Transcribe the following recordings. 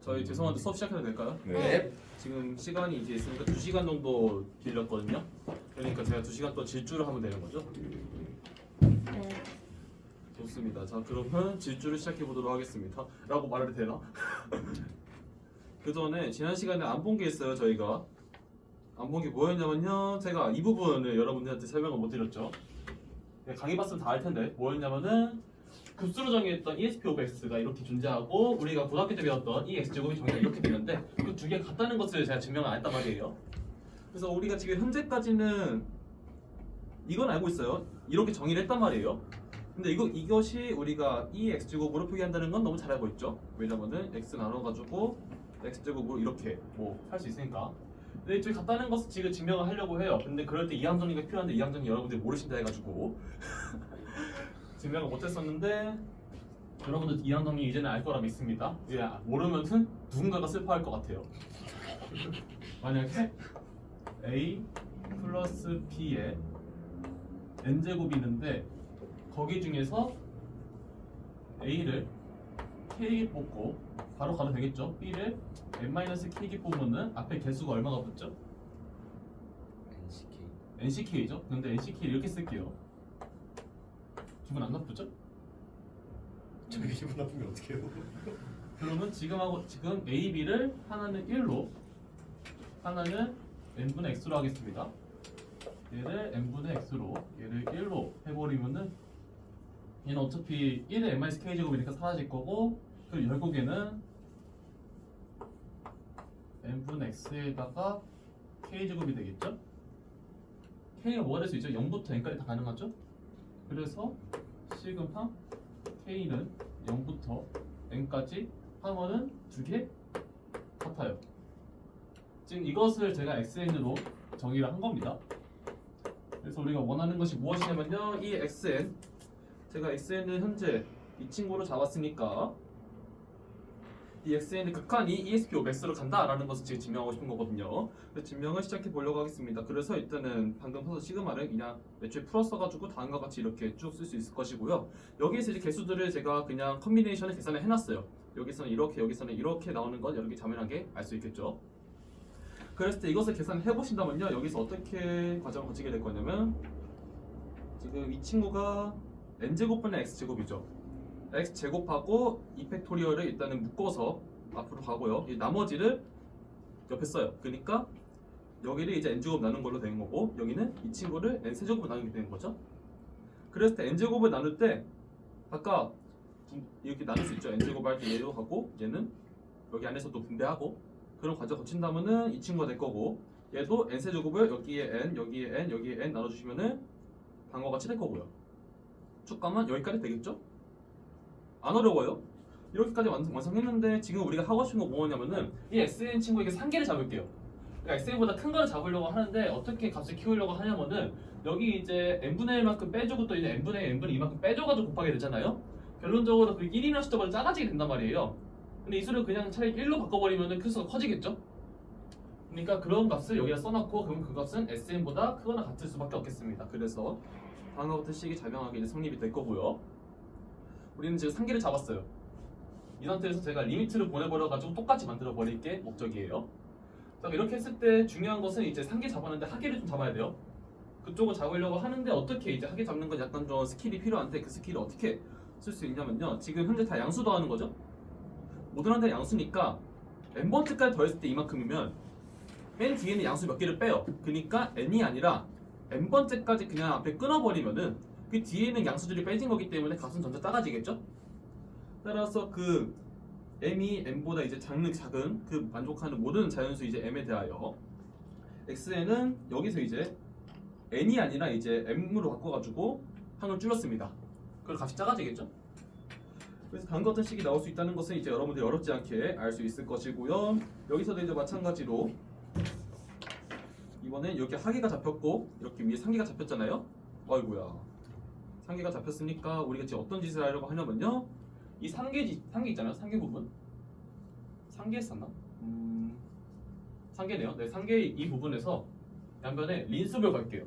저희 죄송한데 수업 시작해도 될까요? 네. 지금 시간이 이제 있으니까 2시간 정도 빌렸거든요. 그러니까 제가 2시간 동안 질주를 하면 되는 거죠. 네. 좋습니다. 자, 그러면 질주를 시작해 보도록 하겠습니다. 라고 말해도 되나? 그 전에 지난 시간에 안 본 게 있어요. 저희가 안 본 게 뭐였냐면요, 제가 이 부분을 여러분들한테 설명을 못 드렸죠. 강의 봤으면 다 알 텐데 뭐였냐면은 급수로 정의했던 ESP 오브 X가 이렇게 존재하고 우리가 고등학교 때 배웠던 이 X제곱이 정의가 이렇게 되는데 그 두 개가 같다는 것을 제가 증명을 안 했단 말이에요. 그래서 우리가 지금 현재까지는 이건 알고 있어요. 이렇게 정의를 했단 말이에요. 근데 이것이 우리가 이 X제곱으로 표기한다는 건 너무 잘 알고 있죠. 왜냐면은 X 나눠가지고 X제곱으로 이렇게 뭐 할 수 있으니까. 근데 이쪽이 같다는 것을 지금 증명을 하려고 해요. 근데 그럴 때 이항 정리가 필요한데 이항 정리 여러분들이 모르신다 해가지고 증명을 못했었는데 여러분들 이항 정리 이제는 알 거라 믿습니다. 이제 모르면은 누군가가 슬퍼할 것 같아요. 만약에 A 플러스 B에 n제곱이 있는데 거기 중에서 A를 K에 뽑고 바로 가도 되겠죠? B를 n-K에 뽑으면은 앞에 개수가 얼마가 붙죠? NCK죠? 근데 NCK 이렇게 쓸게요. 기분 안 나쁘죠? 저 기분 나쁘면 어떡해요? 그러면 지금 A, B를 하나는 1로 하나는 n분의 x로 하겠습니다. 얘를 n분의 x로 얘를 1로 해버리면은 얘는 어차피 1의 n-k제곱이니까 사라질 거고 그리고 결국에는 n분의 x에다가 k제곱이 되겠죠? k가 뭐가 될 수 있죠? 0부터 n까지 다 가능하죠? 그래서 시그마 k는 0부터 n까지 하면은 두 개 같아요. 지금 이것을 제가 xn으로 정의를 한 겁니다. 그래서 우리가 원하는 것이 무엇이냐면요, 이 xn, 제가 xn은 현재 이 친구로 잡았으니까 이 xn의 극한이 ESP 오브 X로 간다라는 것을 지금 증명하고 싶은 거거든요. 그래서 증명을 시작해 보려고 하겠습니다. 그래서 일단은 방금 써서 시그마를 그냥 애초에 풀어써가지고 다음과 같이 이렇게 쭉 쓸 수 있을 것이고요. 여기에서 이제 개수들을 제가 그냥 컨비네이션을 계산을 해놨어요. 여기서는 이렇게, 여기서는 이렇게 나오는 건 여러분이 자명하게 알 수 있겠죠. 그랬을 때 이것을 계산해 보신다면요, 여기서 어떻게 과정을 거치게 될 거냐면 지금 이 친구가 n제곱분의 x제곱이죠. x제곱하고 2팩토리얼을 일단은 묶어서 앞으로 가고요. 이 나머지를 옆에 써요. 그러니까 여기를 이제 n제곱 나눈 걸로 되는 거고 여기는 이 친구를 n세제곱으로 나누게 되는 거죠. 그랬을 때 n제곱을 나눌 때 아까 이렇게 나눌 수 있죠. n제곱 할 때 얘도 하고 얘는 여기 안에서도 분배하고 그런 과정 거친다면은 이 친구가 될 거고 얘도 n세제곱을 여기에 n, 여기에 n, 여기에 n 나눠주시면은 방과 같이 될 거고요. 쭉 가면 여기까지 되겠죠? 안 어려워요. 이렇게까지 완성했는데 지금 우리가 하고 싶은 거 뭐냐면은 이 SN 친구에게 상계를 잡을게요. 그러니까 SN보다 큰 거를 잡으려고 하는데 어떻게 값을 키우려고 하냐면은 여기 이제 n분의 1만큼 빼주고 또 이제 n분의 1, n분의 2만큼 빼줘가지고 곱하게 되잖아요. 결론적으로 그 1이라는 숫자보다 작아지게 된단 말이에요. 근데 이 수를 그냥 차라리 1로 바꿔버리면은 그 수가 커지겠죠? 그러니까 그런 값을 여기다 써놓고 그럼 그 값은 SN보다 크거나 같을 수밖에 없겠습니다. 그래서 다음과 같은 식이 자명하게 이제 성립이 될 거고요. 우리는 지금 상계를 잡았어요. 이 상태에서 제가 리미트를 보내버려가지고 똑같이 만들어 버릴 게 목적이에요. 자, 이렇게 했을 때 중요한 것은 이제 상계 잡았는데 하계를 좀 잡아야 돼요. 그쪽을 잡으려고 하는데 어떻게 이제 하계 잡는 건 약간 좀 스킬이 필요한데 그 스킬을 어떻게 쓸 수 있냐면요. 지금 현재 다 양수 더하는 거죠. 모든 한테 양수니까 n번째까지 더했을 때 이만큼이면 맨 뒤에는 양수 몇 개를 빼요. 그러니까 n이 아니라 n번째까지 그냥 앞에 끊어버리면은 그 뒤에는 양수들이 빼진 거기 때문에 값은 점점 작아지겠죠? 따라서 그 m이 n보다 이제 작은 그 만족하는 모든 자연수 이제 m에 대하여 xn은 여기서 이제 n이 아니라 이제 m으로 바꿔가지고 항을 줄였습니다. 그럼 값이 작아지겠죠? 그래서 다음과 같은 식이 나올 수 있다는 것은 이제 여러분들이 어렵지 않게 알 수 있을 것이고요. 여기서도 이제 마찬가지로 이번엔 이렇게 하계가 잡혔고 이렇게 위에 상계가 잡혔잖아요. 어이구야. 상계가 잡혔으니까 우리가 지금 어떤 짓을 하려고 하냐면요, 이 상계 있잖아요. 상계 부분 상계 했었나? 상계네요. 네, 상계 이 부분에서 양변에 린수를 걸게요.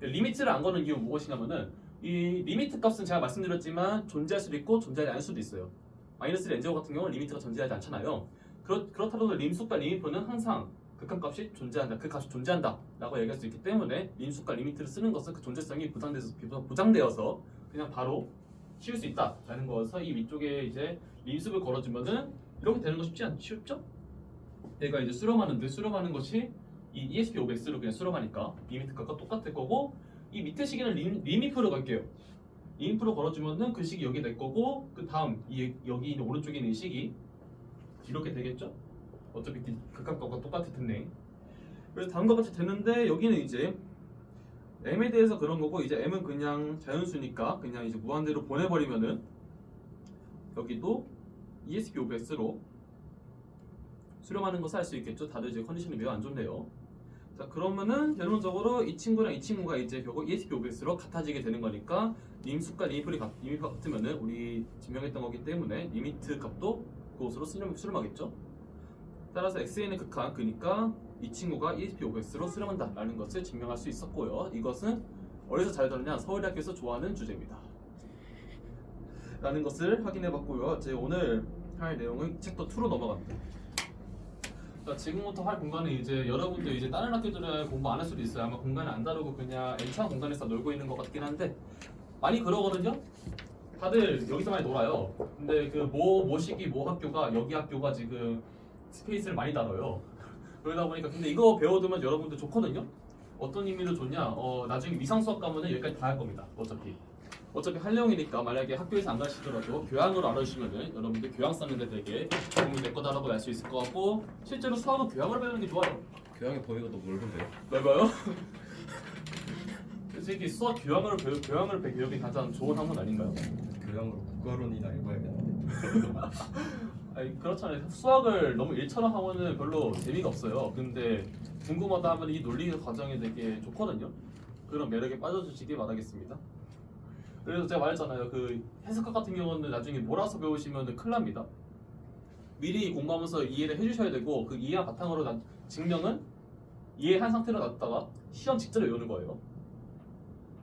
리미트를 안 거는 이유 무엇이냐면은 이 리미트 값은 제가 말씀드렸지만 존재할 수도 있고 존재하지 않을 수도 있어요. 마이너스 n제곱 같은 경우는 리미트가 존재하지 않잖아요. 그렇다고 림수과 리미프는 항상 극한값이 존재한다. 그 값이 존재한다라고 얘기할 수 있기 때문에 림수과 리미트를 쓰는 것은 그 존재성이 보장되어서 그냥 바로 씌울 수 있다라는 거여서 이 위쪽에 이제 림수를 걸어주면은 이렇게 되는 거 쉽죠? 얘가 이제 수렴하는 것이 이 ESP 500로 그냥 수렴하니까 리미트 값과 똑같을 거고 이 밑에 시기는 리미프로 갈게요. 리미프로 걸어주면은 그 시기 여기 될 거고 그 다음 여기 있는 오른쪽에 있는 이 시기 이렇게 되겠죠? 어차피 극한값과 똑같을 텐데. 그래서 다음과 같이 되는데 여기는 이제 m에 대해서 그런 거고 이제 m은 그냥 자연수니까 그냥 이제 무한대로 보내버리면은 여기도 ESP 500S로 수렴하는 것을 할 수 있겠죠. 다들 이제 컨디션이 매우 안 좋네요. 자 그러면은 결론적으로 이 친구랑 이 친구가 이제 결국 ESP 500S로 같아지게 되는 거니까 림수과 리미프가 같으면은 우리 증명했던 거기 때문에 리미트 값도 그것으로 수렴하겠죠. 따라서 xn의 극한 그러니까 이 친구가 ESP 500S로 수렴한다라는 것을 증명할 수 있었고요. 이것은 어디서 잘 들었냐? 서울대학교에서 좋아하는 주제입니다. 라는 것을 확인해봤고요. 제 오늘 할 내용은 챕터 2로 넘어갑니다. 자, 지금부터 할 공간은 이제 여러분들 이제 다른 학교들은 공부 안 할 수도 있어요. 아마 공간을 안 다루고 그냥 N차 공간에서 놀고 있는 것 같긴 한데 많이 그러거든요. 다들 여기서 많이 놀아요. 근데 그 모 시기 모 학교가 여기 학교가 지금 스페이스를 많이 다뤄요. 그러다 보니까 근데 이거 배워두면 여러분들 좋거든요. 어떤 의미로 좋냐? 나중에 위상 수업 가면은 여기까지 다 할 겁니다. 어차피 할 내용이니까 만약에 학교에서 안 가시더라도 교양으로 알아주시면은 여러분들 교양 쌓는데 되게 도움이 될 거다라고 알 수 있을 것 같고 실제로 수학은 교양을 배우는 게 좋아요. 교양의 범위가 너무 넓은데요? 넓어요? 솔직히 수학 교양을 배우기 가장 좋은 학문 아닌가요? 교양으로 국가론이나 읽어야겠는데. 아니 그렇잖아요. 수학을 너무 일처럼 하면은 별로 재미가 없어요. 근데 궁금하다 하면 이 논리 과정이 되게 좋거든요. 그런 매력에 빠져주시길 바라겠습니다. 그래서 제가 말했잖아요. 그 해석학 같은 경우는 나중에 몰아서 배우시면 큰일 납니다. 미리 공부하면서 이해를 해주셔야 되고 그 이해 바탕으로 증명은 이해한 상태로 놨다가 시험 직전에 외우는 거예요.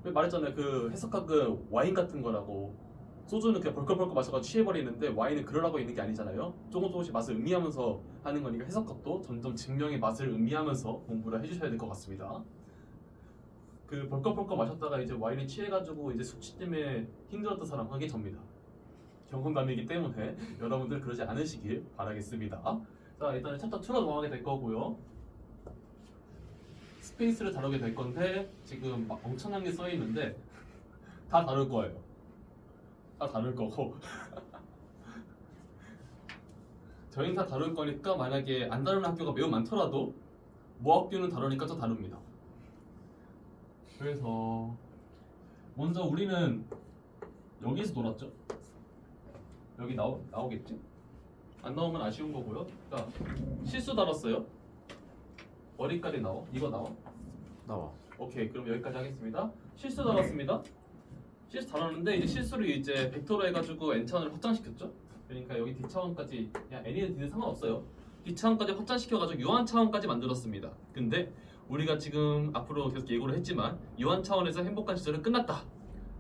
말했잖아요. 그 해석학은 와인 같은 거라고. 소주는 그냥 벌컥벌컥 마셔서 취해버리는데 와인은 그러라고 있는 게 아니잖아요. 조금씩 맛을 음미하면서 하는 거니까 해석학도 점점 증명의 맛을 음미하면서 공부를 해주셔야 될 것 같습니다. 그 벌컥벌컥 마셨다가 이제 와인에 취해가지고 이제 숙취 때문에 힘들었던 사람 그게 접니다. 경험담이기 때문에 여러분들 그러지 않으시길 바라겠습니다. 자 일단은 챕터 2로 넘어가게 될 거고요. 스페이스를 다루게 될 건데 지금 막 엄청난 게 써 있는데 다 다룰 거예요. 다 다룰 거고 저희는 다 다룰 거니까 만약에 안 다루는 학교가 매우 많더라도 모 학교는 다루니까 또 다룹니다. 그래서 먼저 우리는 여기에서 놀았죠? 여기 나오겠지? 안 나오면 아쉬운 거고요. 자, 실수 다뤘어요. 어디까지 나와? 이거 나와? 나와. 오케이, 그럼 여기까지 하겠습니다. 실수 다뤘습니다. 실수 다뤘는데 이제 실수를 이제 벡터로 해가지고 n 차원을 확장시켰죠. 그러니까 여기 d 차원까지 그냥 n이든 d든 상관없어요. d 차원까지 확장시켜가지고 유한 차원까지 만들었습니다. 근데 우리가 지금 앞으로 계속 예고를 했지만 유한 차원에서 행복한 시절은 끝났다.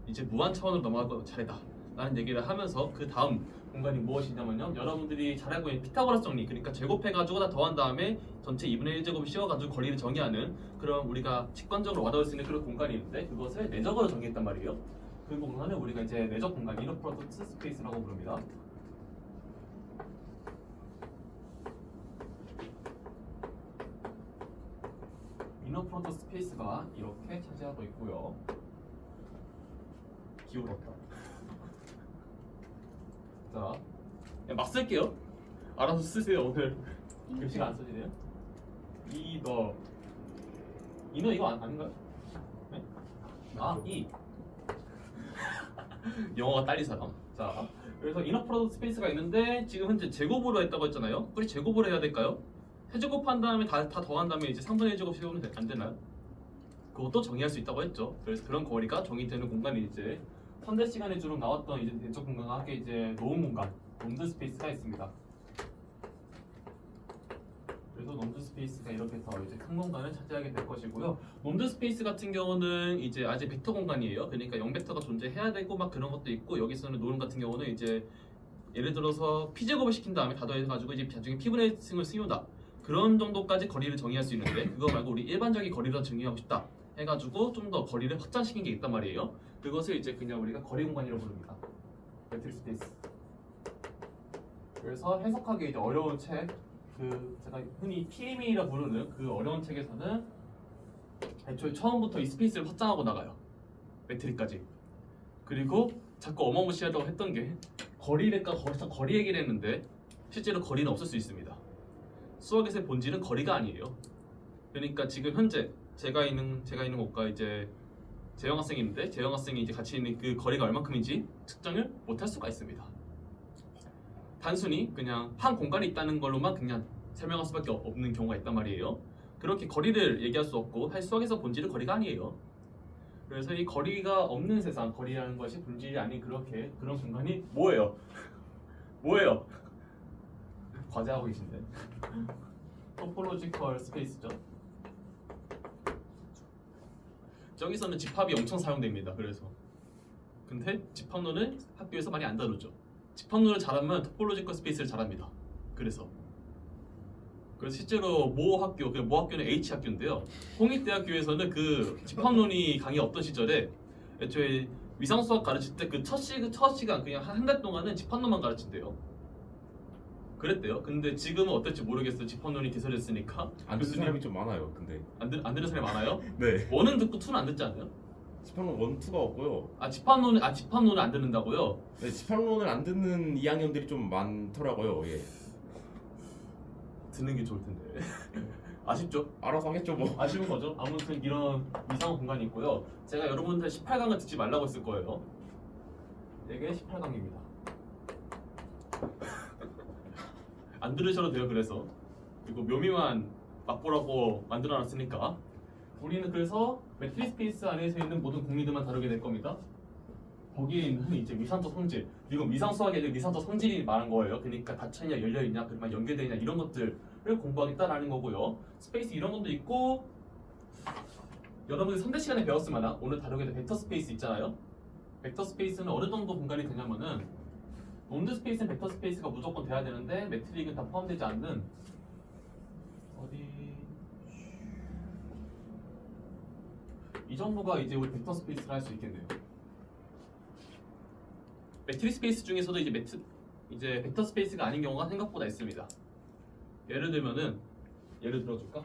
이제 무한 차원으로 넘어갈 거 차례다. 라는 얘기를 하면서 그 다음 공간이 무엇이냐면요. 여러분들이 잘 알고 있는 피타고라스 정리, 그러니까 제곱해가지고 다 더한 다음에 전체 2분의 1제곱을 씌워가지고 거리를 정의하는 그런 우리가 직관적으로 와닿을 수 있는 그런 공간이 있는데 그것을 내적으로 정의했단 말이에요. 그 공간을 우리가 이제 내적 공간, 이너 프로덕트 스페이스라고 부릅니다. 이너 프로덕트 스페이스가 이렇게 차지하고 있고요. 기울었다. 자, 그냥 막 쓸게요. 알아서 쓰세요. 오늘 글씨가 안 써지네요. 이너 이거 아닌가요? 네? 이 영어가 딸린 사람. 자, 그래서 이너 프로덕트 스페이스가 있는데 지금 현재 제곱으로 했다고 했잖아요. 우리 제곱으로 해야 될까요? 세제곱한 다음에 다 더한 다음에 이제 3분의 1제곱 씌우면 안 되나요? 그것도 정의할 수 있다고 했죠. 그래서 그런 거리가 정의되는 공간이 이제 현대 시간에 주로 나왔던 이제 내적 공간과 함께 이제 노은 공간, 놈드 스페이스가 있습니다. 그래서 놈드 스페이스가 이렇게 더 이제 큰 공간을 차지하게 될 것이고요. 놈드 스페이스 같은 경우는 이제 아직 벡터 공간이에요. 그러니까 0벡터가 존재해야 되고 막 그런 것도 있고 여기서는 노은 같은 경우는 이제 예를 들어서 P제곱을 시킨 다음에 다 더해가지고 이제 나중에 P분의 승을 쓰요다. 그런 정도까지 거리를 정의할 수 있는데 그거 말고 우리 일반적인 거리를 정의하고 싶다 해가지고 좀 더 거리를 확장시킨 게 있단 말이에요. 그것을 이제 그냥 우리가 거리 공간이라고 부릅니다. 매트릭스 스페이스. 그래서 해석하기 이제 어려운 책, 그 제가 흔히 PM이라 부르는 그 어려운 책에서는 애초에 처음부터 이 스페이스를 확장하고 나가요. 매트릭까지. 그리고 자꾸 어마무시하다고 했던 게 거리랄까 거리 얘기를 했는데 실제로 거리는 없을 수 있습니다. 수학에서의 본질은 거리가 아니에요. 그러니까 지금 현재 제가 있는 곳과 이제 재영 학생이 있는데 재영 학생이 이제 같이 있는 그 거리가 얼마큼인지 측정을 못할 수가 있습니다. 단순히 그냥 한 공간에 있다는 걸로만 그냥 설명할 수밖에 없는 경우가 있단 말이에요. 그렇게 거리를 얘기할 수 없고 사실 수학에서 본질은 거리가 아니에요. 그래서 이 거리가 없는 세상, 거리라는 것이 본질이 아닌 그런 공간이 뭐예요? 뭐예요? 과제하고 계신데. 토포로지컬 스페이스죠. 저기서는 집합이 엄청 사용됩니다. 그래서 근데 집합론은 학교에서 많이 안 다루죠. 집합론을 잘하면 토포로지컬 스페이스를 잘합니다. 그래서 실제로 모 학교는 H 학교인데요. 홍익대학교에서는 그 집합론이 강의 없던 시절에 애초에 위상수학 가르칠 때 그 첫 시간 그냥 한 달 동안은 집합론만 가르친대요. 그랬대요. 근데 지금은 어떨지 모르겠어요. 집합론이 개설됐으니까. 안 듣는 사람이 좀 많아요. 근데 안 듣는 사람이 많아요? 네. 원은 듣고 투는 안 듣지 않아요? 집합론 1, 2가 없고요. 집합론을 안 듣는다고요? 네, 집합론을 안 듣는 2학년들이 좀 많더라고요. 예. 듣는 게 좋을 텐데. 아쉽죠? 알아서 하겠죠 뭐. 아쉬운 거죠. 아무튼 이런 이상한 공간이 있고요. 제가 여러분들 18강을 듣지 말라고 했을 거예요. 이게 18강입니다. 안 들으셔도 돼요. 그래서 이거 묘미만 맛보라고 만들어놨으니까 우리는 그래서 매트릭스 스페이스 안에서 있는 모든 공리들만 다루게 될 겁니다. 거기에 있는 이제 위상적 성질, 이건 위상 수학에 대한 위상적 성질이 말한 거예요. 그러니까 닫혀있냐 열려있냐 그러면 연결되냐 이런 것들을 공부하겠다라는 거고요. 스페이스 이런 것도 있고 여러분들 선대 시간에 배웠을 만한 오늘 다루게 될 벡터 스페이스 있잖아요. 벡터 스페이스는 어느 정도 공간이 되냐면은 논드 스페이스는 벡터 스페이스가 무조건 돼야 되는데 매트릭은 다 포함되지 않는 이 정도가 이제 우리 벡터 스페이스를 할 수 있겠네요. 매트릭 스페이스 중에서도 이제 벡터 스페이스가 아닌 경우가 생각보다 있습니다. 예를 들어줄까?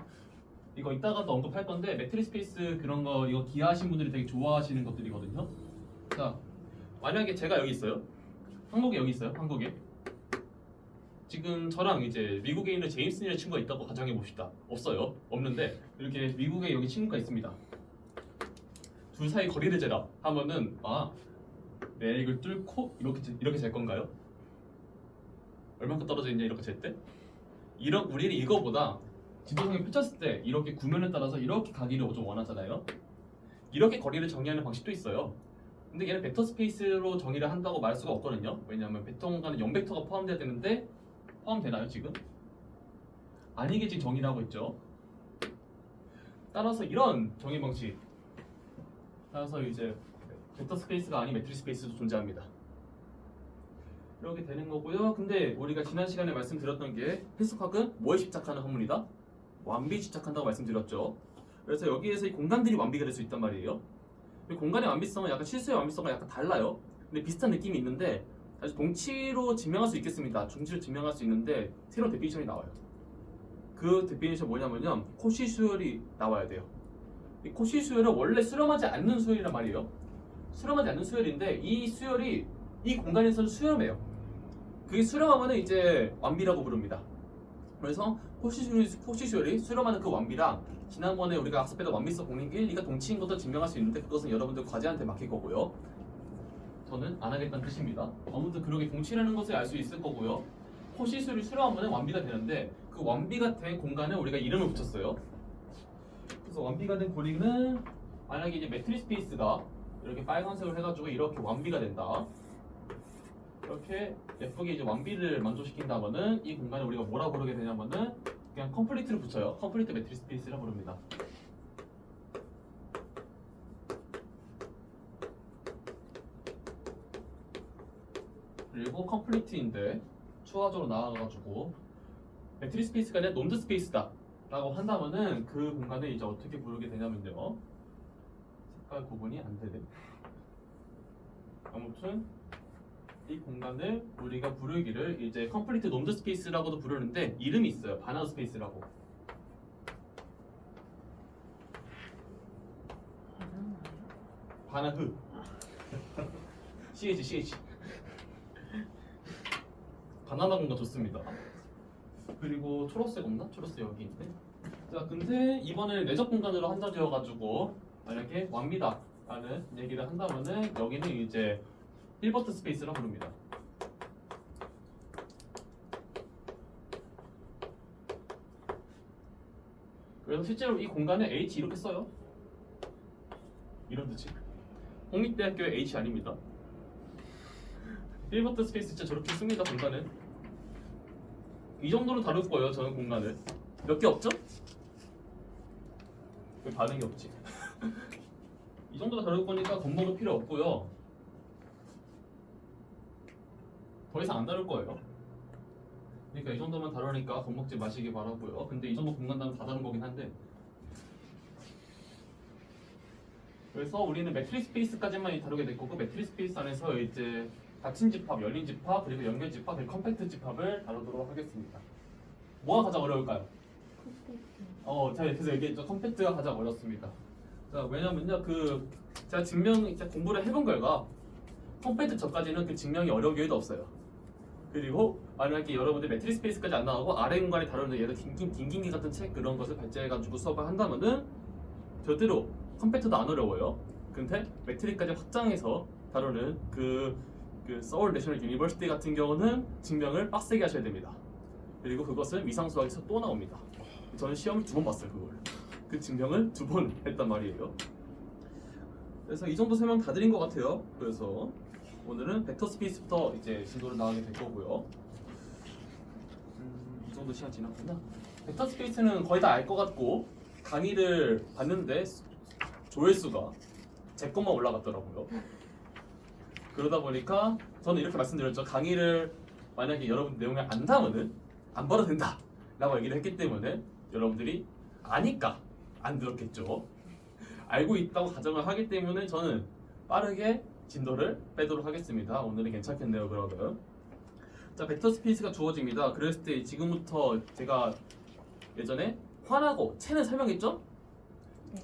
이거 이따가도 언급할 건데 매트릭 스페이스 그런 거 이거 기하하신 분들이 되게 좋아하시는 것들이거든요. 자, 만약에 제가 여기 있어요. 한국에 여기 있어요. 한국에. 지금 저랑 이제 미국에 있는 제임슨이라는 친구가 있다고 가정해 봅시다. 없어요. 없는데 이렇게 미국에 여기 친구가 있습니다. 둘 사이 거리를 재라 하면은 내익을 뚫고 이렇게 잴 건가요? 얼마큼 떨어져 있냐 이렇게 잴 때? 우리는 이거보다 지도상에 펼쳤을 때 이렇게 구면에 따라서 이렇게 가기를 좀 원하잖아요. 이렇게 거리를 정의하는 방식도 있어요. 근데 얘는 벡터 스페이스로 정의를 한다고 말할 수가 없거든요. 왜냐하면 벡터 공간에 0벡터가 포함돼야 되는데 포함되나요 지금? 아니겠지 정의를 하고 있죠. 따라서 이런 정의 방식 따라서 이제 벡터 스페이스가 아닌 매트릭스 스페이스도 존재합니다. 이렇게 되는 거고요. 근데 우리가 지난 시간에 말씀드렸던 게 해석학은 뭐에 집착하는 학문이다? 완비에 집착한다고 말씀드렸죠. 그래서 여기에서 이 공간들이 완비가 될 수 있단 말이에요. 이 공간의 완비성은 약간 실수의 완비성과 약간 달라요. 근데 비슷한 느낌이 있는데 사실 동치로 증명할 수 있겠습니다. 중치로 증명할 수 있는데 새로운 데피니션이 나와요. 그 데피니션 뭐냐면요. 코시 수열이 나와야 돼요. 이 코시 수열은 원래 수렴하지 않는 수열이란 말이에요. 수렴하지 않는 수열인데 이 수열이 이 공간에서는 수렴해요. 그게 수렴하면 이제 완비라고 부릅니다. 그래서 코시 수열이 수렴하는 그 완비랑 지난번에 우리가 학습했던 완비성 공식 1, 2가 동치인 것도 증명할 수 있는데 그것은 여러분들 과제한테 맡길 거고요. 저는 안 하겠다는 뜻입니다. 아무튼 그렇게 동치라는 것을 알 수 있을 거고요. 코시 수열이 수렴하면 완비가 되는데 그 완비가 된 공간에 우리가 이름을 붙였어요. 그래서 완비가 된 고리는 만약에 이제 매트릭스 스페이스가 이렇게 빨간색으로 해가지고 이렇게 완비가 된다. 이렇게 예쁘게 이제 완비를 만족시킨다면은 이 공간에 우리가 뭐라 부르게 되냐면은 그냥 컴플리트를 붙여요. 컴플리트 매트릭스 스페이스라 부릅니다. 그리고 컴플리트인데 추가적으로 나와가지고 매트릭 스페이스가 아니라 논드 스페이스다 라고 한다면은 그 공간을 이제 어떻게 부르게 되냐면요, 색깔 구분이 안 되네. 아무튼 이 공간을 우리가 부르기를 이제 컴플리트 논드 스페이스라고도 부르는데 이름이 있어요. 바나우 스페이스라고. 바나흐 CH 바나나 공간 좋습니다. 그리고 초록색 없나? 초록색 여기 있네. 자, 근데 이번에 내적 공간으로 한정되어가지고 만약에 왕니다 라는 얘기를 한다면은 여기는 이제 힐버트 스페이스라고 부릅니다. 그래서 실제로 이 공간에 H 이렇게 써요. 이런 뜻이. 홍익대학교의 H 아닙니다. 힐버트 스페이스 진짜 저렇게 씁니다. 공간은 이 정도로 다룰 거예요. 저는 공간을 몇 개 없죠? 왜 반응이 없지? 이 정도로 다룰 거니까 겁먹을 필요 없고요. 더 이상 안 다룰 거예요. 그러니까 이 정도만 다루니까 겁먹지 마시기 바라고요. 근데 이 정도 공간 다면 다 다른 거긴 한데, 그래서 우리는 매트릭 스페이스까지만 다루게 될 거고, 매트릭 스페이스 안에서 이제 닫힌 집합, 열린 집합, 그리고 연결 집합, 그리고 컴팩트 집합을 다루도록 하겠습니다. 뭐가 가장 어려울까요? 자, 그래서 얘기했죠. 컴팩트가 가장 어렵습니다. 자, 왜냐면요, 제가 진짜 공부를 해본 결과 컴팩트 전까지는 그 증명이 어려운 기회도 없어요. 그리고 만약에 여러분들 매트릭 스페이스까지 안 나오고 아래 공간에 다루는 예를 딩긴기 같은 책 그런 것을 발제해가지고 수업을 한다면은 절대로 컴팩트도 안 어려워요. 근데 매트릭까지 확장해서 다루는 그 서울 내셔널 유니버시티 같은 경우는 증명을 빡세게 하셔야 됩니다. 그리고 그것은 위상수학에서 또 나옵니다. 저는 시험을 2번 봤어요. 그 증명을 2번 했단 말이에요. 그래서 이 정도 설명 다 드린 것 같아요. 그래서 오늘은 벡터 스페이스부터 이제 진도를 나가게 될 거고요. 이 정도 시간 지났구나. 벡터 스페이스는 거의 다 알 것 같고, 강의를 봤는데 조회수가 제 것만 올라갔더라고요. 그러다 보니까 저는 이렇게 말씀드렸죠. 강의를 만약에 여러분 내용을 안다면은 안 봐도 된다 라고 얘기를 했기 때문에 여러분들이 아니까 안 들었겠죠. 알고 있다고 가정을 하기 때문에 저는 빠르게 진도를 빼도록 하겠습니다. 오늘은 괜찮겠네요. 그러면 자, 벡터 스페이스가 주어집니다. 그랬을 때 지금부터 제가 예전에 환하고 체는 설명했죠?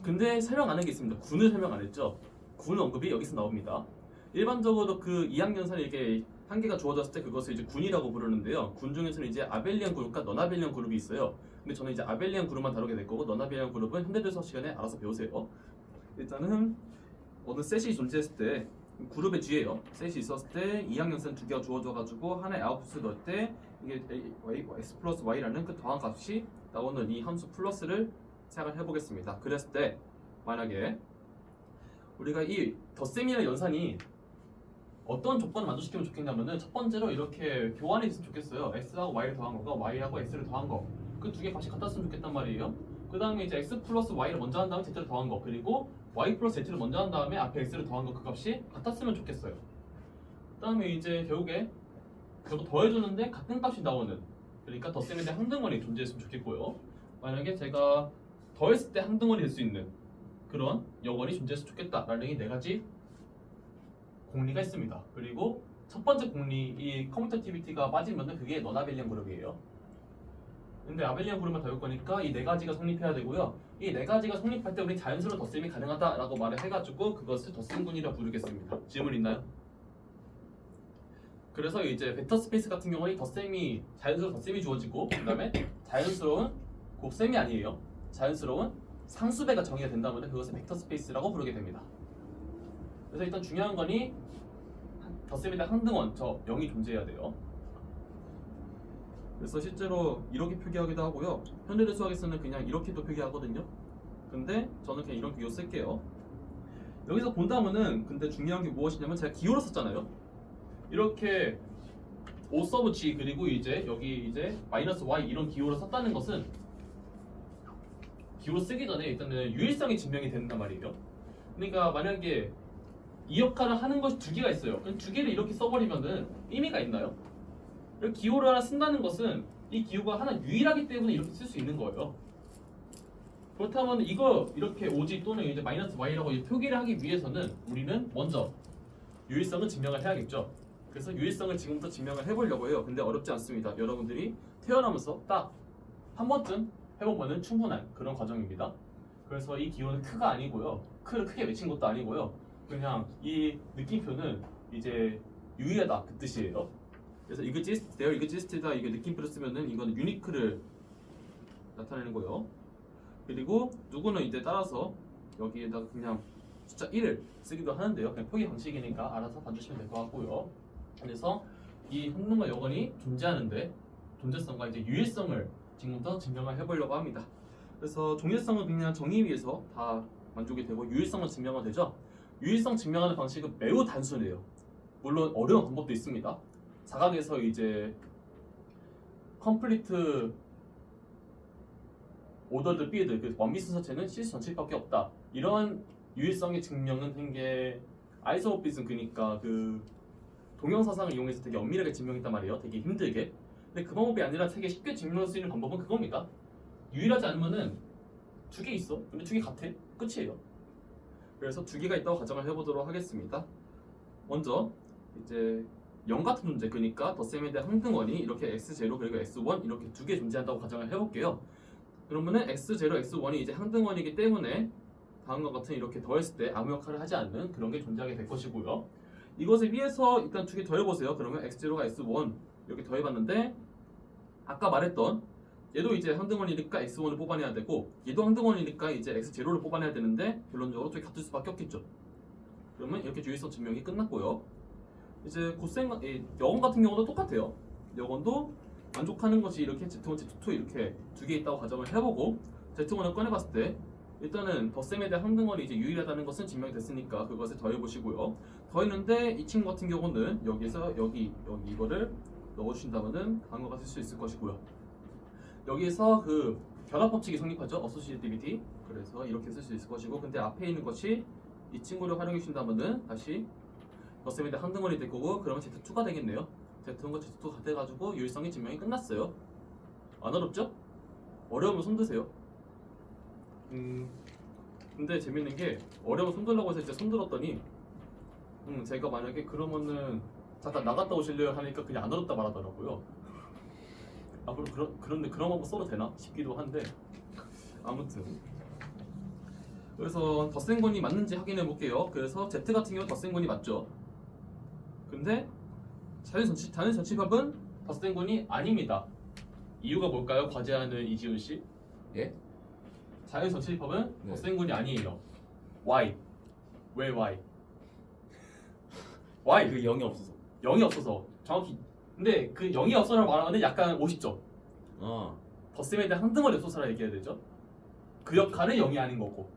근데 설명 안 한 게 있습니다. 군을 설명 안 했죠? 군 언급이 여기서 나옵니다. 일반적으로 그 2학년선에게 한계가 주어졌을 때 그것을 이제 군이라고 부르는데요. 군 중에서는 이제 아벨리안 그룹과 너나벨리안 그룹이 있어요. 근데 저는 이제 아벨리안 그룹만 다루게 될 거고, 너나벨리안 그룹은 현대대 수업 시간에 알아서 배우세요. 일단은 어느 셋이 존재했을 때 그룹의 뒤에요. 셋이 있었을 때 2학년선 2개가 주어져가지고 하나의 아웃풋을 넣을 때 이게 x 플러스 y라는 그 더한 값이 나오는 이 함수 플러스를 생각을 해보겠습니다. 그랬을 때 만약에 우리가 이 덧셈이라는 연산이 어떤 조건을 만족시키면 좋겠냐면은 첫 번째로 이렇게 교환이 있으면 좋겠어요. x하고 y를 더한 거가 y하고 x를 더한 거, 그 두 개 값이 같았으면 좋겠단 말이에요. 그 다음에 이제 x 플러스 y를 먼저 한 다음에 z를 더한 거, 그리고 y 플러스 z를 먼저 한 다음에 앞에 x를 더한 거, 그 값이 같았으면 좋겠어요. 그 다음에 이제 결국에 결국 더해주는데 같은 값이 나오는, 그러니까 덧셈에 대한 항등원이 존재했으면 좋겠고요. 만약에 제가 더했을 때 항등원이 될 수 있는 그런 여건이 존재했으면 좋겠다라는 이 네 가지 공리가 있습니다. 그리고 첫 번째 공리, 이 커뮤니티비티가 빠지면은 그게 너나벨리안 그룹이에요. 근데 아벨리안 그룹만 다룰 거니까 이 네 가지가 성립해야 되고요. 이 네 가지가 성립할 때 우리 자연스러운 덧셈이 가능하다라고 말을 해가지고 그것을 덧셈군이라고 부르겠습니다. 질문 있나요? 그래서 이제 벡터 스페이스 같은 경우는 자연스러운 덧셈이 주어지고, 그 다음에 자연스러운 곱셈이 아니에요. 자연스러운 상수배가 정의가 된다면 그것을 벡터 스페이스라고 부르게 됩니다. 그래서 일단 중요한 거니 덧셈에 대한 항등원, 저 0이 존재해야 돼요. 그래서 실제로 이렇게 표기하기도 하고요. 현대대 수학에서는 그냥 이렇게도 표기하거든요. 근데 저는 그냥 이런 기호 쓸게요. 여기서 본다면은 근데 중요한 게 무엇이냐면 제가 기호로 썼잖아요. 이렇게 O 서브 G 그리고 이제 여기 이제 마이너스 Y 이런 기호를 썼다는 것은 기호를 쓰기 전에 일단은 유일성이 증명이 된단 말이에요. 그러니까 만약에 이 역할을 하는 것이 두 개가 있어요. 그럼 두 개를 이렇게 써버리면은 의미가 있나요? 이렇게 기호를 하나 쓴다는 것은 이 기호가 하나 유일하기 때문에 이렇게 쓸 수 있는 거예요. 그렇다면 이거 이렇게 오지 또는 이제 마이너스 y라고 이 표기를 하기 위해서는 우리는 먼저 유일성을 증명을 해야겠죠. 그래서 유일성을 지금부터 증명을 해보려고 해요. 근데 어렵지 않습니다. 여러분들이 태어나면서 딱 한 번쯤 해보면은 충분한 그런 과정입니다. 그래서 이 기호는 크가 아니고요. 크를 크게 외친 것도 아니고요. 그냥 이 느낌표는 이제 유일하다 그 뜻이에요. 그래서 there exist다 이게 느낌표를 쓰면은 이거는 유니크를 나타내는 거예요. 그리고 누구는 이제 따라서 여기에다가 그냥 숫자 1을 쓰기도 하는데요. 그냥 표기 방식이니까 알아서 봐주시면 될 것 같고요. 그래서 이 한등과 여건이 존재하는데 존재성과 이제 유일성을 지금부터 증명을 해보려고 합니다. 그래서 종류성은 그냥 정의위에서 다 만족이 되고 유일성은 증명은 되죠. 유일성 증명하는 방식은 매우 단순해요. 물론 어려운 방법도 있습니다. 사각에서 이제 컴플리트 오더드 필드 그 원미순서체는 실수 전체밖에 없다. 이런 유일성의 증명은 되게 아이소모피즘 그러니까 그 동영사상을 이용해서 되게 엄밀하게 증명했단 말이에요. 되게 힘들게. 근데 그 방법이 아니라 되게 쉽게 증명할 수 있는 방법은 그겁니다. 유일하지 않으면은 두 개 있어. 근데 두 개 같아. 끝이에요. 그래서 두 개가 있다고 가정을 해보도록 하겠습니다. 먼저 이제 0 같은 문제 그러니까 덧셈에 대한 항등원이 이렇게 x0 그리고 x1 이렇게 두 개 존재한다고 가정을 해볼게요. 그러면은 x0, x1이 이제 항등원이기 때문에 다음과 같은 이렇게 더했을 때 아무 역할을 하지 않는 그런 게 존재하게 될 것이고요. 이것에 비해서 일단 두 개 더해보세요. 그러면 x0가 x1 이렇게 더해봤는데 아까 말했던 얘도 이제 항등원이니까 x1을 뽑아내야 되고 얘도 항등원이니까 이제 x0를 뽑아내야 되는데 결론적으로 두 개 같을 수밖에 없겠죠. 그러면 이렇게 유일성 증명이 끝났고요. 이제 여건 같은 경우도 똑같아요. 여건도 만족하는 것이 이렇게 Z1, Z2 이렇게 두 개 있다고 가정을 해보고 Z1을 꺼내봤을 때 일단은 덧셈에 대한 항등원이 이제 유일하다는 것은 증명이 됐으니까 그것을 더해보시고요. 더했는데 이 친구 같은 경우는 여기서 여기 이거를 넣어주신다면은 다음과 같이 쓸 수 있을 것이고요. 여기에서 그 결합 법칙이 성립하죠. 어소시에이티비티. 그래서 이렇게 쓸 수 있을 것이고 근데 앞에 있는 것이 이 친구를 활용해 주신다면은 다시 덧셈에 대한 항등원이 될 거고 그러면 Z2가 되겠네요. Z1과 Z2가 돼가지고 유일성의 증명이 끝났어요. 안 어렵죠? 어려우면 손 드세요. 근데 재밌는 게 어려우면 손 들라고 해서 이제 손 들었더니 제가 만약에 그러면은 잠깐 나갔다 오실래요 하니까 그냥 안 어렵다 말하더라고요. 앞으로 그런데 그런 방법 써도 되나 싶기도 한데 아무튼 그래서 덧셈군이 맞는지 확인해 볼게요. 그래서 Z 같은 경우 덧셈군이 맞죠. 근데 자연전치법은 덧셈군이 아닙니다. 이유가 뭘까요? 과제하는 이지훈 씨. 예? 자연전치법은 네. 덧셈군이 아니에요. Why? 왜 why? Why? 그 0이 없어서. 0이 없어서 정확히. 근데 그 0이 없어라고 말하면 약간 50점. 덧셈에 대한 항등원이 없어서라 얘기해야 되죠. 그 역할은 0이 아닌 거고.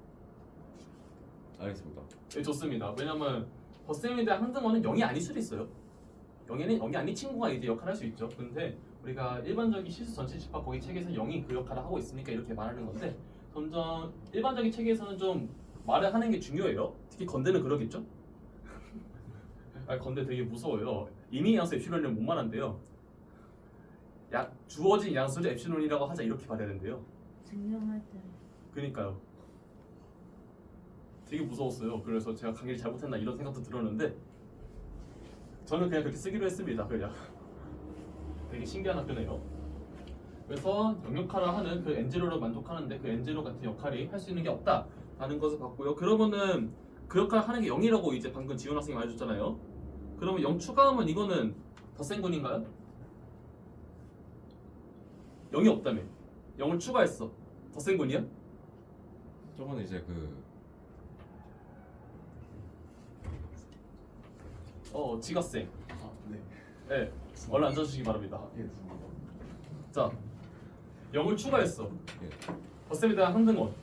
알겠습니다. 네, 좋습니다. 왜냐면 덧셈에 대한 항등원은 0이 아닐 수도 있어요. 0이 아닌 친구가 이제 역할을 할 수 있죠. 근데 우리가 일반적인 실수 전체 집합 거기 책에서 0이 그 역할을 하고 있으니까 이렇게 말하는 건데 점점 일반적인 책에서는 좀 말을 하는 게 중요해요. 특히 건대는 그러겠죠. 건대 되게 무서워요. 이미 양수 엡실론은 못 말한대요. 주어진 양수를 엡실론이라고 하자 이렇게 말해야 된대요. 증명할 때. 그니까요. 되게 무서웠어요. 그래서 제가 강의를 잘못했나 이런 생각도 들었는데 저는 그냥 그렇게 쓰기로 했습니다. 그냥 되게 신기한 학교네요. 그래서 영역화를 하는 그 N0로 만족하는데 그 N0 같은 역할이 할 수 있는 게 없다라는 것을 봤고요. 그러면은 그 역할을 하는 게 0이라고 이제 방금 지원 학생이 말해줬잖아요. 그러면 0 추가하면 이거는 덧셈군인가요? 0이 없다며. 0을 추가했어. 덧셈군이야? 저번에 이제 그 지각생. 네. 네. 얼른 앉아주시기 바랍니다. 예. 자, 0을 추가했어. 예. 덧셈에 대한 항등원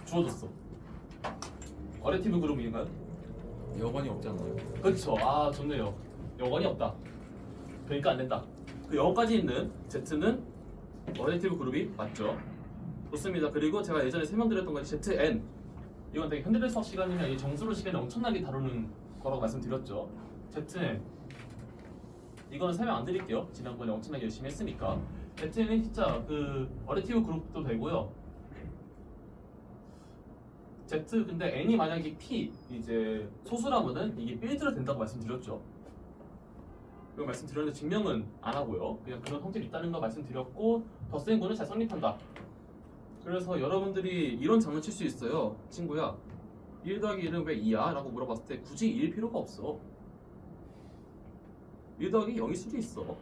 주어졌어. 어레티브 그룹인가요? 여건이 없잖아요. 그렇죠. 아, 좋네요. 여건이 없다. 그러니까 안 된다. 그 여건까지 있는 Z는 어레티브 그룹이 맞죠. 좋습니다. 그리고 제가 예전에 설명드렸던 것이 ZN 이건 되게 현대대 수학 시간이나 이 정수로 시간에 엄청나게 다루는 거라고 말씀드렸죠. Z는 이거는 설명 안 드릴게요. 지난번에 엄청나게 열심히 했으니까. Z는 진짜 그 어레티브 그룹도 되고요. Z 근데 n이 만약에 p 이제 소수라면은 이게 빌드로 된다고 말씀드렸죠. 이거 말씀드렸는데 증명은 안 하고요. 그냥 그런 형태가 있다는 거 말씀드렸고 덧셈 구는 잘 성립한다. 그래서 여러분들이 이런 장난 칠 수 있어요. 친구야 1 더하기 1은 왜 2야? 라고 물어봤을 때 굳이 2일 필요가 없어. 1 더하기 0일 수도 있어.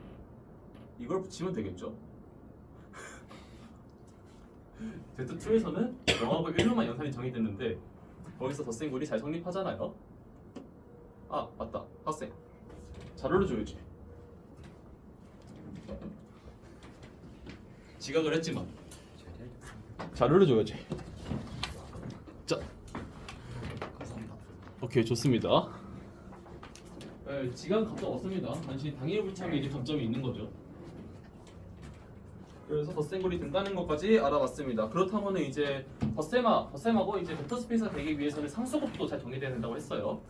이걸 붙이면 되겠죠. Z2에서는 0하고 1로만 연산이 정의됐는데 거기서 덧셈 굴이 잘 성립하잖아요. 아 맞다 학생 자료를 줘야지. 지각을 했지만 자료를 줘야지. 자, 오케이 좋습니다. 네, 지각 갔다 왔습니다. 단지 당일 불참에 이제 감점이 있는 거죠. 그래서 덧셈골이 된다는 것까지 알아봤습니다. 그렇다면 이제 덧셈하고 이제 벡터 스페이스가 되기 위해서는 상수곱도 잘 정의돼야 된다고 했어요.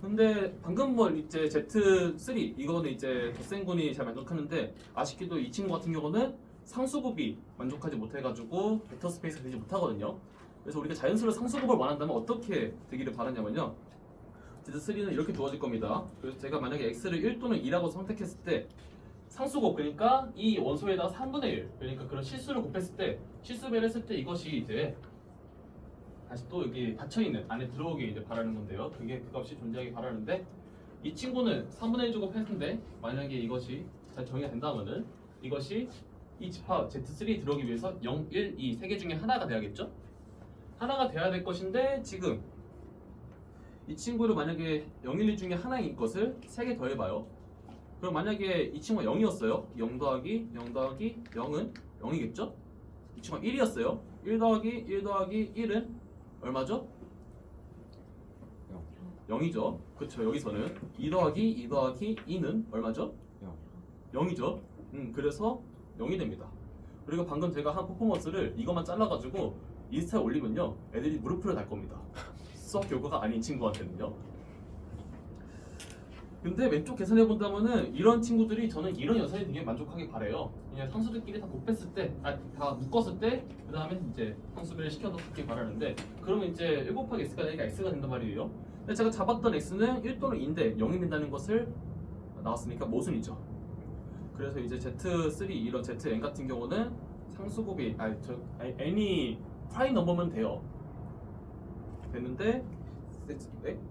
근데 방금 뭐 이제 Z3 이거는 이제 덧셈군이 잘 만족하는데 아쉽게도 이 친구 같은 경우는 상수곱이 만족하지 못해가지고 벡터 스페이스가 되지 못하거든요. 그래서 우리가 자연스러운 상수곱을 원한다면 어떻게 되기를 바라냐면요. Z3는 이렇게 두어질 겁니다. 그래서 제가 만약에 X를 1 또는 2라고 선택했을 때 상수곱 그러니까 이 원소에다가 3분의 1 그러니까 그런 실수를 곱했을 때 실수배를 했을 때 이것이 이제 다시 또 여기 닫혀있는 안에 들어오게 이제 바라는 건데요. 그게 그 값이 존재하기 바라는데 이 친구는 3분의 1 주고 했는데 만약에 이것이 잘 정의가 된다면은 이것이 이 집합 Z3 들어오기 위해서 0, 1, 2 세 개 중에 하나가 돼야겠죠? 하나가 돼야 될 것인데 지금 이 친구를 만약에 0, 1, 2 중에 하나인 것을 3개 더해봐요. 그럼 만약에 이 친구가 0이었어요. 0 더하기 0 더하기 0은 0이겠죠? 이 친구가 1이었어요. 1 더하기 1 더하기 1은 얼마죠? 0이죠. 그렇죠. 여기서는 2 더하기 2 더하기 2는 얼마죠? 0이죠. 그래서 0이 됩니다. 그리고 방금 제가 한 퍼포먼스를 이것만 잘라가지고 인스타에 올리면요. 애들이 무릎을 달 겁니다. 수학 교과가 아닌 친구한테는요. 근데 왼쪽 계산해 본다면은 이런 친구들이 저는 이런 연산이 되게 만족하게 바래요. 그냥 상수들끼리 다 곱했을 때, 다 묶었을 때, 그 다음에 이제 상수배를 시켜놓기 바라는데, 그러면 이제 1 곱하기 x가 되니까 x가 된단 말이에요. 근데 제가 잡았던 x는 1 또는 2인데 0이 된다는 것을 나왔으니까 모순이죠. 그래서 이제 Z3 이런 Zn 같은 경우는 상수곱이 n이 프라임 넘으면 돼요. 됐는데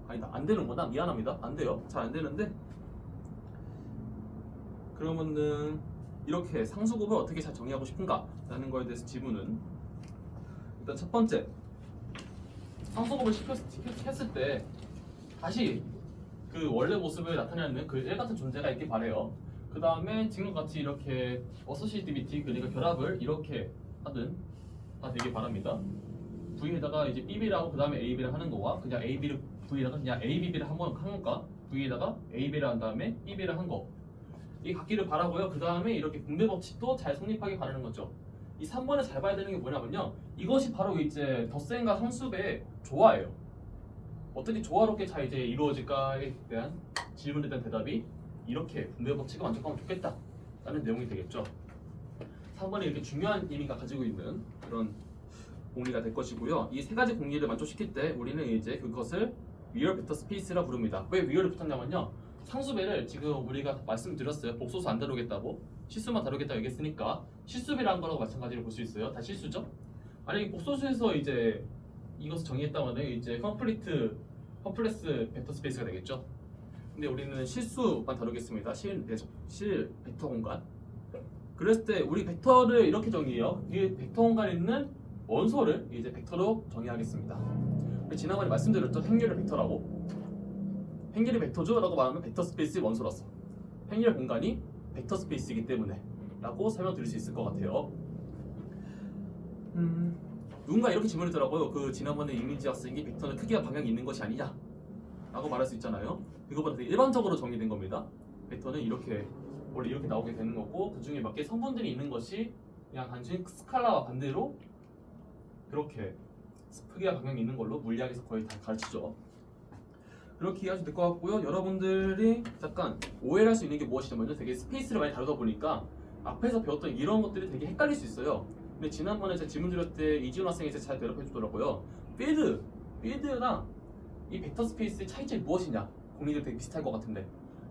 아니다 안 되는구나. 미안합니다. 안 돼요. 잘 안 되는데 그러면은 이렇게 상수곱을 어떻게 잘 정의하고 싶은가 라는 거에 대해서 지문은 일단 첫 번째 상수곱을 시켰을 때 다시 그 원래 모습을 나타내는 그 1 같은 존재가 있길 바래요. 그 다음에 지금과 같이 이렇게 어소시에이티비티 그러니까 결합을 이렇게 하든 다 되길 바랍니다. V에다가 이제 BB를 그 다음에 AB를 하는 거와 그냥 AB를 V에다가 그냥 ABB를 한번 한 건가 V에다가 AB를 한 다음에 BB를 한 거 이게 같기를 바라고요. 그 다음에 이렇게 분배 법칙도 잘 성립하게 바라는 거죠. 이 3번을 잘 봐야 되는 게 뭐냐면요. 이것이 바로 이제 덧셈과 상수배의 조화예요. 어떻게 조화롭게 잘 이제 이루어질까에 대한 질문에 대한 대답이 이렇게 분배 법칙을 만족하면 좋겠다 라는 내용이 되겠죠. 3번이 이렇게 중요한 의미가 가지고 있는 그런 공리가 될 것이고요. 이 세 가지 공리를 만족시킬 때 우리는 이제 그것을 리얼 벡터 스페이스라 부릅니다. 왜 리얼을 붙였냐면요. 상수배를 지금 우리가 말씀드렸어요. 복소수 안 다루겠다고 실수만 다루겠다고 얘기했으니까 실수배라는 거라고 마찬가지로 볼 수 있어요. 다 실수죠. 만약에 복소수에서 이제 이것을 정의했다면 이제 컴플레스 벡터 스페이스가 되겠죠. 근데 우리는 실수만 다루겠습니다. 실 벡터 공간. 그랬을 때 우리 벡터를 이렇게 정의해요. 이 벡터 공간에 있는 원소를 이제 벡터로 정의하겠습니다. 지난번에 말씀드렸죠. 행렬의 벡터라고. 행렬의 벡터죠? 라고 말하면 벡터 스페이스의 원소라서 행렬 공간이 벡터 스페이스이기 때문에 라고 설명드릴 수 있을 것 같아요. 누군가 이렇게 질문했더라고요. 그 지난번에 이민지 학생이 벡터는 크기와 방향이 있는 것이 아니냐 라고 말할 수 있잖아요. 그거보다 되게 일반적으로 정의된 겁니다. 벡터는 이렇게 원래 이렇게 나오게 되는 거고 그 중에 맞게 성분들이 있는 것이 그냥 단순히 스칼라와 반대로 그렇게 크기와 방향이 있는 걸로 물리학에서 거의 다 가르치죠. 그렇게 이해하시면 될 것 같고요. 여러분들이 잠깐 오해를 할 수 있는 게 무엇이냐면요. 되게 스페이스를 많이 다루다 보니까 앞에서 배웠던 이런 것들이 되게 헷갈릴 수 있어요. 근데 지난번에 제가 질문 드렸을 때 이지훈 학생이 잘 대답해 주더라고요. 필드랑 이 벡터 스페이스의 차이점이 무엇이냐? 공리도 되게 비슷할 것 같은데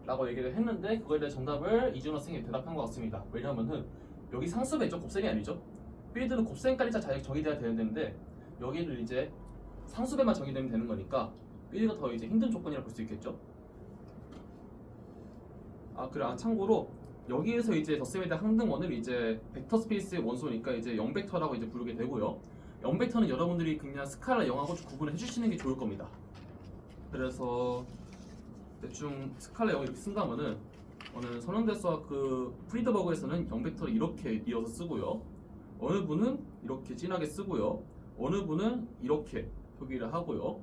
라고 얘기를 했는데 그거에 대한 정답을 이지훈 학생이 대답한 것 같습니다. 왜냐하면은 여기 상수배죠. 곱셈이 아니죠. 필드는 곱셈까지 잘 정의돼야 되는데 여기는 이제 상수배만 정의되면 되는 거니까 필드가 더 이제 힘든 조건이라고 볼 수 있겠죠. 참고로 여기에서 이제 덧셈에 대한 항등원을 이제 벡터 스페이스의 원소니까 이제 0벡터라고 이제 부르게 되고요. 0벡터는 여러분들이 그냥 스칼라 0하고 구분을 해주시는 게 좋을 겁니다. 그래서 대충 스칼라 0 이렇게 쓴다면은 어느 선형대 수학 그 프리드버그에서는 0벡터를 이렇게 이어서 쓰고요. 어느 분은 이렇게 진하게 쓰고요. 어느 분은 이렇게 표기를 하고요.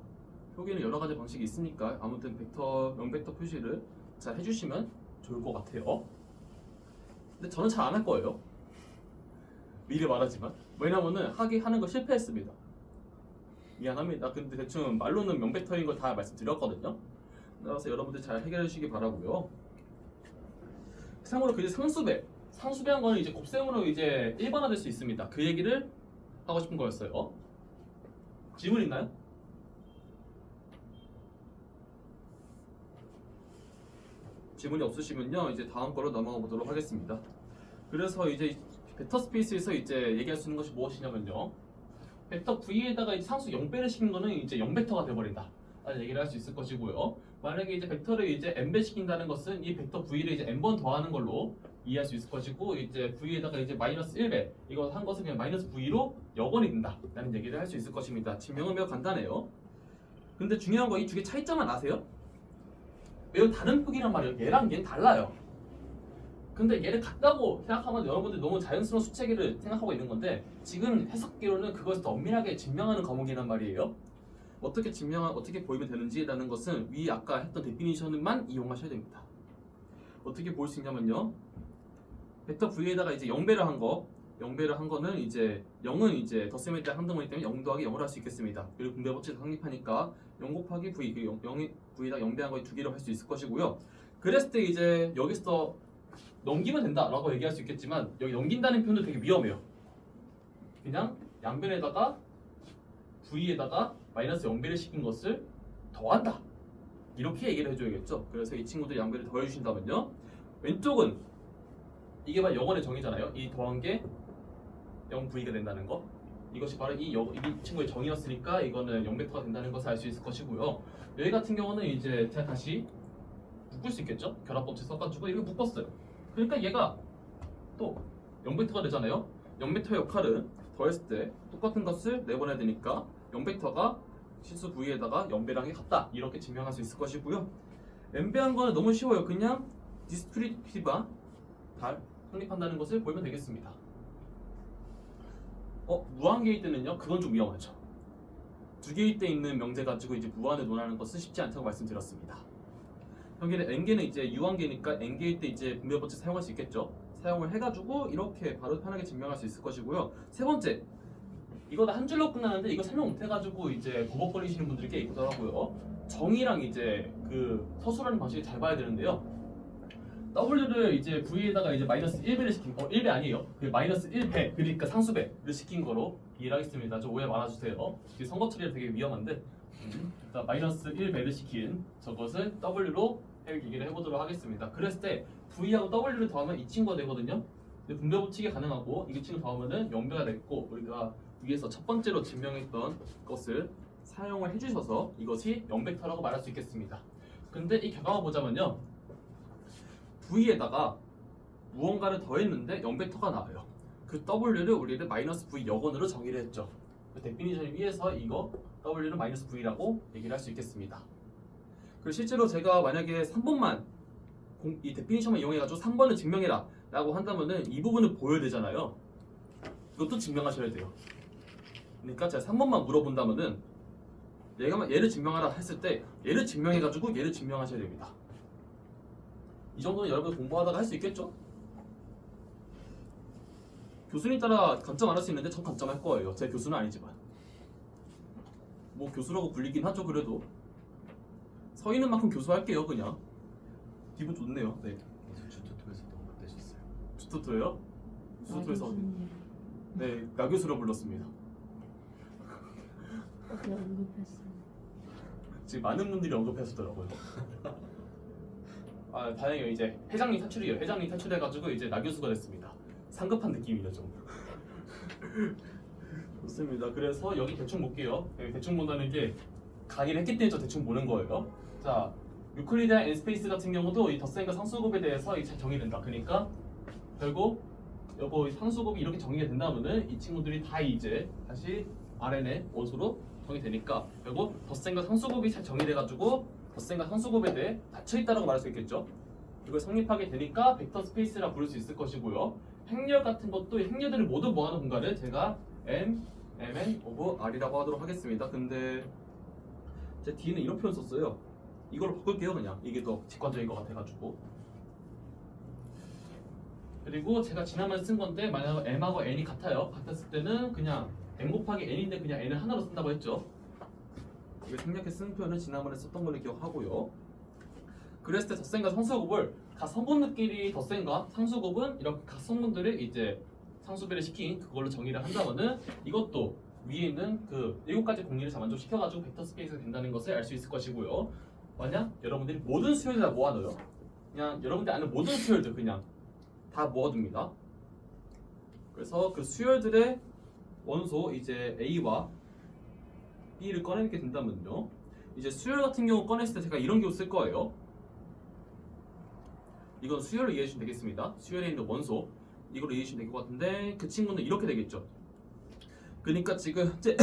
표기는 여러 가지 방식이 있으니까 아무튼 0벡터 표시를 잘 해주시면 좋을 것 같아요. 근데 저는 잘 안 할 거예요. 미리 말하지만. 왜냐면은 하는 거 실패했습니다. 미안합니다. 근데 대충 말로는 0벡터인 걸 다 말씀드렸거든요. 그래서 여러분들 잘 해결해 주시기 바라고요. 참고로 그 이제 상수배한 거는 이제 곱셈으로 이제 일반화될 수 있습니다. 그 얘기를 하고 싶은 거였어요. 질문 있나요? 질문이 없으시면요 이제 다음 거로 넘어가 보도록 하겠습니다. 그래서 이제 벡터 스페이스에서 이제 얘기할 수 있는 것이 무엇이냐면요. 벡터 V에다가 이제 상수 0배를 시킨 거는 이제 0벡터가 돼버린다 라는 얘기를 할 수 있을 것이고요. 만약에 이제 벡터를 이제 n배 시킨다는 것은 이 벡터 V를 이제 n번 더하는 걸로 이해할 수 있을 것이고 이제 V에다가 이제 마이너스 1배 이거 한 것은 그냥 마이너스 V로 역원이 된다 라는 얘기를 할 수 있을 것입니다. 증명은 매우 간단해요. 근데 중요한 거 이 두 개 차이점만 아세요? 매우 다른 폭이란 말이에요. 얘랑 얘는 달라요. 근데 얘를 같다고 생각하면 여러분들 너무 자연스러운 수체계를 생각하고 있는 건데 지금 해석기로는 그것을 더 엄밀하게 증명하는 과목이란 말이에요. 어떻게 보이면 되는지라는 것은 위 아까 했던 데피니션만 이용하셔야 됩니다. 어떻게 보일 수 있냐면요. 벡터 V에다가 이제 0배를 한 거는 이제 0은 이제 덧셈에 대한 항등원이기 때문에 0 더하기 0을 할 수 있겠습니다. 그리고 분배법칙을 성립하니까 0 곱하기 V, 그 0이 V에다 0배한 거 두 개로 할 수 있을 것이고요. 그랬을 때 이제 여기서 넘기면 된다라고 얘기할 수 있겠지만 여기 넘긴다는 표현도 되게 위험해요. 그냥 양변에다가 V에다가 마이너스 0배를 시킨 것을 더한다 이렇게 얘기를 해줘야겠죠. 그래서 이 친구들 양배를 더해주신다면요 왼쪽은 이게 바로 역원의 정의잖아요. 이 더한 게 0V가 된다는 거 이것이 바로 이 친구의 정의였으니까 이거는 0벡터가 된다는 것을 알 수 있을 것이고요. 여기 같은 경우는 이제 제가 다시 묶을 수 있겠죠. 결합법칙 써가지고 이렇게 묶었어요. 그러니까 얘가 또 0벡터가 되잖아요. 0벡터의 역할은 더했을 때 똑같은 것을 내보내야 되니까 0벡터가 실수 V에다가 0배랑이 같다 이렇게 증명할 수 있을 것이고요. n배한 거는 너무 쉬워요. 그냥 디스크리티브한 달 성립한다는 것을 보이면 되겠습니다. 무한계일 때는요 그건 좀 위험하죠. 두 개일 때 있는 명제 가지고 이제 무한을 논하는 것은 쉽지 않다고 말씀드렸습니다. 현계는 n개는 이제 유한계니까 n개일 때 이제 분배법칙 사용할 수 있겠죠. 사용을 해가지고 이렇게 바로 편하게 증명할 수 있을 것이고요. 세 번째, 이거 다 한 줄로 끝나는데 이거 설명 못해가지고 이제 버벅거리시는 분들이 꽤 있더라고요. 정의랑 이제 그 서술하는 방식을 잘 봐야 되는데요. W를 이제 V에다가 이제 마이너스 1배를 시킨 1배 아니에요. 그 마이너스 1배 그러니까 상수배를 시킨 거로 이해를 하겠습니다. 좀 오해 말아주세요. 선거 처리가 되게 위험한데 일단 마이너스 1배를 시킨 저것을 W로 얘기를 해보도록 하겠습니다. 그랬을 때 V하고 W를 더하면 이 친구가 되거든요. 근데 분배법칙이 가능하고 이 친구 더하면은 0배가 됐고 우리가 위에서 첫 번째로 증명했던 것을 사용을 해주셔서 이것이 0벡터라고 말할 수 있겠습니다. 근데 이 결과만 보자면요. V에다가 무언가를 더했는데 0벡터가 나와요. 그 W를 우리는 마이너스 V 역원으로 정의를 했죠. 그 데피니션 위에서 이거 W는 마이너스 V라고 얘기를 할 수 있겠습니다. 그리고 실제로 제가 만약에 3번만 이 데피니션만 이용해가지고 3번을 증명해라 라고 한다면은 이 부분을 보여야 되잖아요. 이것도 증명하셔야 돼요. 그러니까 제가 3번만 물어본다면은 얘를 증명하라 했을 때 얘를 증명해가지고 얘를 증명하셔야 됩니다. 이 정도는 여러분 공부하다가 할 수 있겠죠? 교수님 따라 감점 안 할 수 있는데 전 감점할 거예요. 제 교수는 아니지만. 뭐 교수라고 불리긴 하죠. 그래도 서 있는 만큼 교수할게요. 그냥 기분 좋네요. 네. 주토토에서도 언급되셨어요. 주토토예요? 주토토에서 네, 나 교수로 불렀습니다. 어제 언급했어요. 지금 많은 분들이 언급하시더라고요. 아, 다행이에요. 이제 회장님 탈출이에요. 회장님 탈출해가지고 이제 나 교수가 됐습니다. 상급한 느낌이죠 좀. 좋습니다. 그래서 여기 대충 볼게요. 여기 대충 본다는 게 강의를 했기 때문에 저 대충 보는 거예요. 자, 유클리드한 N스페이스 같은 경우도 이 덧셈과 상수곱에 대해서 이제 정의된다. 그러니까 결국 여보 상수곱이 이렇게 정의가 된다면은 이 친구들이 다 이제 다시 Rn의 원소로 정의되니까 결국 덧셈과 상수곱이 잘 정의돼가지고 덧셈과 상수곱에 대해 닫혀있다라고 말할 수 있겠죠. 이걸 성립하게 되니까 벡터 스페이스라 부를 수 있을 것이고요. 행렬 같은 것도 행렬들을 모두 모아놓은 공간을 제가 M, Mn 오브 R이라고 하도록 하겠습니다. 근데 제 D는 이런 표현 썼어요. 이걸로 바꿀게요. 그냥 이게 더 직관적인 것 같아가지고. 그리고 제가 지난번에 쓴 건데 만약 M하고 N이 같아요. 같았을 때는 그냥 M 곱하기 N인데 그냥 N을 하나로 쓴다고 했죠. 이거 생략해 쓴 표현은 지난번에 썼던 걸로 기억하고요. 그랬을 때 덧셈과 상수곱을 각 성분들끼리 덧셈과 상수곱은 이렇게 각 성분들을 이제 상수배를 시킨 그걸로 정의를 한다면은 이것도 위에 있는 그 7가지 공리를 다 만족시켜가지고 벡터 스페이스가 된다는 것을 알 수 있을 것이고요. 만약 여러분들이 모든 수열들 다 모아둬요. 그냥 여러분들이 아는 모든 수열들 그냥 다 모아둡니다. 그래서 그 수열들의 원소 이제 A와 B를 꺼내게 된다면요. 이제 수열 같은 경우 꺼냈을 때 제가 이런 경우 쓸 거예요. 이건 수열로 이해해 주시면 되겠습니다. 수열에 있는 원소 이걸로 이해해 주시면 될 것 같은데 그 친구는 이렇게 되겠죠. 그러니까 지금 이제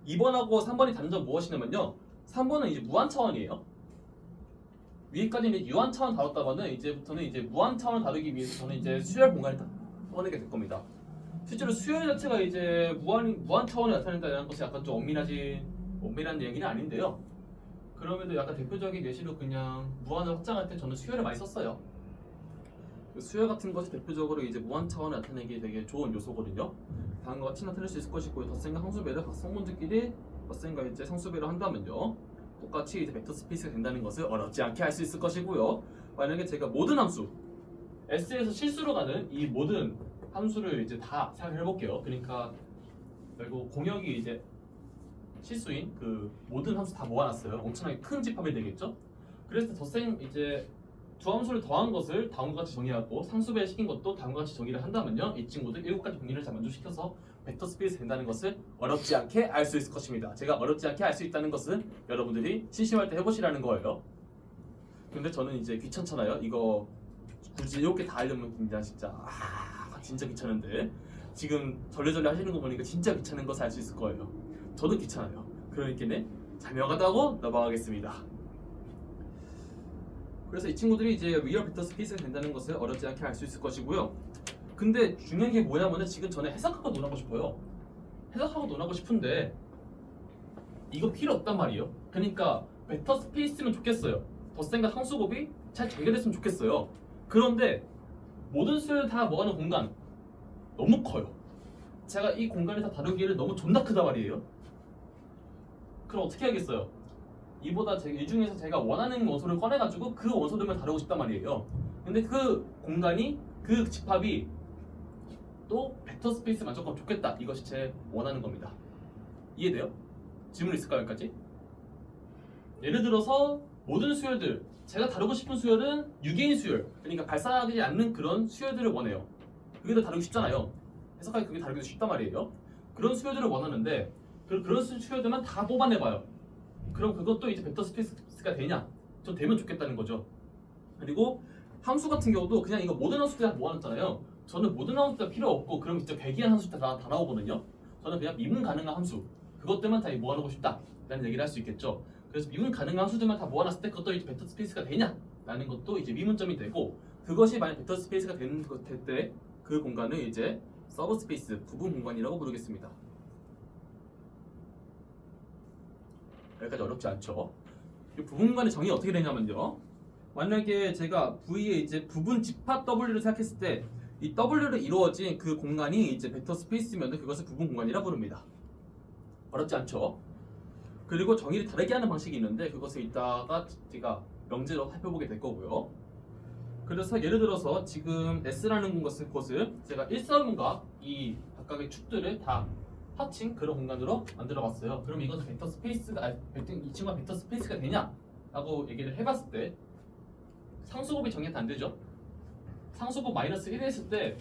2번하고 3번이 다른 점 무엇이냐면요. 3번은 이제 무한 차원이에요. 위에까지는 유한 차원 다뤘다가는 이제부터는 이제 무한 차원을 다루기 위해서 저는 이제 수열 공간을 꺼내게 될 겁니다. 실제로 수열 자체가 이제 무한 차원을 나타낸다는 것이 약간 좀 엄밀한 얘기는 아닌데요. 그럼에도 약간 대표적인 예시로 그냥 무한을 확장할 때 저는 수열을 많이 썼어요. 수열 같은 것이 대표적으로 이제 무한 차원을 나타내기 되게 좋은 요소거든요. 다음과 같이 나타낼 수 있을 것이고요. 덧셈과 상수배를 각 성분들끼리 덧셈과 이제 상수배를 한다면요. 똑같이 이제 벡터 스페이스가 된다는 것을 어렵지 않게 알 수 있을 것이고요. 만약에 제가 모든 함수 S에서 실수로 가는 이 모든 함수를 이제 다 생각해 볼게요. 그러니까 그리고 공역이 이제 실수인 그 모든 함수 다 모아놨어요. 엄청나게 큰 집합이 되겠죠. 그래서 덧셈 이제 두 함수를 더한 것을 다음과 같이 정의하고 상수배 시킨 것도 다음과 같이 정의를 한다면요. 이 친구들 7가지 공리를 잘 만족시켜서 벡터 스페이스 된다는 것을 어렵지 않게 알 수 있을 것입니다. 제가 어렵지 않게 알 수 있다는 것은 여러분들이 심심할 때 해보시라는 거예요. 근데 저는 이제 귀찮잖아요. 이거 굳이 이렇게 다 하려면 진짜 귀찮은데 지금 절레절레 하시는 거 보니까 진짜 귀찮은 것을 알 수 있을 거예요. 저도 귀찮아요. 그러니까는 자명하다고 넘어가겠습니다. 그래서 이 친구들이 이제 리얼 벡터 스페이스가 된다는 것을 어렵지 않게 알 수 있을 것이고요. 근데 중요한 게 뭐냐면은 지금 저는 해석하고 논하고 싶어요. 해석하고 논하고 싶은데 이거 필요 없단 말이에요. 그러니까 벡터 스페이스면 좋겠어요. 덧셈과 상수곱이 잘 연결됐으면 좋겠어요. 그런데 모든 수를 다 모아놓은 공간 너무 커요. 제가 이 공간을 다 다루기에는 너무 존나 크단 말이에요. 그럼 어떻게 하겠어요? 이 중에서 제가 원하는 원소를 꺼내가지고 그 원소들만 다루고 싶단 말이에요. 근데 그 공간이 그 집합이 또 벡터 스페이스 만족하면 좋겠다. 이것이 제 원하는 겁니다. 이해돼요? 질문 있을까요? 여기까지? 예를 들어서 모든 수열들 제가 다루고 싶은 수열은 유기인 수열 그러니까 발산하지 않는 그런 수열들을 원해요. 그게 더 다루기 쉽잖아요. 해석하기 그게 다루기 쉽단 말이에요. 그런 수열들을 원하는데 그런 수열들만 다 뽑아내봐요. 그럼 그것도 이제 벡터 스페이스가 되냐? 좀 되면 좋겠다는 거죠. 그리고 함수 같은 경우도 그냥 이거 모든 함수들 다 모아놨잖아요. 저는 모든 함수들 필요 없고 그럼 진짜 괴기한 함수들 다 나오거든요. 저는 그냥 미분 가능한 함수 그것들만 다 모아놓고 싶다 라는 얘기를 할 수 있겠죠. 그래서 미분 가능한 함수들만 다 모아놨을 때 그것도 이제 벡터 스페이스가 되냐? 라는 것도 이제 미문점이 되고 그것이 만약 벡터 스페이스가 되는 때 그 공간을 이제 서브 스페이스 부분 공간이라고 부르겠습니다. 여기까지 어렵지 않죠? 이 부분 공간의 정의 어떻게 되냐면요. 만약에 제가 V의 이제 부분 집합 W를 생각했을 때 이 W로 이루어진 그 공간이 이제 벡터 스페이스면 그것을 부분 공간이라 부릅니다. 어렵지 않죠? 그리고 정의를 다르게 하는 방식이 있는데 그것을 이따가 제가 명제로 살펴보게 될 거고요. 그래서 예를 들어서 지금 S라는 곳을 제가 일사분과 이 각각의 축들을 다 합친 그런 공간으로 만들어봤어요. 그럼 이것은 벡터 스페이스가 이 친구가 벡터 스페이스가 되냐라고 얘기를 해봤을 때 상수곱이 정의가 안 되죠. 상수곱 마이너스 1 했을 때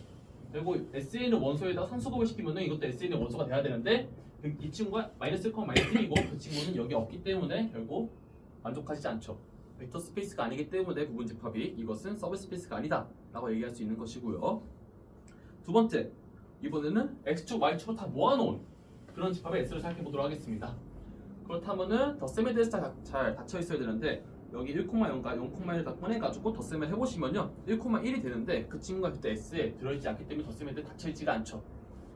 결국 SA는 원소에다가 상수곱을 시키면은 이것도 SA는 원소가 돼야 되는데 이 친구가 마이너스 1, 마이너스 1이고 그 친구는 여기 없기 때문에 결국 만족하지 않죠. 벡터 스페이스가 아니기 때문에 부분집합이 이것은 서브 스페이스가 아니다 라고 얘기할 수 있는 것이고요. 두 번째, 이번에는 X축, Y축을 다 모아놓은 그런 집합의 S를 생각해 보도록 하겠습니다. 그렇다면은 덧셈에 대해서 잘 닫혀 있어야 되는데 여기 1,0과 0,1을 다 꺼내가지고 덧셈을 해보시면요 1,1이 되는데 그 친구가 그때 S에 들어있지 않기 때문에 덧셈에 대해 닫혀있지가 않죠.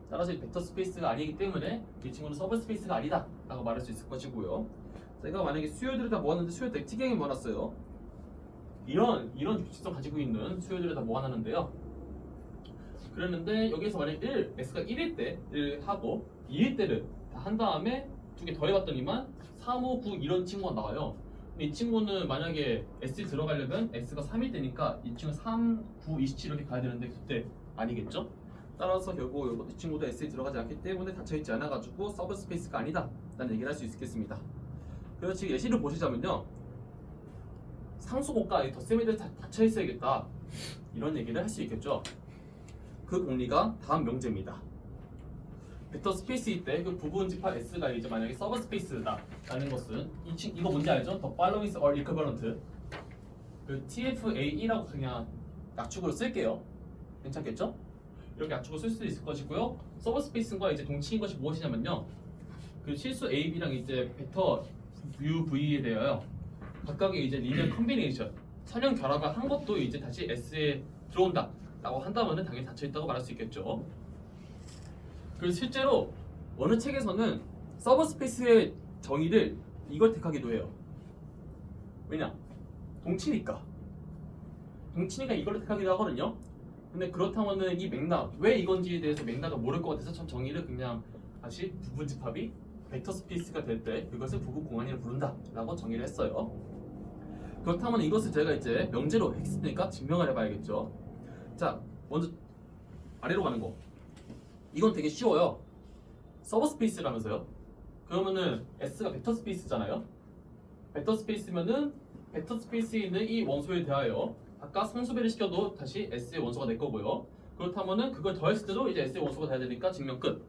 따라서 이 벡터 스페이스가 아니기 때문에 이 친구는 서브 스페이스가 아니다 라고 말할 수 있을 것이고요. 제가 만약에 수요들을 다 모았는데 수요들 특이하게 모아놨어요. 이런 규칙성 가지고 있는 수요들을 다 모아놨는데요. 그랬는데 여기서 만약 1, S가 1일 때 1 하고 2일 때를 다 한 다음에 두 개 더해봤더니만 3, 5, 9 이런 친구가 나와요. 근데 이 친구는 만약에 S에 들어가려면 S가 3일 때니까 이 친구 3, 9, 27 이렇게 가야 되는데 그때 아니겠죠? 따라서 결국 이 친구도 S에 들어가지 않기 때문에 닫혀있지 않아가지고 서브 스페이스가 아니다 라는 얘기를 할 수 있겠습니다. 그래서 지금 예시를 보시자면요 상수곱과 덧셈에 대해서 닫혀있어야겠다 이런 얘기를 할 수 있겠죠. 그 공리가 다음 명제입니다. 벡터 스페이스일 때 그 부분 집합 S가 이제 만약에 서브 스페이스다라는 것은 이거 뭔지 알죠? The following is all equivalent. 그 TFAE라고 그냥 약축으로 쓸게요. 괜찮겠죠? 이렇게 약축을 쓸 수도 있을 것이고요. 서브 스페이스과 이제 동치인 것이 무엇이냐면요. 그 실수 A, B랑 이제 벡터 U, V에 대하여 각각의 이제 리니어 컨비네이션 선형 결합을 한 것도 이제 다시 S에 들어온다라고 한다면은 당연히 닫혀 있다고 말할 수 있겠죠. 그리고 실제로 어느 책에서는 서브 스페이스의 정의를 이걸 택하기도 해요. 왜냐? 동치니까 이걸 택하기도 하거든요. 근데 그렇다면은 이 맥락 왜 이건지에 대해서 맥락을 모를 것 같아서 전 정의를 그냥 다시 부분 집합이 벡터 스페이스가 될 때 그것을 부분 공간이라 부른다라고 정의를 했어요. 그렇다면 이것을 제가 이제 명제로 했으니까 증명을 해봐야겠죠. 자, 먼저 아래로 가는 거. 이건 되게 쉬워요. 서브 스페이스라면서요. 그러면은 S가 벡터 스페이스잖아요. 벡터 스페이스면은 벡터 스페이스에 있는 이 원소에 대하여 아까 상수배를 시켜도 다시 S의 원소가 될 거고요. 그렇다면은 그걸 더했을 때도 이제 S의 원소가 돼야 되니까 증명 끝.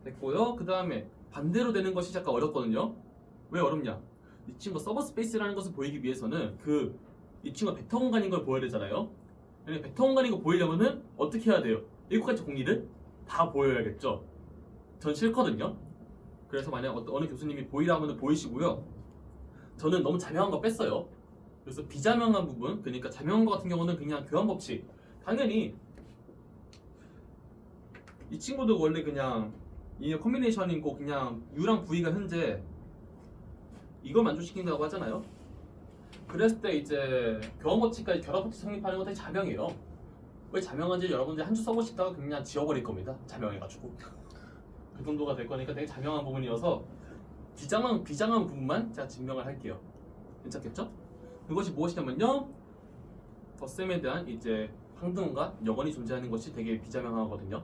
됐고요. 그 다음에 반대로 되는 것이 약간 어렵거든요. 왜 어렵냐? 이 친구가 서브 스페이스라는 것을 보이기 위해서는 이 친구가 벡터 공간인 걸 보여야 되잖아요. 그러니까 벡터 공간인 걸 보이려면은 어떻게 해야 돼요? 7가지 공리를 다 보여야겠죠. 전 싫거든요. 그래서 만약 어느 교수님이 보이라 하면 보이시고요. 저는 너무 자명한 거 뺐어요. 그래서 비자명한 부분, 그러니까 자명한 거 같은 경우는 그냥 교환 법칙. 당연히 이 친구도 원래 그냥 리니어 컨비네이션이고 그냥 U랑 V가 현재 이걸 만족시킨다고 하잖아요. 그랬을 때 이제 교환 법칙까지 결합 법칙 성립하는 건 되게 자명해요. 왜 자명한지 여러분들이 한 주 써보시다가 그냥 지워버릴 겁니다. 자명해가지고 그 정도가 될 거니까 되게 자명한 부분이어서 비장한 부분만 제가 증명을 할게요. 괜찮겠죠? 그것이 무엇이냐면요, 덧셈에 대한 이제 항등과 여건이 존재하는 것이 되게 비자명하거든요.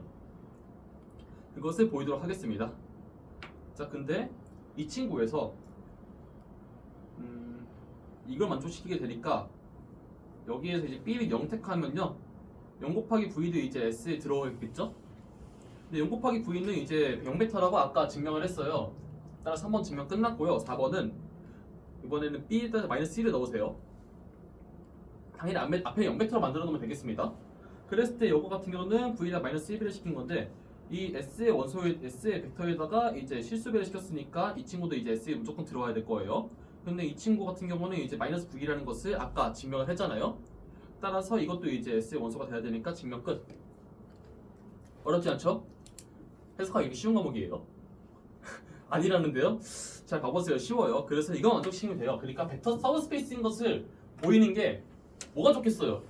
그것을 보이도록 하겠습니다. 자, 근데 이 친구에서 이걸 만족시키게 되니까 여기에서 이제 B를 0 택하면요 0 곱하기 V도 이제 S에 들어오겠죠? 근데 0 곱하기 V는 이제 0베터라고 아까 증명을 했어요. 따라서 3번 증명 끝났고요. 4번은 이번에는 B에다 마이너스 1을 넣으세요. 당연히 앞에 0베터로 만들어 놓으면 되겠습니다. 그랬을 때 이거 같은 경우는 V에다 마이너스 1배를 시킨 건데 이 S의 S의 벡터에다가 이제 실수배를 시켰으니까 이 친구도 이제 S에 무조건 들어와야 될 거예요. 근데 이 친구 같은 경우는 이제 마이너스 V라는 것을 아까 증명을 했잖아요. 따라서 이것도 이제 S의 원소가 돼야 되니까 증명 끝. 어렵지 않죠? 해석하기 쉬운 과목이에요. 아니라는데요? 잘 봐보세요. 쉬워요. 그래서 이거 만족시키면 돼요. 그러니까 벡터 서브 스페이스인 것을 보이는 게 뭐가 좋겠어요?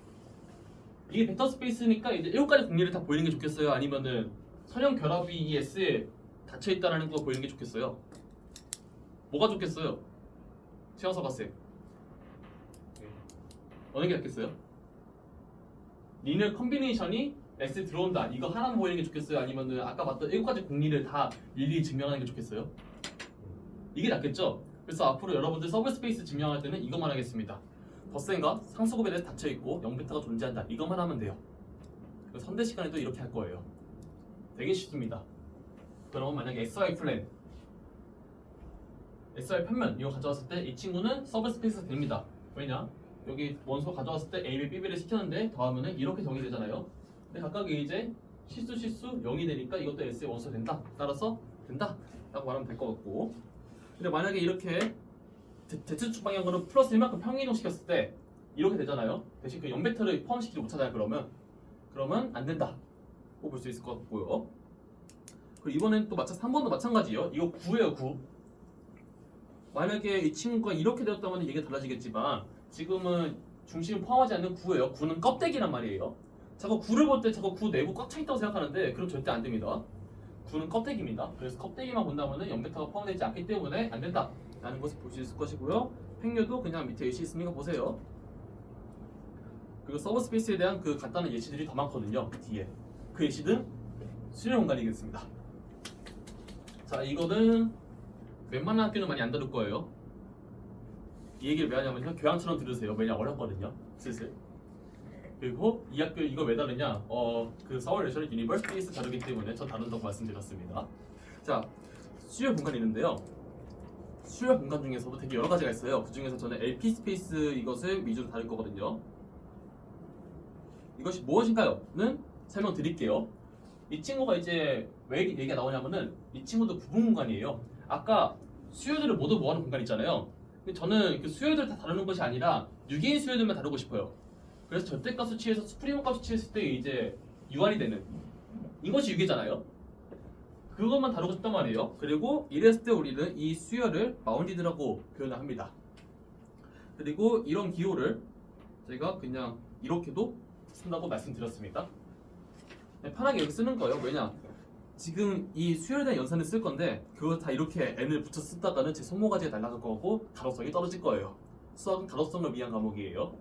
이게 벡터 스페이스니까 이제 7가지 공리를 다 보이는 게 좋겠어요? 아니면은 선형 결합이 이 S에 닫혀있다는 거 보이는 게 좋겠어요? 뭐가 좋겠어요? 최영석 학생. 어느 게 낫겠어요? 리니어 컨비네이션이 S 들어온다. 이거 하나만 보이는 게 좋겠어요? 아니면은 아까 봤던 7가지 공리를 다 일일이 증명하는 게 좋겠어요? 이게 낫겠죠? 그래서 앞으로 여러분들 서브스페이스 증명할 때는 이것만 하겠습니다. 덧셈과 상수곱에 대해서 닫혀있고 0베타가 존재한다. 이것만 하면 돼요. 그래서 선대 시간에도 이렇게 할 거예요. 되게 쉽습니다. 그럼 만약에 SI 플랜, SI 편면 이거 가져왔을 때 이 친구는 서브스페이스가 됩니다. 왜냐? 여기 원소 가져왔을 때 A, B, B, B를 시켰는데 더하면은 이렇게 정의되잖아요. 근데 각각이 이제 실수 0이 되니까 이것도 S의 원소가 된다. 따라서 된다 라고 말하면 될 것 같고, 근데 만약에 이렇게 Z축 방향으로 플러스 1만큼 평이동 시켰을 때 이렇게 되잖아요. 대신 그 0베타를 포함시키지 못하잖아요. 그러면 안 된다 고 볼 수 있을 것 같고요. 그리고 이번엔 또 3번도 마찬가지예요. 이거 9예요. 9. 만약에 이 친구가 이렇게 되었다면 얘기가 달라지겠지만 지금은 중심을 포함하지 않는 9예요. 9는 껍데기란 말이에요. 자꾸 9를 볼 때 자꾸 9 내부 꽉 차 있다고 생각하는데 그럼 절대 안 됩니다. 9는 껍데기입니다. 그래서 껍데기만 본다면 0베타가 포함되지 않기 때문에 안 된다 라는 것을 볼 수 있을 것이고요. 팽류도 그냥 밑에 예시 있으니까 보세요. 그리고 서브스페이스에 대한 그 간단한 예시들이 더 많거든요. 뒤에 그 예시는 수렴 공간이겠습니다. 자, 이거는 웬만한 학교는 많이 안 다룰 거예요. 이 얘기를 왜 하냐면요, 교양처럼 들으세요. 왜냐, 어렵거든요. 슬슬. 그리고 이 학교 이거 왜 다루냐? 그 서울 내셔널 유니버시티에서 다루기 때문에 저 다룬다고 말씀드렸습니다. 자, 수요 공간이 있는데요. 수요 공간 중에서도 되게 여러 가지가 있어요. 그 중에서 저는 LP 스페이스 이것을 위주로 다룰 거거든요. 이것이 무엇인가요?는 설명드릴게요. 이 친구가 이제 왜 얘기가 나오냐면은 이 친구도 부분 공간이에요. 아까 수요들을 모두 모아놓은 공간 있잖아요. 근데 저는 그 수요들을 다 다루는 것이 아니라 유기인 수요들만 다루고 싶어요. 그래서 절대값 수치에서 수프리모 값 수치했을 때 이제 유한이 되는 이것이 유기잖아요. 그것만 다루고 싶단 말이에요. 그리고 이랬을 때 우리는 이 수요를 바운디드라고 표현을 합니다. 그리고 이런 기호를 제가 그냥 이렇게도 쓴다고 말씀드렸습니다. 네, 편하게 이렇게 쓰는 거예요. 왜냐? 지금 이 수요에 대한 연산을 쓸 건데 그거 다 이렇게 n을 붙여 쓰다가는 제 손모가지가 날아갈 거고 다뤄성이 떨어질 거예요. 수학은 다뤄성을 위한 과목이에요.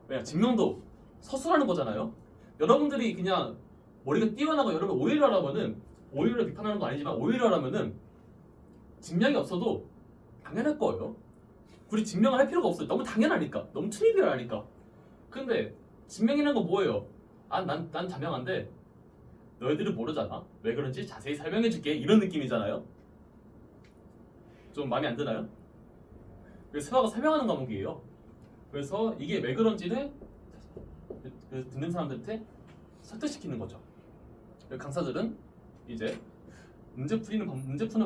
왜냐? 증명도 서술하는 거잖아요. 여러분들이 그냥 머리가 뛰어나고 여러분 오해를 하라면은, 오해를 비판하는 거 아니지만 오해를 하라면은 증명이 없어도 당연할 거예요. 우리 증명을 할 필요가 없어요. 너무 당연하니까. 너무 트리비얼하니까. 근데 증명이라는 건 뭐예요? 난 자명한데 너희들은 모르잖아. 왜 그런지 자세히 설명해 줄게. 이런 느낌이잖아요. 좀 마음에 안 드나요? 그래서 수학은 설명하는 과목이에요. 그래서 이게 왜 그런지를 듣는 사람들한테 설득시키는 거죠. 강사들은 이제 문제 푸는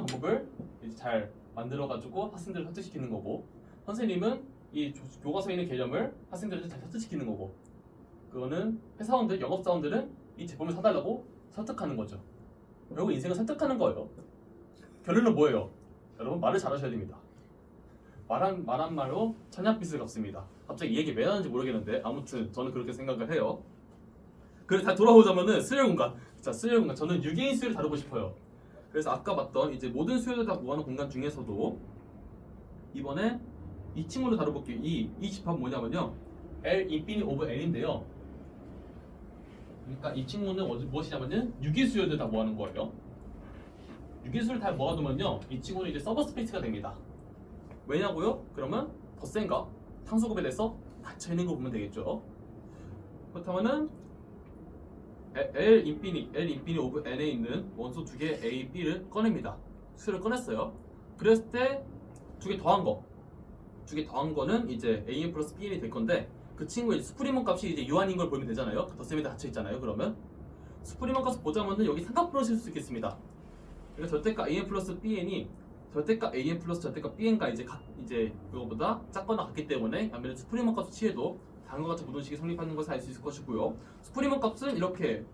방법을 이제 잘 만들어가지고 학생들을 설득시키는 거고, 선생님은 이 교과서에 있는 개념을 학생들한테 잘 설득시키는 거고, 그거는 회사원들, 영업사원들은 이 제품을 사달라고 설득하는 거죠. 결국 인생을 설득하는 거예요. 결론은 뭐예요? 여러분 말을 잘하셔야 됩니다. 말한 말로 천냥빚을 갚습니다. 갑자기 이 얘기 왜 하는지 모르겠는데 아무튼 저는 그렇게 생각을 해요. 그래서 다 돌아오자면은 수요 공간. 자, 수요 공간. 저는 유기인 수요를 다루고 싶어요. 그래서 아까 봤던 이제 모든 수요를 다 모아놓은 공간 중에서도 이번에 이 친구를 다뤄볼게요. 이 집합은 뭐냐면요, L 인피니 오브 N인데요. 그러니까 이 친구는 무엇이냐면은 유기수요들 다 모아놓은 거예요. 유기수를 다 모아두면요, 이 친구는 이제 서버스페이스가 됩니다. 왜냐고요? 그러면 덧셈과 상수곱에 대해서 닫혀있는 거 보면 되겠죠. 그렇다면은 L 인피니 오브 N에 있는 원소 두 개 A, B를 꺼냅니다. 수를 꺼냈어요. 그랬을 때 두 개 더한 거는 이제 AN 플러스 BN이 될 건데, 그 친구의 스프리먼 값이 이제 유한인 걸 보면 되잖아요. 그 덧셈에 닫혀 있잖아요. 그러면 스프리먼 값을 보자면은 여기 삼각부를 쓸 수 있겠습니다. 그러니까 절대값 AN 플러스 BN이 절대값 AN 플러스 절대값 BN과 이제 이거보다 작거나 같기 때문에 반면에 스프리먼 값을 취해도 다른 것 같은 무등식이 성립하는 것을 알 수 있을 것이고요. 스프리먼 값은 이렇게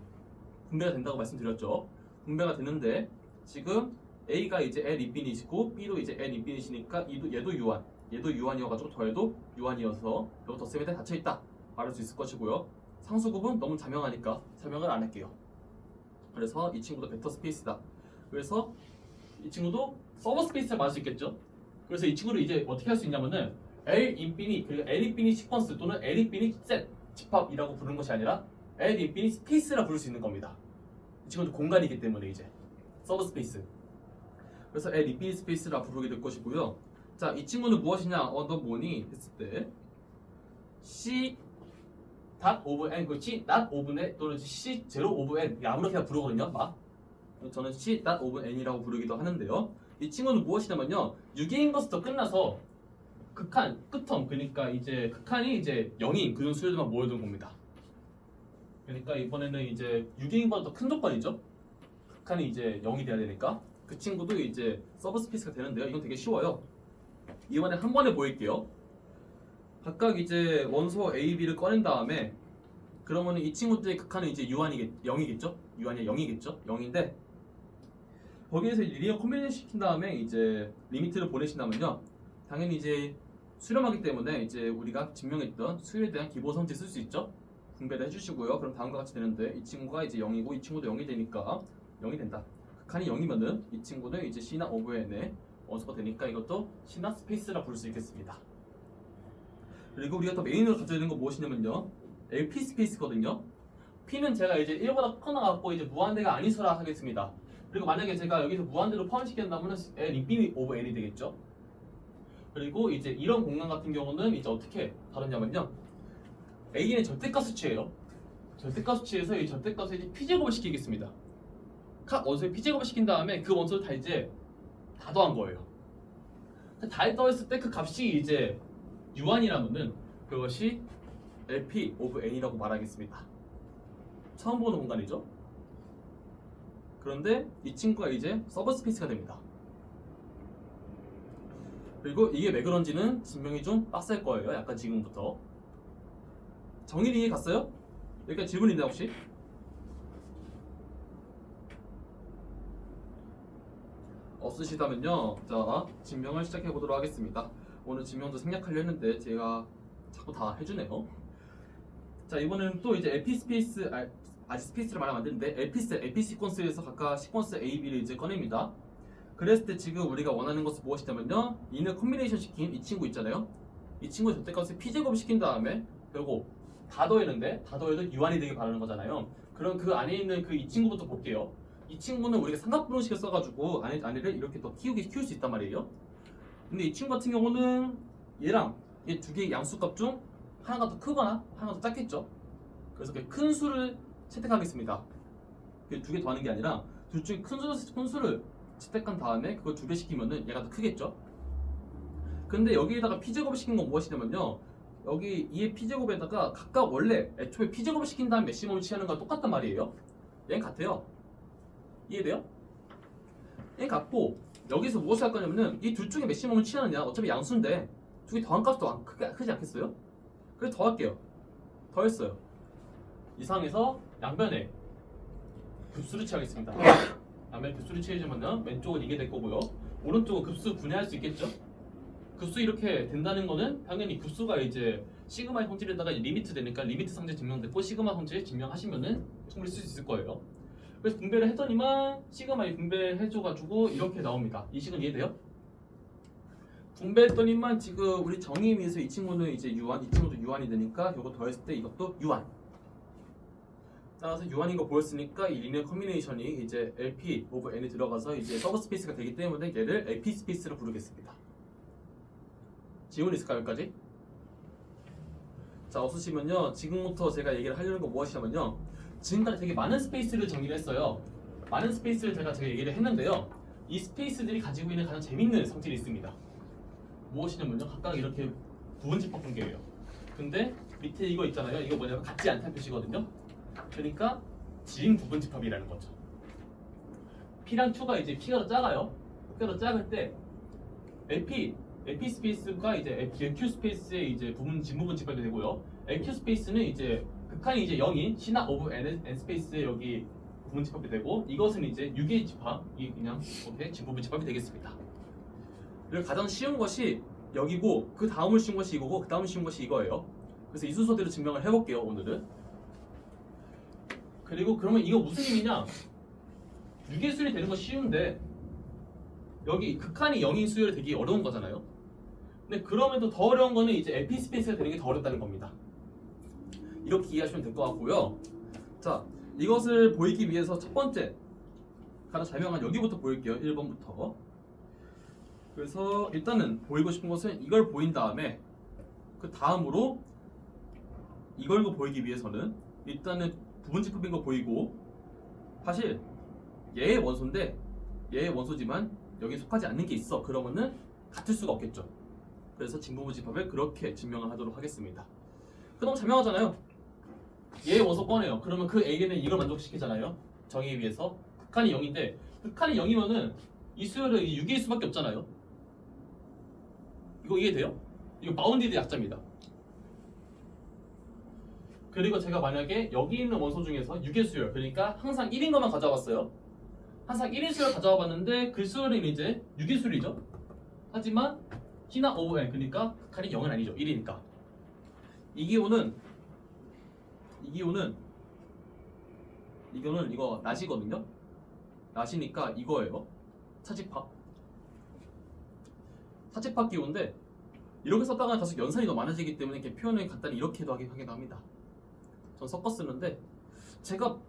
분배가 된다고 말씀드렸죠. 분배가 되는데 지금 A가 이제 L 인피니시고 B도 이제 L 인피니시니까 얘도 유한이어가지고 더해도 유한이어서 여기 덧셈에 대해 닫혀있다 말할 수 있을 것이고요. 상수곱은 너무 자명하니까 설명을 안 할게요. 그래서 이 친구도 벡터 스페이스다. 그래서 이 친구도 서버 스페이스를 말할 수 있겠죠. 그래서 이 친구를 이제 어떻게 할 수 있냐면은 L 인피니 그리고 L 인피니 시퀀스 또는 L 인피니 셋 집합이라고 부르는 것이 아니라 L 인피니 스페이스라 부를 수 있는 겁니다. 이 친구는 공간이기 때문에 이제 서브 스페이스. 그래서 L 인피니 스페이스라 부르게 될 것이고요. 자, 이 친구는 무엇이냐? 너 뭐니? 했을 때 C 닷 오브 n 그 C 닷 오브 n 또는 C 제로 오브 n 아무렇게나 부르거든요. 막 저는 C 닷 오브 n이라고 부르기도 하는데요. 이 친구는 무엇이냐면요, 유기인 버스터 끝나서 극한 끝텀 그러니까 이제 극한이 이제 0인 그런 수열들만 모여둔 겁니다. 그러니까 이번에는 이제 유기인보다 더 큰 조건이죠. 극한이 이제 0이 돼야 되니까 그 친구도 이제 서브 스페이스가 되는데요. 이건 되게 쉬워요. 이번에 한 번에 보일게요. 각각 이제 원소 A, B를 꺼낸 다음에 그러면 이 친구들의 극한은 이제 유한이 0이겠죠? 유한이 0이겠죠? 0인데 거기에서 리니어 콤비네이션 시킨 다음에 이제 리미트를 보내신다면요, 당연히 이제 수렴하기 때문에 이제 우리가 증명했던 수율에 대한 기본 성질 쓸 수 있죠? 분배를 해주시고요. 그럼 다음과 같이 되는데 이 친구가 이제 0이고 이 친구도 0이 되니까 0이 된다. 극한이 0이면은 이 친구는 이제 C나 오브 N의 원소가 되니까 이것도 C나 스페이스라 부를 수 있겠습니다. 그리고 우리가 더 메인으로 가져야 되는 건 무엇이냐면요, LP 스페이스거든요. P는 제가 이제 1보다 커 나갔고 이제 무한대가 아니서라 하겠습니다. 그리고 만약에 제가 여기서 무한대로 포함시킨다면 L 인피니 오브 N이 되겠죠. 그리고 이제 이런 공간 같은 경우는 이제 어떻게 다루냐면요, A는 절대가수치예요. 절대가수치에서 이 절대가수에 이제 P제곱을 시키겠습니다. 각 원소에 P제곱을 시킨 다음에 그 원소를 다 이제 다 더한 거예요. 다 더했을 때 그 값이 이제 유한이라면은 그것이 LP 오브 N이라고 말하겠습니다. 처음 보는 공간이죠. 그런데 이 친구가 이제 서브 스페이스가 됩니다. 그리고 이게 왜 그런지는 증명이 좀 빡셀 거예요. 약간 지금부터. 정의리 이해 갔어요? 여기까지 질문 있나요 혹시? 없으시다면요, 자 증명을 시작해 보도록 하겠습니다. 오늘 증명도 생략하려 했는데 제가 자꾸 다 해주네요. 자, 이번에는 또 이제 LP 스페이스 아직 스페이스를 말하면 안 되는데 LP 시퀀스에서 각각 시퀀스 A, B를 이제 꺼냅니다. 그랬을 때 지금 우리가 원하는 것은 무엇이냐면요, 이는 콤비네이션 시킨 이 친구 있잖아요. 이 친구 절대값을 P제곱 시킨 다음에 결국 다 더했는데 다 더해도 유한이 되게 바라는 거잖아요. 그럼 그 안에 있는 그 이 친구부터 볼게요. 이 친구는 우리가 삼각분식을 써가지고 안에를 이렇게 더 키울 수 있단 말이에요. 근데 이 친구 같은 경우는 얘랑 얘 두 개의 양수값 중 하나가 더 크거나 하나가 더 작겠죠. 그래서 그 큰 수를 채택하겠습니다. 두 개 더하는 게 아니라 둘 중에 큰 수를 채택한 다음에 그걸 두 배 시키면은 얘가 더 크겠죠. 근데 여기에다가 P제곱을 시킨 건 무엇이냐면요, 여기 이의 P제곱에다가 각각 원래 애초에 P제곱을 시킨 다음에 맥시멈을 취하는 거랑 똑같단 말이에요. 얘는 같아요. 이해돼요? 얘는 같고 여기서 무엇을 할 거냐면은 이 둘 중에 맥시멈을 취하느냐, 어차피 양수인데 두 개 더한 값도 크지 않겠어요? 그래서 더할게요. 더했어요. 이상해서 양변에 급수를 취하겠습니다. 양변에 급수를 취해주면은 왼쪽은 이게 될 거고요, 오른쪽은 급수 분해할 수 있겠죠? 급수 이렇게 된다는 거는 당연히 급수가 이제 시그마의 성질에다가 리미트 되니까 리미트 성질 증명됐고 시그마 성질 증명하시면은 충분히 쓸 수 있을 거예요. 그래서 분배를 했더니만 시그마에 분배해줘가지고 이렇게 나옵니다. 이 식은 이해돼요? 분배했더니만 지금 우리 정의 의미에서 이 친구는 이제 유한, 이 친구도 유한이 되니까 이거 더했을 때 이것도 유한. 따라서 유한인 거 보였으니까 이 리니어 콤비네이션이 이제 LP 오브 N이 들어가서 이제 서브 스페이스가 되기 때문에 얘를 LP 스페이스로 부르겠습니다. 질문 있을까요? 여기까지? 자, 없으시면요, 지금부터 제가 얘기를 하려는 건 무엇이냐면요, 지금까지 되게 많은 스페이스를 정리를 했어요. 많은 스페이스를 제가 얘기를 했는데요, 이 스페이스들이 가지고 있는 가장 재밌는 성질이 있습니다. 무엇이냐면요, 각각 이렇게 부분집합 관계예요. 근데 밑에 이거 있잖아요. 이거 뭐냐면 같지 않다는 표시거든요. 그러니까 지인 부분집합이라는 거죠. P랑 Q가 이제 P가 더 작아요. P가 더 작을 때 LP 스페이스가 이제 LQ 스페이스의 이제 진부분 집합이 되고요. LQ 스페이스는 이제 극한이 이제 0인 C나 오브 N 스페이스에 여기 부분 집합이 되고, 이것은 이제 6의 집합, 이 그냥 이렇게 진부분 집합이 되겠습니다. 그리고 가장 쉬운 것이 여기고 그 다음을 쉬운 것이 이거고 그 다음을 쉬운 것이 이거예요. 그래서 이 순서대로 증명을 해볼게요 오늘은. 그리고 그러면 이거 무슨 의미냐? 유기술이 되는 거 쉬운데 여기 극한이 0인 수열이 되게 어려운 거잖아요. 근데 그럼에도 더 어려운 거는 이제 에피 스페이스가 되는 게 더 어렵다는 겁니다. 이렇게 이해하시면 될 것 같고요. 자, 이것을 보이기 위해서 첫 번째 가장 자명한 여기부터 보일게요. 1번부터. 그래서 일단은 보이고 싶은 것은 이걸 보인 다음에 그 다음으로 이걸 보이기 위해서는 일단은 부분집합인 거 보이고, 사실 얘의 원소인데 얘의 원소지만 여기 속하지 않는 게 있어. 그러면은 같을 수가 없겠죠. 그래서 진부분집합을 그렇게 증명을 하도록 하겠습니다. 그럼 자명하잖아요. 얘의 원소 꺼내요. 그러면 그 A는 이걸 만족시키잖아요. 정의에 의해서 극한이 0인데 극한이 0이면은 이 수열은 6일 수밖에 없잖아요. 이거 이해돼요? 이거 바운디드 약자입니다. 그리고 제가 만약에 여기 있는 원소 중에서 6의 수열, 그러니까 항상 1인 것만 가져와봤어요. 항상 1인 수열 가져와 봤는데 그 수열은 이제 6의 수열이죠. 하지만 T나 오브 N, 그러니까 극한이 0은 아니죠. 1이니까. 이 기호는 이거는 이거 낫이거든요. 낫이니까 이거예요. 차집합 기호인데 이렇게 썼다가 다소 연산이 너무 많아지기 때문에 이렇게 표현을 간단히 이렇게도 하기도 합니다. 전 섞어 쓰는데 제가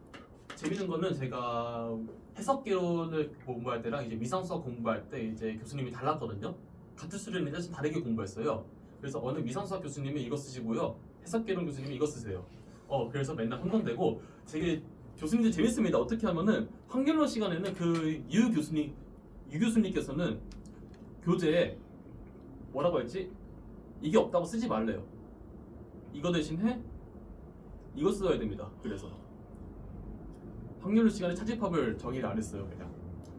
재밌는 거는 제가 해석개론을 공부할 때랑 이제 미상수학 공부할 때 이제 교수님이 달랐거든요. 같은 수련인데 좀 다르게 공부했어요. 그래서 어느 미상수학 교수님이 이거 쓰시고요, 해석개론 교수님이 이거 쓰세요. 그래서 맨날 혼돈되고 되게 교수님들 재밌습니다. 어떻게 하면은 확률론 시간에는 그 유 교수님께서는 교재에 뭐라고 했지? 이게 없다고 쓰지 말래요. 이거 대신에 이거 써야 됩니다. 그래서 확률론 시간에 차집합을 정의를 안 했어요.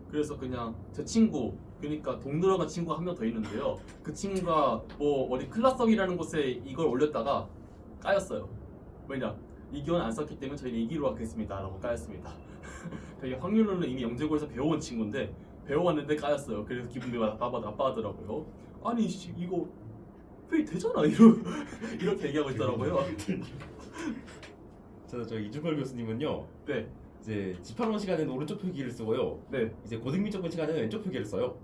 그래서 그냥 제 친구, 그러니까 동들어간 친구가 한 명 더 있는데요. 그 친구가 뭐 어디 클라썸이라는 곳에 이걸 올렸다가 까였어요. 왜냐? 이 기호는 안 썼기 때문에 저희는 이 기호로 하겠습니다 라고 까였습니다. 되게 확률론은 이미 영재고에서 배워온 친구인데 배워왔는데 까였어요. 그래서 기분이 나빠하더라고요. 아니 이거 왜 되잖아 이렇게 얘기하고 있더라고요. 저 이준걸 교수님은요. 네. 이제 집합론 시간에는 오른쪽 표기를 쓰고요. 네. 이제 고등민족분 시간에는 왼쪽 표기를 써요.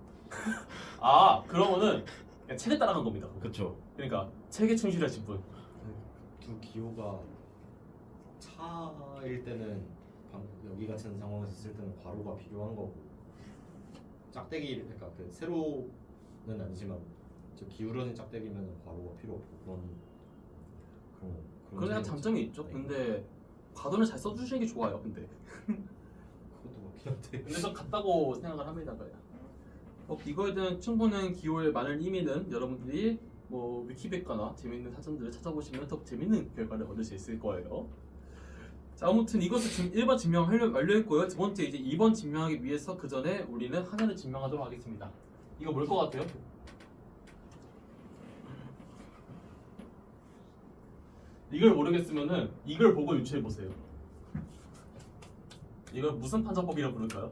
그러면은 그냥 책에 따라간 겁니다. 그렇죠. 그러니까 책에 충실하신 분. 두 기호가 차일 때는 여기 같은 상황에서 쓸 때는 괄호가 필요한 거고, 짝대기, 그러니까 그 세로는 아니지만 저 기울어진 짝대기면 괄호가 필요 없고 그런 그런 장점이 있죠. 네. 근데 과도를 잘 써주시는 게 좋아요. 근데 그것도 맞긴 한데. 근데 전 같다고 생각을 합니다. 이거에 대한 충분한 기호의 많은 의미는 여러분들이 뭐 위키백과나 재밌는 사전들을 찾아보시면 더 재밌는 결과를 얻을 수 있을 거예요. 자, 아무튼 이것을 1번 증명 완료했고요. 두 번째 이제 2번 증명하기 위해서 그 전에 우리는 하나를 증명하도록 하겠습니다. 이거 뭘 것 같아요? 이걸 모르겠으면은 이걸 보고 유추해 보세요. 이걸 무슨 판정법이라고 부를까요?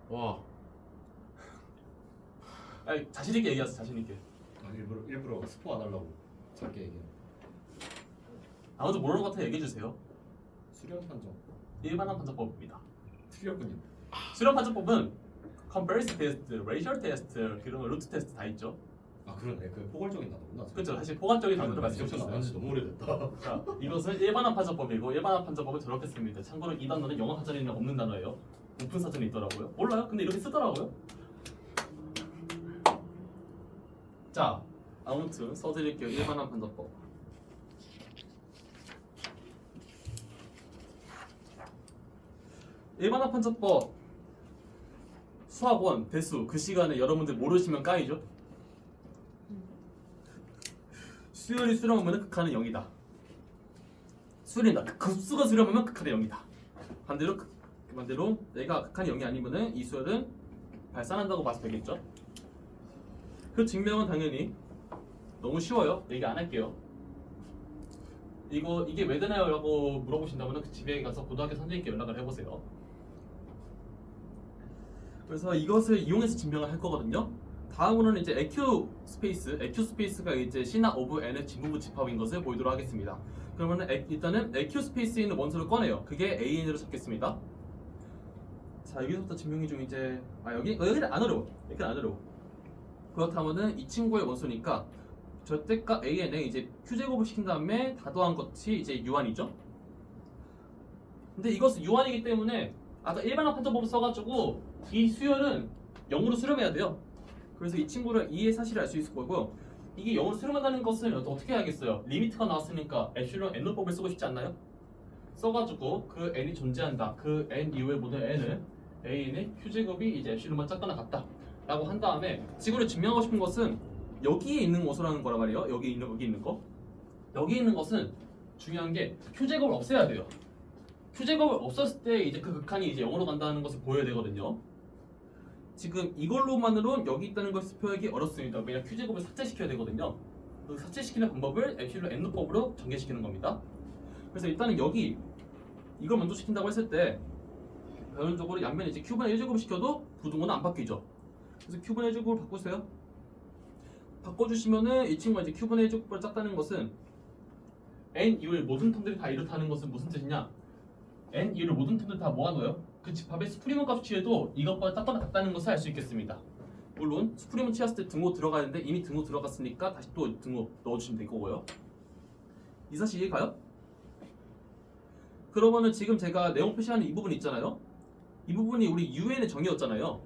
와. 아니, 자신 있게 얘기하세요. 자신 있게. 일부러 스포 안 하려고 작게 얘기해. 아무도 모르는 것 같아 얘기해 주세요. 수렴 판정. 일반한 판정법입니다. 틀렸군요. 수렴 판정법은 comparison 테스트, racial 테스트, 그런 루트 테스트 다 있죠. 그러네. 그 포괄적인 단어구나. 그렇죠. 사실 포괄적인 단어를 나한지 말씀해주셨어요. 너무 오래됐다. 자, 이것은 일반한 판정법이고 일반한 판정법은 저렇게 씁니다. 참고로 이 단어는 영어 사전에는 없는 단어예요. 오픈 사전에 있더라고요. 몰라요? 근데 이렇게 쓰더라고요. 자, 아무튼 써드릴게요. 일반한 판정법. 일반한 판정법 수학원 대수 그 시간에 여러분들 모르시면 까이죠? 수열이 수렴하면 극한은 0이다. 수열이다. 급수가 수렴하면 극한은 0이다. 반대로 내가 극한이 0이 아니면은 이 수열은 발산한다고 봐서 되겠죠? 그 증명은 당연히 너무 쉬워요. 얘기 안 할게요. 이게 왜 되나요? 라고 물어보신다면 그 집에 가서 고등학교 선생님께 연락을 해보세요. 그래서 이것을 이용해서 증명을 할 거거든요. 다음으로는 이제 EQ 스페이스가 이제 C나 오브 N의 진부분 집합인 것을 보이도록 하겠습니다. 그러면은 일단은 EQ 스페이스에 있는 원소를 꺼내요. 그게 AN으로 잡겠습니다. 자 여기서부터 증명이 좀 이제 여기는 안 어려워. 여기는 안 어려워. 그렇다면은 이 친구의 원소니까 절대값 AN에 이제 Q제곱을 시킨 다음에 다 더한 것이 이제 유한이죠. 근데 이것은 유한이기 때문에 아까 일반화 판정법을 써가지고 이 수열은 0으로 수렴해야 돼요. 그래서 이 친구를 2의 사실을 알 수 있을 거고 이게 0으로 수렴한다는 것은 어떻게 해야겠어요? 리미트가 나왔으니까 엡실론 n로법을 쓰고 싶지 않나요? 써가지고 그 n이 존재한다. 그 n 이후의 모든 n은 a의 q제곱이 이제 엡실론만 작거나 같다 라고 한 다음에 지구를 증명하고 싶은 것은 여기에 있는 원소라는 거란 말이에요. 여기 있는 거. 여기 있는 것은 중요한 게 q제곱을 없애야 돼요. q제곱을 없었을 때 이제 그 극한이 이제 0으로 간다는 것을 보여야 되거든요. 지금 이걸로만으로는 여기 있다는 것을 표현하기 어렵습니다. 왜냐 q제곱을 삭제시켜야 되거든요. 그 삭제시키는 방법을 엡실론 n로법으로 전개시키는 겁니다. 그래서 일단은 여기 이걸 먼저 시킨다고 했을 때 결론적으로 양면에 이제 q분의 1제곱 시켜도 부등호는 안 바뀌죠. 그래서 q분의 1제곱을 바꾸세요. 바꿔주시면은 이 친구가 이제 q분의 1제곱보다 작다는 것은 n 이후의 모든 텀들이 다 이렇다는 것은 무슨 뜻이냐? n 이후의 모든 텀들 다 모아놓아요. 그 집합의 스프리머 값 취해도 이것보다 작거나 같다는 것을 알 수 있겠습니다. 물론 스프리머 취했을 때 등호 들어가는데 이미 등호 들어갔으니까 다시 또 등호 넣어주시면 될 거고요. 이 사실 이해가요? 그러면은 지금 제가 내용 표시하는 이 부분 있잖아요. 이 부분이 우리 un의 정의였잖아요.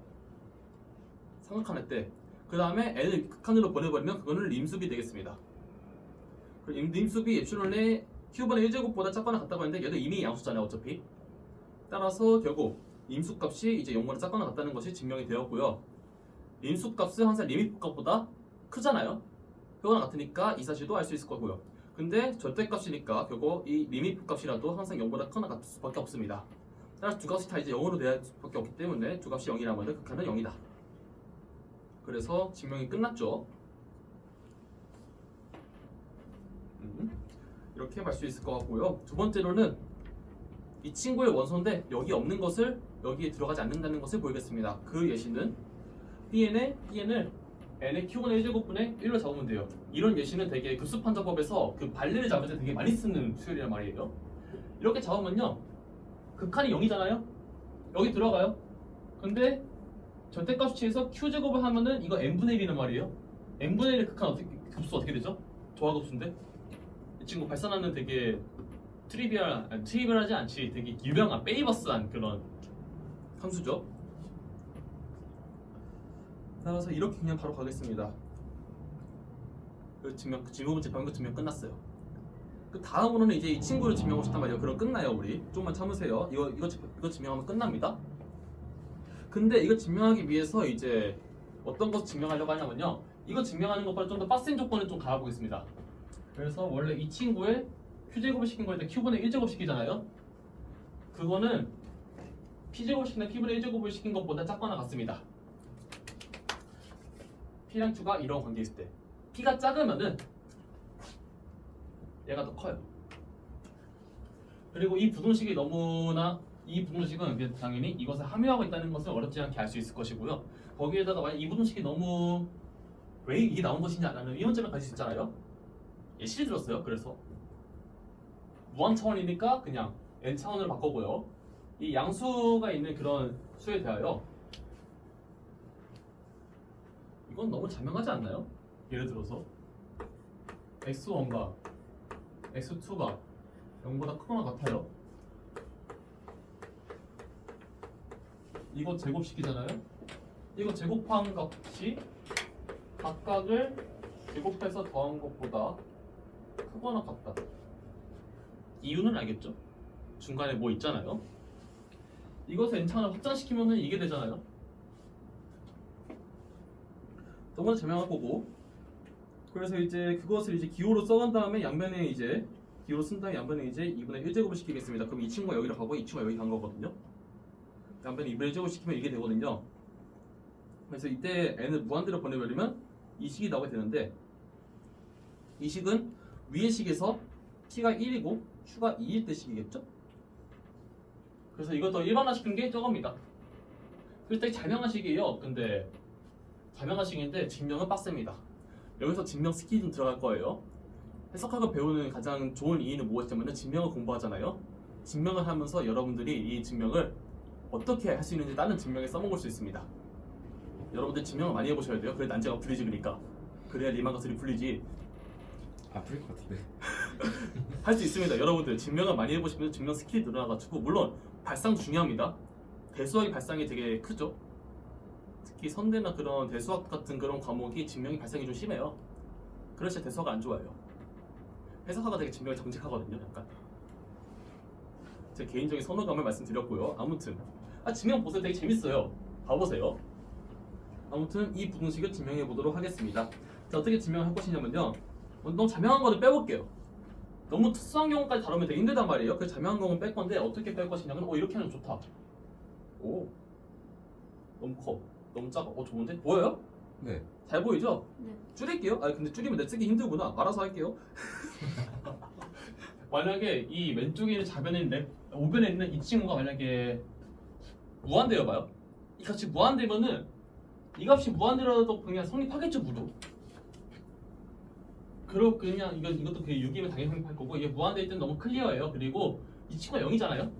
삼각하나 때. 그 다음에 n을 극한으로 보내버리면 그거는 림수비 되겠습니다. 림수비 엡실론의 q분의 1제곱보다 작거나 같다고 했는데 얘도 이미 양수잖아요. 어차피. 따라서 결국 임수값이 이제 0보다 작거나 같다는 것이 증명이 되었고요. 임수값은 항상 리미트값보다 크잖아요. 그거랑 같으니까 이 사실도 알 수 있을 거고요. 근데 절대값이니까 결국 이 리미트 값이라도 항상 0보다 크거나 같을 수밖에 없습니다. 따라서 두 값이 다 이제 0으로 돼야 수밖에 없기 때문에 두 값이 0이라면 극한은 0이다. 그래서 증명이 끝났죠. 이렇게 볼 수 있을 것 같고요. 두 번째로는 이 친구의 원소인데 여기 없는 것을 여기에 들어가지 않는다는 것을 보이겠습니다. 그 예시는 Bn을 n의 q분의 1제곱분의 1로 잡으면 돼요. 이런 예시는 되게 급수판정법에서 그 발레를 잡을 때 되게 많이 쓰는 수열이란 말이에요. 이렇게 잡으면요 극한이 0이잖아요. 여기 들어가요. 근데 절대값 취해서 q제곱을 하면은 이거 n분의 1이란 말이에요. n분의 1의 극한 급수 어떻게 되죠? 조화급수인데 이 친구 발산하는 되게 트리비얼하지 않지 되게 유명한 페이버스한 그런 함수죠. 따라서 이렇게 그냥 바로 가겠습니다. 그 질문 재판 그 증명 끝났어요. 그 다음으로는 이제 이 친구를 증명하고 싶단 말이에요. 그럼 끝나요 우리. 조금만 참으세요. 이거 증명하면 끝납니다. 근데 이거 증명하기 위해서 이제 어떤 것을 증명하려고 하냐면요. 이거 증명하는 것보다 좀 더 빡센 조건을 좀 가보겠습니다. 그래서 원래 이 친구의 q제곱을 시킨 거일 때 q분의 1제곱 시키잖아요. 그거는 p제곱 시키는 p분의 1제곱을 시킨 것보다 작거나 같습니다. p랑 q가 이런 관계에 있을 때 p가 작으면은 얘가 더 커요. 그리고 이 부등식은 당연히 이것을 함유하고 있다는 것을 어렵지 않게 알 수 있을 것이고요. 거기에다가 만약 이 부등식이 너무 왜 이게 나온 것이냐라는 의문점을 가질 수 있잖아요. 예시를 들었어요. 그래서 무한 차원이니까 그냥 n 차원으로 바꿔보요. 이 양수가 있는 그런 수에 대하여 이건 너무 자명하지 않나요? 예를 들어서 x1과 x2가 0보다 크거나 같아요. 이거 제곱시키잖아요. 이거 제곱한 값이 각각을 제곱해서 더한 것보다 크거나 같다. 이유는 알겠죠? 중간에 뭐 있잖아요. 이것을 n차원을 확장시키면은 이게 되잖아요. 너무나 자명한 거고. 그래서 이제 그것을 이제 기호로 써간 다음에 양변에 이제 기호로 쓴 다음에 양변에 이제 2분의 1제곱을 시키겠습니다. 그럼 이 친구가 여기로 가고 이 친구가 여기 간 거거든요. 양변에 2분의 1제곱 시키면 이게 되거든요. 그래서 이때 n을 무한대로 보내버리면 이 식이 나오게 되는데 이 식은 위의 식에서 t가 1이고 q가 2일 때 식이겠죠? 그래서 이걸 더 일반화시킨 게 저겁니다. 그래서 되게 자명한 식이에요. 근데 자명한 식인데 증명은 빡셉니다. 여기서 증명 스킬이 좀 들어갈 거예요. 해석학을 배우는 가장 좋은 이유는 무엇이냐면 증명을 공부하잖아요. 증명을 하면서 여러분들이 이 증명을 어떻게 할 수 있는지 다른 증명에 써먹을 수 있습니다. 여러분들 증명을 많이 해보셔야 돼요. 그래야 난제가 풀리지. 그러니까 그래야 리만 가설이 풀리지. 아 풀릴 것 같은데. 할 수 있습니다. 여러분들 증명을 많이 해보시면 증명 스킬이 늘어나가지고 물론 발상도 중요합니다. 대수학의 발상이 되게 크죠. 특히 선대나 그런 대수학 같은 그런 과목이 증명이 발상이 좀 심해요. 그래서 대수학을 안 좋아해요. 해석학가 되게 증명이 정직하거든요. 약간 제 개인적인 선호감을 말씀드렸고요. 아무튼 증명 보세요. 되게 재밌어요. 봐보세요. 아무튼 이 부등식을 증명해 보도록 하겠습니다. 자, 어떻게 증명할 것이냐면요. 너무 자명한 거는 빼볼게요. 너무 특수한 경우까지 다루면 되게 힘들단 말이에요. 그래서 자명한 경우는 뺄 건데 어떻게 뺄 것이냐면 이렇게 하면 좋다. 오, 너무 커. 너무 작아. 좋은데? 보여요? 네. 잘 보이죠? 네. 줄일게요. 근데 줄이면 내 쓰기 힘들구나. 알아서 할게요. 만약에 이 왼쪽에 있는 좌변에 있는 우변에 있는 이 친구가 만약에 무한대여봐요. 이 값이 무한대면은 이 값이 무한대라도 그냥 성립하겠죠, 무도. 그리고 그냥 이것도 그 6이면 당연히 성립할 거고 이게 무한대일 때는 너무 클리어해요. 그리고 이 친구가 0이잖아요.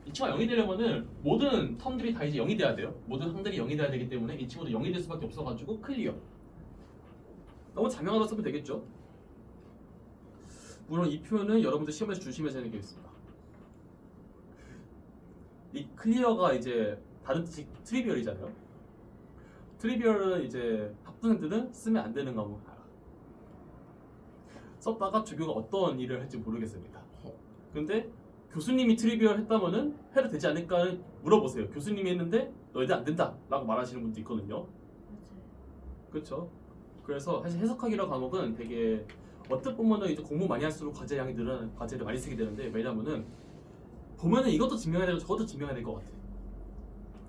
이 친구가 0이 되려면은 모든 텀들이 다 이제 0이 돼야 돼요. 모든 항들이 0이 돼야 되기 때문에 이 친구도 0이 될 수밖에 없어가지고 클리어. 너무 자명하다 쓰면 되겠죠. 물론 이 표현은 여러분들 시험에서 조심해야 되겠습니다. 이 클리어가 이제 다른 뜻이 트리비얼이잖아요. 트리비얼은 이제 학부생들은 쓰면 안 되는 과목 알아. 썼다가 조교가 어떤 일을 할지 모르겠습니다. 근데 교수님이 트리비얼 했다면은 해도 되지 않을까 물어보세요. 교수님이 했는데 너희들 안 된다 라고 말하시는 분도 있거든요. 맞아요. 그렇죠. 그래서 사실 해석학이라는 과목은 되게 어떻게 보면은 이제 공부 많이 할수록 과제량이 늘어나는 과제를 많이 쓰게 되는데 왜냐면은 보면은 이것도 증명해야 되고 저것도 증명해야 될 것 같아.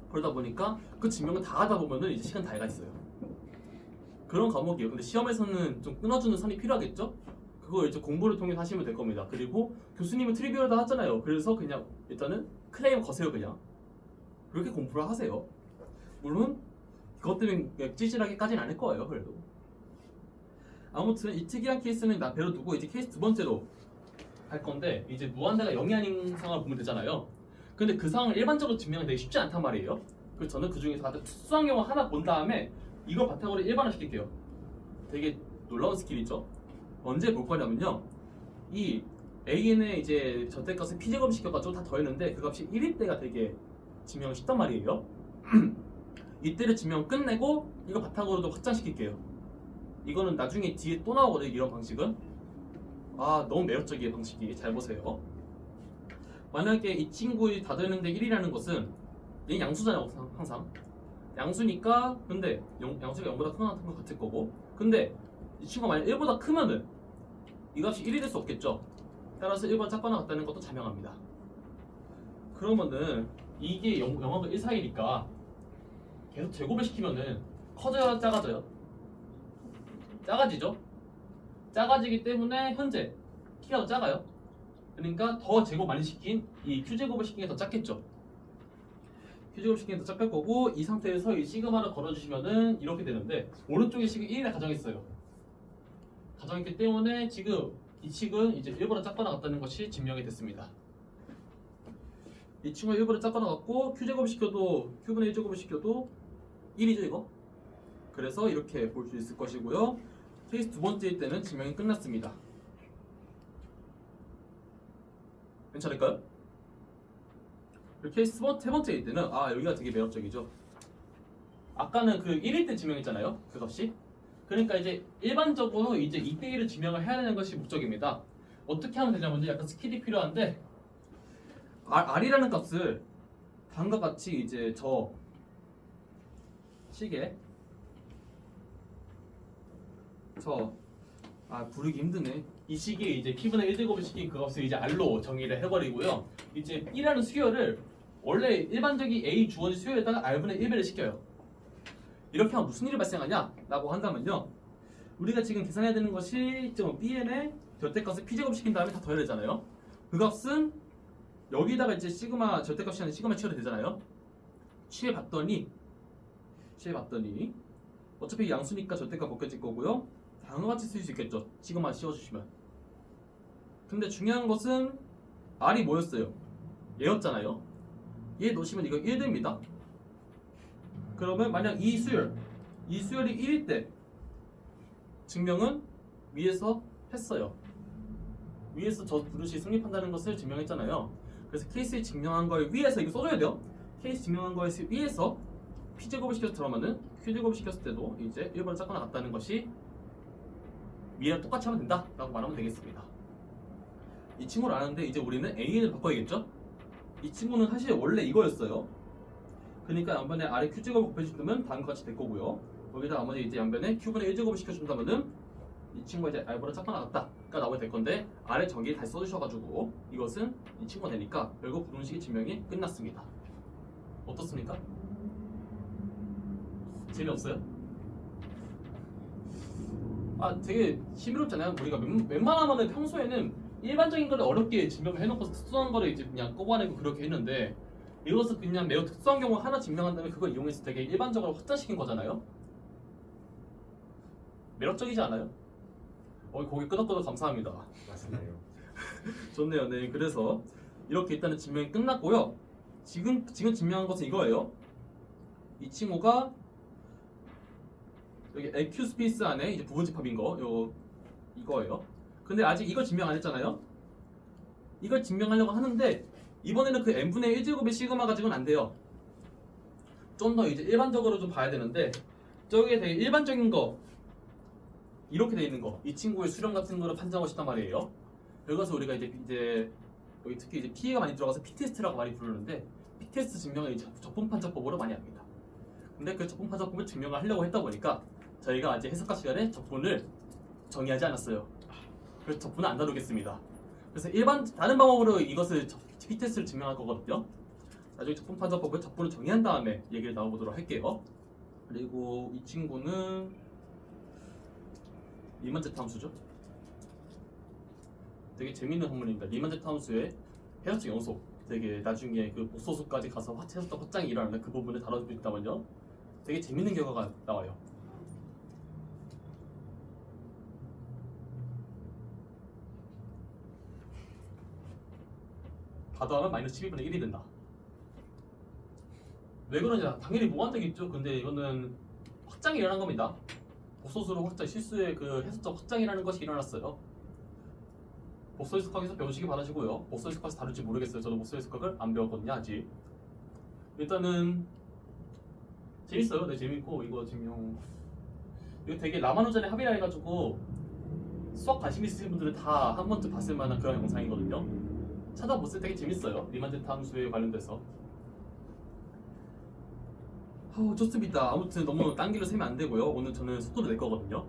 그러다 보니까 그 증명을 다 하다 보면은 이제 시간 다 가 있어요. 그런 과목이에요. 근데 시험에서는 좀 끊어주는 선이 필요하겠죠? 그거 이제 공부를 통해 하시면 될 겁니다. 그리고 교수님은 트리비얼다 하잖아요. 그래서 그냥 일단은 클레임 거세요 그냥. 그렇게 공부를 하세요. 물론 그것 때문에 찌질하게까지는 않을 거예요. 그래도. 아무튼 이 특이한 케이스는 나 배로 두고 이제 케이스 두 번째로 할 건데 이제 무한대가 0이 아닌 상황을 보면 되잖아요. 근데 그 상황을 일반적으로 증명하기 되게 쉽지 않단 말이에요. 그래서 저는 그 중에서 가장 특수한 경우 하나 본 다음에 이걸 바탕으로 일반화 시킬게요. 되게 놀라운 스킬이죠. 언제 볼 거냐면요. 이 AN의 이제 저택값을 P제곱 시켜가지고 다 더했는데 그 값이 1일 때가 되게 증명이 쉽단 말이에요. 이때를 증명 끝내고 이거 바탕으로도 확장시킬게요. 이거는 나중에 뒤에 또 나오거든요. 이런 방식은. 너무 매력적이에요. 방식이. 잘 보세요. 만약에 이 친구의 다 되는데 1이라는 것은 얘는 양수잖아요. 항상 양수니까. 근데 양수가 0보다 큰 거 같을 거고. 근데 이 친구가 만약 1보다 크면은 이 값이 1이 될 수 없겠죠. 따라서 1보다 작거나 같다는 것도 자명합니다. 그러면은 이게 0하고 1 사이니까 계속 제곱을 시키면은 커져요, 작아져요? 작아지죠? 작아지기 때문에 현재 키가 더 작아요. 그러니까 더 제곱 많이 시킨 이 Q제곱을 시킨 게 더 작겠죠. Q제곱 시킨 게 더 작을 거고 이 상태에서 이 시그마를 걸어주시면은 이렇게 되는데 오른쪽에 식은 1이라 가정했어요. 가정했기 때문에 지금 이 식은 이제 1보다 작거나 같다는 것이 증명이 됐습니다. 이 친구가 1보다 작거나 같고 Q제곱 시켜도 Q분의 1제곱을 시켜도 1이죠 이거. 그래서 이렇게 볼 수 있을 것이고요. 케이스 두 번째일 때는 증명이 끝났습니다. 괜찮을까요? 케이스 세 번째일 때는 여기가 되게 매력적이죠. 아까는 그 1일 때 증명했잖아요. 그 값이. 그러니까 이제 일반적으로 이제 2대1을 증명을 해야 되는 것이 목적입니다. 어떻게 하면 되냐면 약간 스킬이 필요한데 R이라는 값을 다음과 같이 이제 저 식에 부르기 힘드네. 이 식에 이제 P분의 1제곱을 시킨 그 값을 이제 R로 정의를 해버리고요. 이제 B라는 수열을 원래 일반적인 A 주어진 수열에다가 R분의 1배를 시켜요. 이렇게 하면 무슨 일이 발생하냐? 라고 한다면요. 우리가 지금 계산해야 되는 것이 Bn의 절대값을 P제곱 시킨 다음에 다 더해야 되잖아요. 그 값은 여기다가 이제 시그마 절대값이 아니라 시그마 취해도 되잖아요. 취해봤더니 어차피 양수니까 절대값 벗겨질 거고요. 다음과 같이 쓸 수 있겠죠. 시그마 씌워주시면. 근데 중요한 것은 R이 뭐였어요? 얘였잖아요. 얘 놓으시면 이거 1 됩니다. 그러면 만약 이 수열이 1일 때 증명은 위에서 했어요. 위에서 저 그릇이 성립한다는 것을 증명했잖아요. 그래서 케이스에 증명한 거에 위에서 이거 써줘야 돼요. 케이스 증명한 거에 위에서 P제곱을 시켜서 들어가면은 Q제곱을 시켰을 때도 이제 1번을 짝거나 같다는 것이 위에랑 똑같이 하면 된다 라고 말하면 되겠습니다. 이 친구를 아는데 이제 우리는 A를 바꿔야겠죠? 이 친구는 사실 원래 이거였어요. 그러니까 양변에 아래 Q제곱을 곱해주면 다음과 같이 될 거고요. 여기다 나머지 이제 양변에 Q분의 1제곱을 시켜준다면은 이 친구가 이제 R보다 짝거나 같다가 나오게 될 건데 아래 저기 다시 써주셔가지고 이것은 이 친구가 되니까 결국 부등식의 증명이 끝났습니다. 어떻습니까? 재미없어요? 아 되게 힘들었잖아요. 우리가 웬만하면 평소에는 일반적인 거를 어렵게 증명을 해놓고 특수한 거를 이제 그냥 꼽아내고 그렇게 했는데 이것은 그냥 매우 특수한 경우 하나 증명한 다음에 그걸 이용해서 되게 일반적으로 확장시킨 거잖아요. 매력적이지 않아요? 고개 끄덕끄덕 감사합니다. 맞네요. 좋네요. 네, 그래서 이렇게 일단은 증명이 끝났고요. 지금 증명한 것은 이거예요. 이 친구가 여기 LQ 스페이스 안에 이제 부분집합인 거, 이거예요. 근데 아직 이걸 증명 안 했잖아요. 이걸 증명하려고 하는데 이번에는 그 n분의 1제곱의 시그마 가지고는 안 돼요. 좀 더 이제 일반적으로 좀 봐야 되는데 저게 되게 일반적인 거 이렇게 돼 있는 거, 이 친구의 수렴 같은 거를 판정하고 싶단 말이에요. 여기서 우리가 이제 여기 특히 이제 P가 많이 들어가서 P테스트라고 많이 부르는데 P테스트 증명을 이제 적분판정법으로 많이 합니다. 근데 그 적분판정법을 증명을 하려고 했다 보니까 저희가 이제 해석과 시간에 적분을 정의하지 않았어요. 그래서 적분을 안 다루겠습니다. 그래서 다른 방법으로 이것을 P테스트를 증명할 거거든요. 나중에 적분판정법을 적분을 정의한 다음에 얘기를 나눠보도록 할게요. 그리고 이 친구는 리만 제트 함수죠. 되게 재밌는 학문입니다. 리만 제트 함수의 해석적 영속. 되게 나중에 그 복소수까지 가서 해석적 확장이 일어나는 그 부분을 다뤄주고 있다면요. 되게 재밌는 결과가 나와요. 다 더하면 마이너스 12분의 1이 된다. 왜 그러냐? 당연히 무한대겠죠. 근데 이거는 확장이 일어난 겁니다. 복소수로 확장, 실수의 그 해석적 확장이라는 것이 일어났어요. 복소해석학에서 배우시기 바라시고요. 복소해석학에서 다룰지 모르겠어요. 저도 복소해석학을 안 배웠거든요, 아직. 일단은 재밌어요. 네, 재밌고 이거 증명 이거 되게 라마누잔의 합의라 해가지고 수학 관심 있으신 분들은 다 한 번쯤 봤을 만한 그런 영상이거든요. 찾아보실 때 되게 재밌어요. 리만 제트 함수에 관련돼서. 좋습니다. 아무튼 너무 딴 길로 세면 안 되고요. 오늘 저는 속도를 낼 거거든요.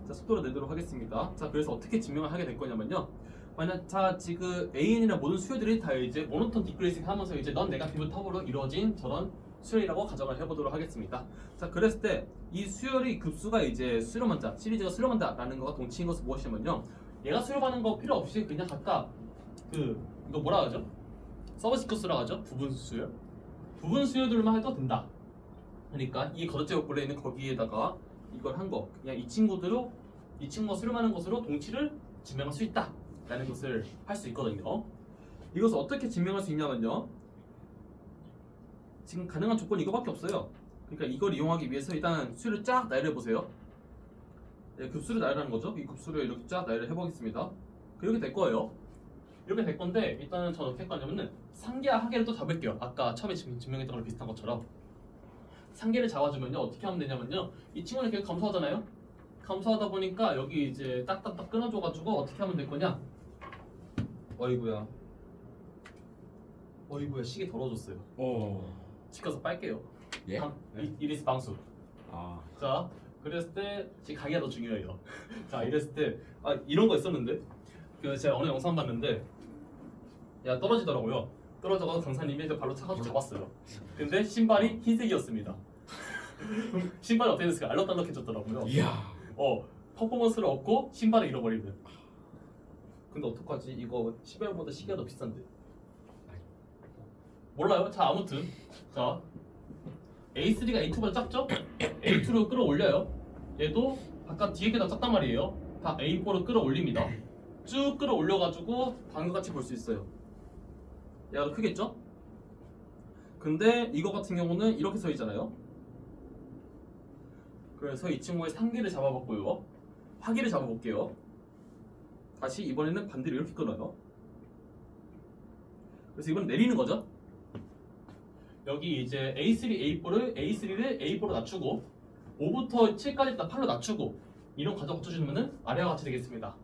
자, 속도를 내도록 하겠습니다. 자, 그래서 어떻게 증명을 하게 될 거냐면요. 만약 지금 AN이나 모든 수요들이 다 이제 모노톤 디크리싱 하면서 이제 넌 네가티브 터브로 이루어진 저런 수열이라고 가정을 해보도록 하겠습니다. 자, 그랬을 때 이 수열의 급수가 이제 수렴한다, 시리즈가 수렴한다라는 거가 동치인 것은 무엇이냐면요. 얘가 수렴하는 거 필요 없이 그냥 각각 이거 뭐라 하죠? 서브시커스라고 하죠? 부분 수열. 부분 수열들만 해도 된다. 그러니까 이 걷어제곱 본래 있는 거기에다가 이걸 한 거, 그냥 이 친구가 수렴하는 것으로 동치를 증명할 수 있다라는 것을 할 수 있거든요. 이것을 어떻게 증명할 수 있냐면요. 지금 가능한 조건이 이거밖에 없어요. 그러니까 이걸 이용하기 위해서 일단 수를 쫙 나열해 보세요. 네, 급수를 나열하는 거죠. 이 급수를 이렇게 쫙 나열을 해보겠습니다. 이렇게 될 거예요. 이렇게 될 건데 일단은 저는 어떻게 할 거냐면은 상계와 하계를 또 잡을게요. 아까 처음에 증명했던 거랑 비슷한 것처럼. 상계를 잡아주면요 어떻게 하면 되냐면요, 이 친구는 계속 감소하잖아요. 감소하다 보니까 여기 이제 딱딱딱 끊어줘가지고 어떻게 하면 될 거냐? 어이구야 시계 더러워졌어요. 집 가서 빨게요. 예? 이리스 방수. 자, 그랬을 때 지금 가기가 더 중요해요. 자, 이랬을 때 이런 거 있었는데 제가 어느 영상 봤는데 야 떨어지더라고요. 떨어져서 강사님이 저 발로 차가지고 잡았어요. 근데 신발이 흰색이었습니다. 신발이 어떻게 됐을까? 알록달록해졌더라고요. 이야. 퍼포먼스를 얻고 신발을 잃어버리는. 근데 어떡하지? 이거 10월보다 시계가 더 비싼데. 몰라요. 자, 아무튼 자 A3가 A2보다 작죠? A2로 끌어올려요. 얘도 아까 뒤에 게 더 작단 말이에요. 다 A4로 끌어올립니다. 쭉 끌어올려가지고 방금 같이 볼 수 있어요. 얘가 더 크겠죠? 근데 이거 같은 경우는 이렇게 써 있잖아요. 그래서 이 친구의 상기를 잡아봤고요. 하기를 잡아볼게요. 다시 이번에는 반대로 이렇게 끊어요. 그래서 이번엔 내리는 거죠. 여기 이제 A3를 A4로 낮추고 5부터 7까지 다 8로 낮추고 이런 과정 거쳐주시면은 아래와 같이 되겠습니다.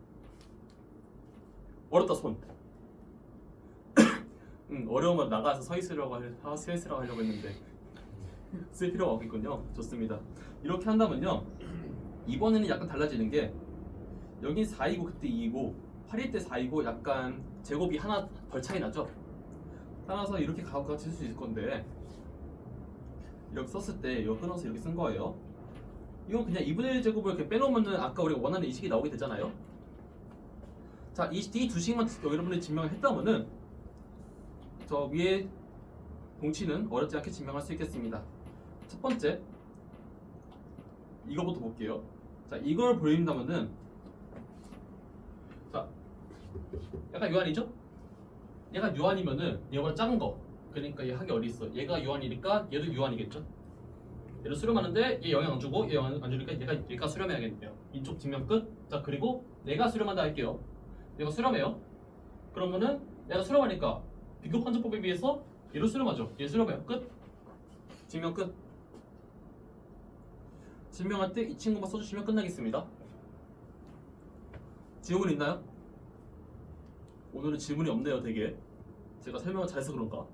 어렵다 손. 어려우면 나가서 서 있으려고 하려고 했는데 쓸 필요가 없겠군요. 좋습니다. 이렇게 한다면요. 이번에는 약간 달라지는 게 여긴 4이고 그때 2이고 8일 때 4이고 약간 제곱이 하나 덜 차이 나죠? 따라서 이렇게 같이 쓸 수 있을 건데 이렇게 썼을 때 이거 끊어서 이렇게 쓴 거예요. 이건 그냥 2분의 1 제곱을 이렇게 빼놓으면은 아까 우리가 원하는 이 식이 나오게 되잖아요. 자, 이 두 식만 여러분들이 증명을 했다면은 저 위에 공치는 어렵지 않게 증명할 수 있겠습니다. 첫 번째, 이거부터 볼게요. 자, 이걸 보인다면은 자, 약간 유한이죠? 얘가 유한이면은 얘보다 작은 거. 그러니까 얘 합이 어디 있어? 얘가 유한이니까 얘도 유한이겠죠? 얘를 수렴하는데 얘 영향 안 주고 얘 영향 안 주니까 얘가 수렴해야겠네요. 이쪽 뒷면 끝. 자, 그리고 내가 수렴한다 할게요. 얘가 수렴해요. 그러면은 얘가 수렴하니까 비교 판정법에 비해서 얘를 수렴하죠. 얘 수렴해요. 끝. 증명 끝. 증명할 때 이 친구만 써주시면 끝나겠습니다. 질문 있나요? 오늘은 질문이 없네요. 되게 제가 설명을 잘해서 그런가.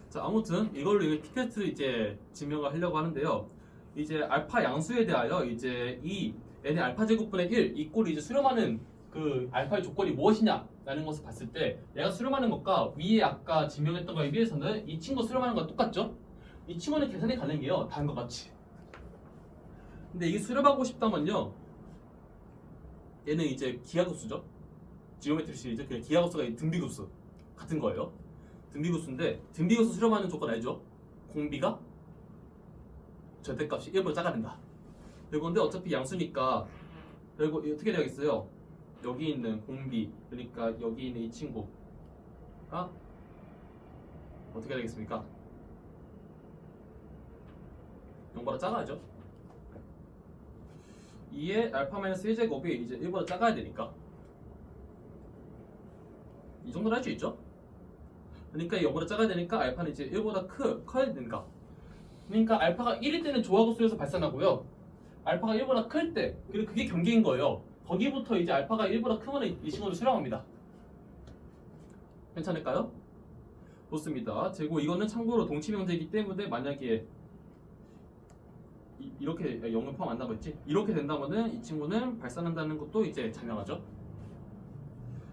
자, 아무튼 이걸로 피켓을 이제 증명을 하려고 하는데요. 이제 알파 양수에 대하여 이제 이 n의 알파 제곱분의 1 이 꼴이 이제 수렴하는 그 알파의 조건이 무엇이냐라는 것을 봤을 때 얘가 수렴하는 것과 위에 아까 증명했던 거에 비해서는 이 친구 수렴하는 건 똑같죠? 이 친구는 계산이 가능해요. 다음과 같이. 근데 이게 수렴하고 싶다면요. 얘는 이제 기하급수죠. 지오메트리 시리즈 그냥 기하급수가 등비급수 같은 거예요. 등비급수인데 등비급수 수렴하는 조건 알죠? 공비가 절대값이 1보다 작아야 된다. 이건데 어차피 양수니까 그리고 어떻게 되겠어요? 여기 있는 공비 그러니까 여기 있는 이 친구가 어떻게 되겠습니까? 0보다 작아야죠. 2의 알파 마이너스 1제곱이 이제 1보다 작아야 되니까 이 정도로 할 수 있죠? 그러니까 0보다 작아야 되니까 알파는 이제 1보다 커야 되는가? 그러니까 알파가 1일 때는 조화급수에서 발산하고요. 알파가 1보다 클 때 그리고 그게 경계인 거예요. 거기부터 이제 알파가 1보다 크면 이 친구를 수렴합니다. 괜찮을까요? 좋습니다. 그리고 이거는 참고로 동치명제이기 때문에 만약에 이렇게 0을 포함 안 나고 있지? 이렇게 된다면은 이 친구는 발산한다는 것도 이제 자명하죠.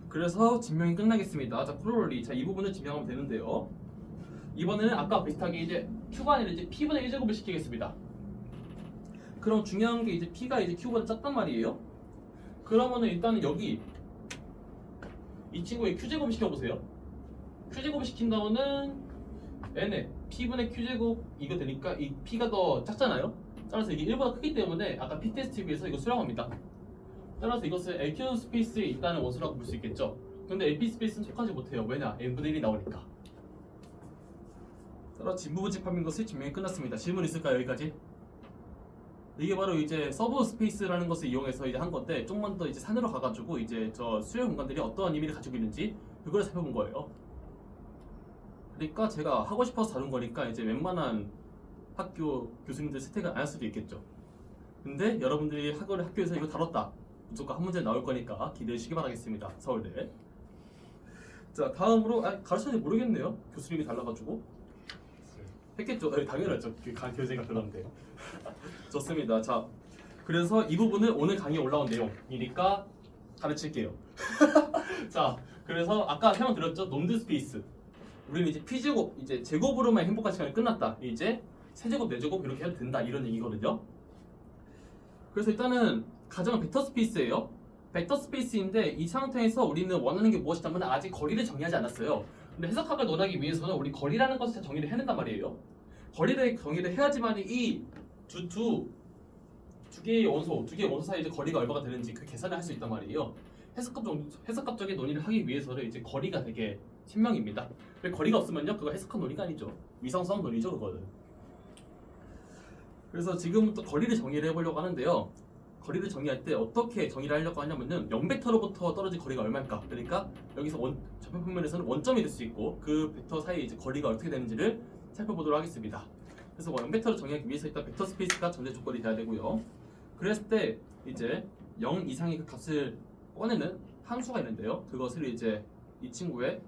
그래서 증명이 끝나겠습니다. 자, 프로롤리. 자, 이 부분을 증명하면 되는데요. 이번에는 아까 비슷하게 이제 Q가 아니라 이제 P분의 1제곱을 시키겠습니다. 그럼 중요한 게 이제 P가 이제 Q보다 작단 말이에요. 그러면은 일단은 여기 이 친구의 Q제곱을 시켜보세요. Q제곱을 시킨 다음은 N에 P분의 Q제곱 이거 되니까 이 P가 더 작잖아요. 따라서 이게 1보다 크기 때문에 아까 P 테스트에 비해서 이거 수렴합니다. 따라서 이것을 LQ 스페이스에 있다는 원수라고 볼 수 있겠죠. 근데 LP 스페이스는 속하지 못해요. 왜냐? n분의 1이 나오니까. 따라서 진부분집합인 것을 증명이 끝났습니다. 질문 있을까요? 여기까지? 이게 바로 이제 서브 스페이스라는 것을 이용해서 이제 한 건데 좀만 더 이제 산으로 가가지고 이제 저 수렴 공간들이 어떠한 의미를 가지고 있는지 그걸 살펴본 거예요. 그러니까 제가 하고 싶어서 다룬 거니까 이제 웬만한 학교 교수님들 채택을 안 할 수도 있겠죠. 근데 여러분들이 학교에서 이거 다뤘다. 무조건 한 문제 나올 거니까 기대해 주시기 바라겠습니다. 서울대. 자, 다음으로 가르쳤는지 모르겠네요. 교수님이 달라가지고 했겠죠. 당연하죠. 교재가 그런데. 좋습니다. 자, 그래서 이 부분은 오늘 강의에 올라온 내용이니까 가르칠게요. 자, 그래서 아까 설명드렸죠. 논드 스페이스. 우리는 이제 P제곱, 이제 제곱으로만 행복한 시간이 끝났다. 이제 세제곱, 네제곱 이렇게 해도 된다. 이런 얘기거든요. 그래서 일단은 가정은 벡터 스페이스예요. 벡터 스페이스인데 이 상태에서 우리는 원하는 게 무엇이냐면 아직 거리를 정의하지 않았어요. 근데 해석학을 논하기 위해서는 우리 거리라는 것을 정의를 해낸단 말이에요. 거리를 정의를 해야지만 이 두 개의 원소 사이의 이제 거리가 얼마가 되는지 그 계산을 할 수 있단 말이에요. 해석학적인 논의를 하기 위해서는 이제 거리가 되게 신명입니다. 거리가 없으면요 그거 해석한 논리가 아니죠. 위성성 논리죠 그거는. 그래서 지금부터 거리를 정의를 해보려고 하는데요. 거리를 정의할 때 어떻게 정의를 하려고 하냐면은 0벡터로부터 떨어진 거리가 얼마일까? 그러니까 여기서 저편 평면에서는 원점이 될 수 있고 그 벡터 사이 이제 거리가 어떻게 되는지를 살펴보도록 하겠습니다. 그래서 0벡터를 정의하기 위해서 일단 벡터 스페이스가 전제 조건이 돼야 되고요. 그랬을 때 이제 0 이상의 그 값을 꺼내는 함수가 있는데요. 그것을 이제 이 친구의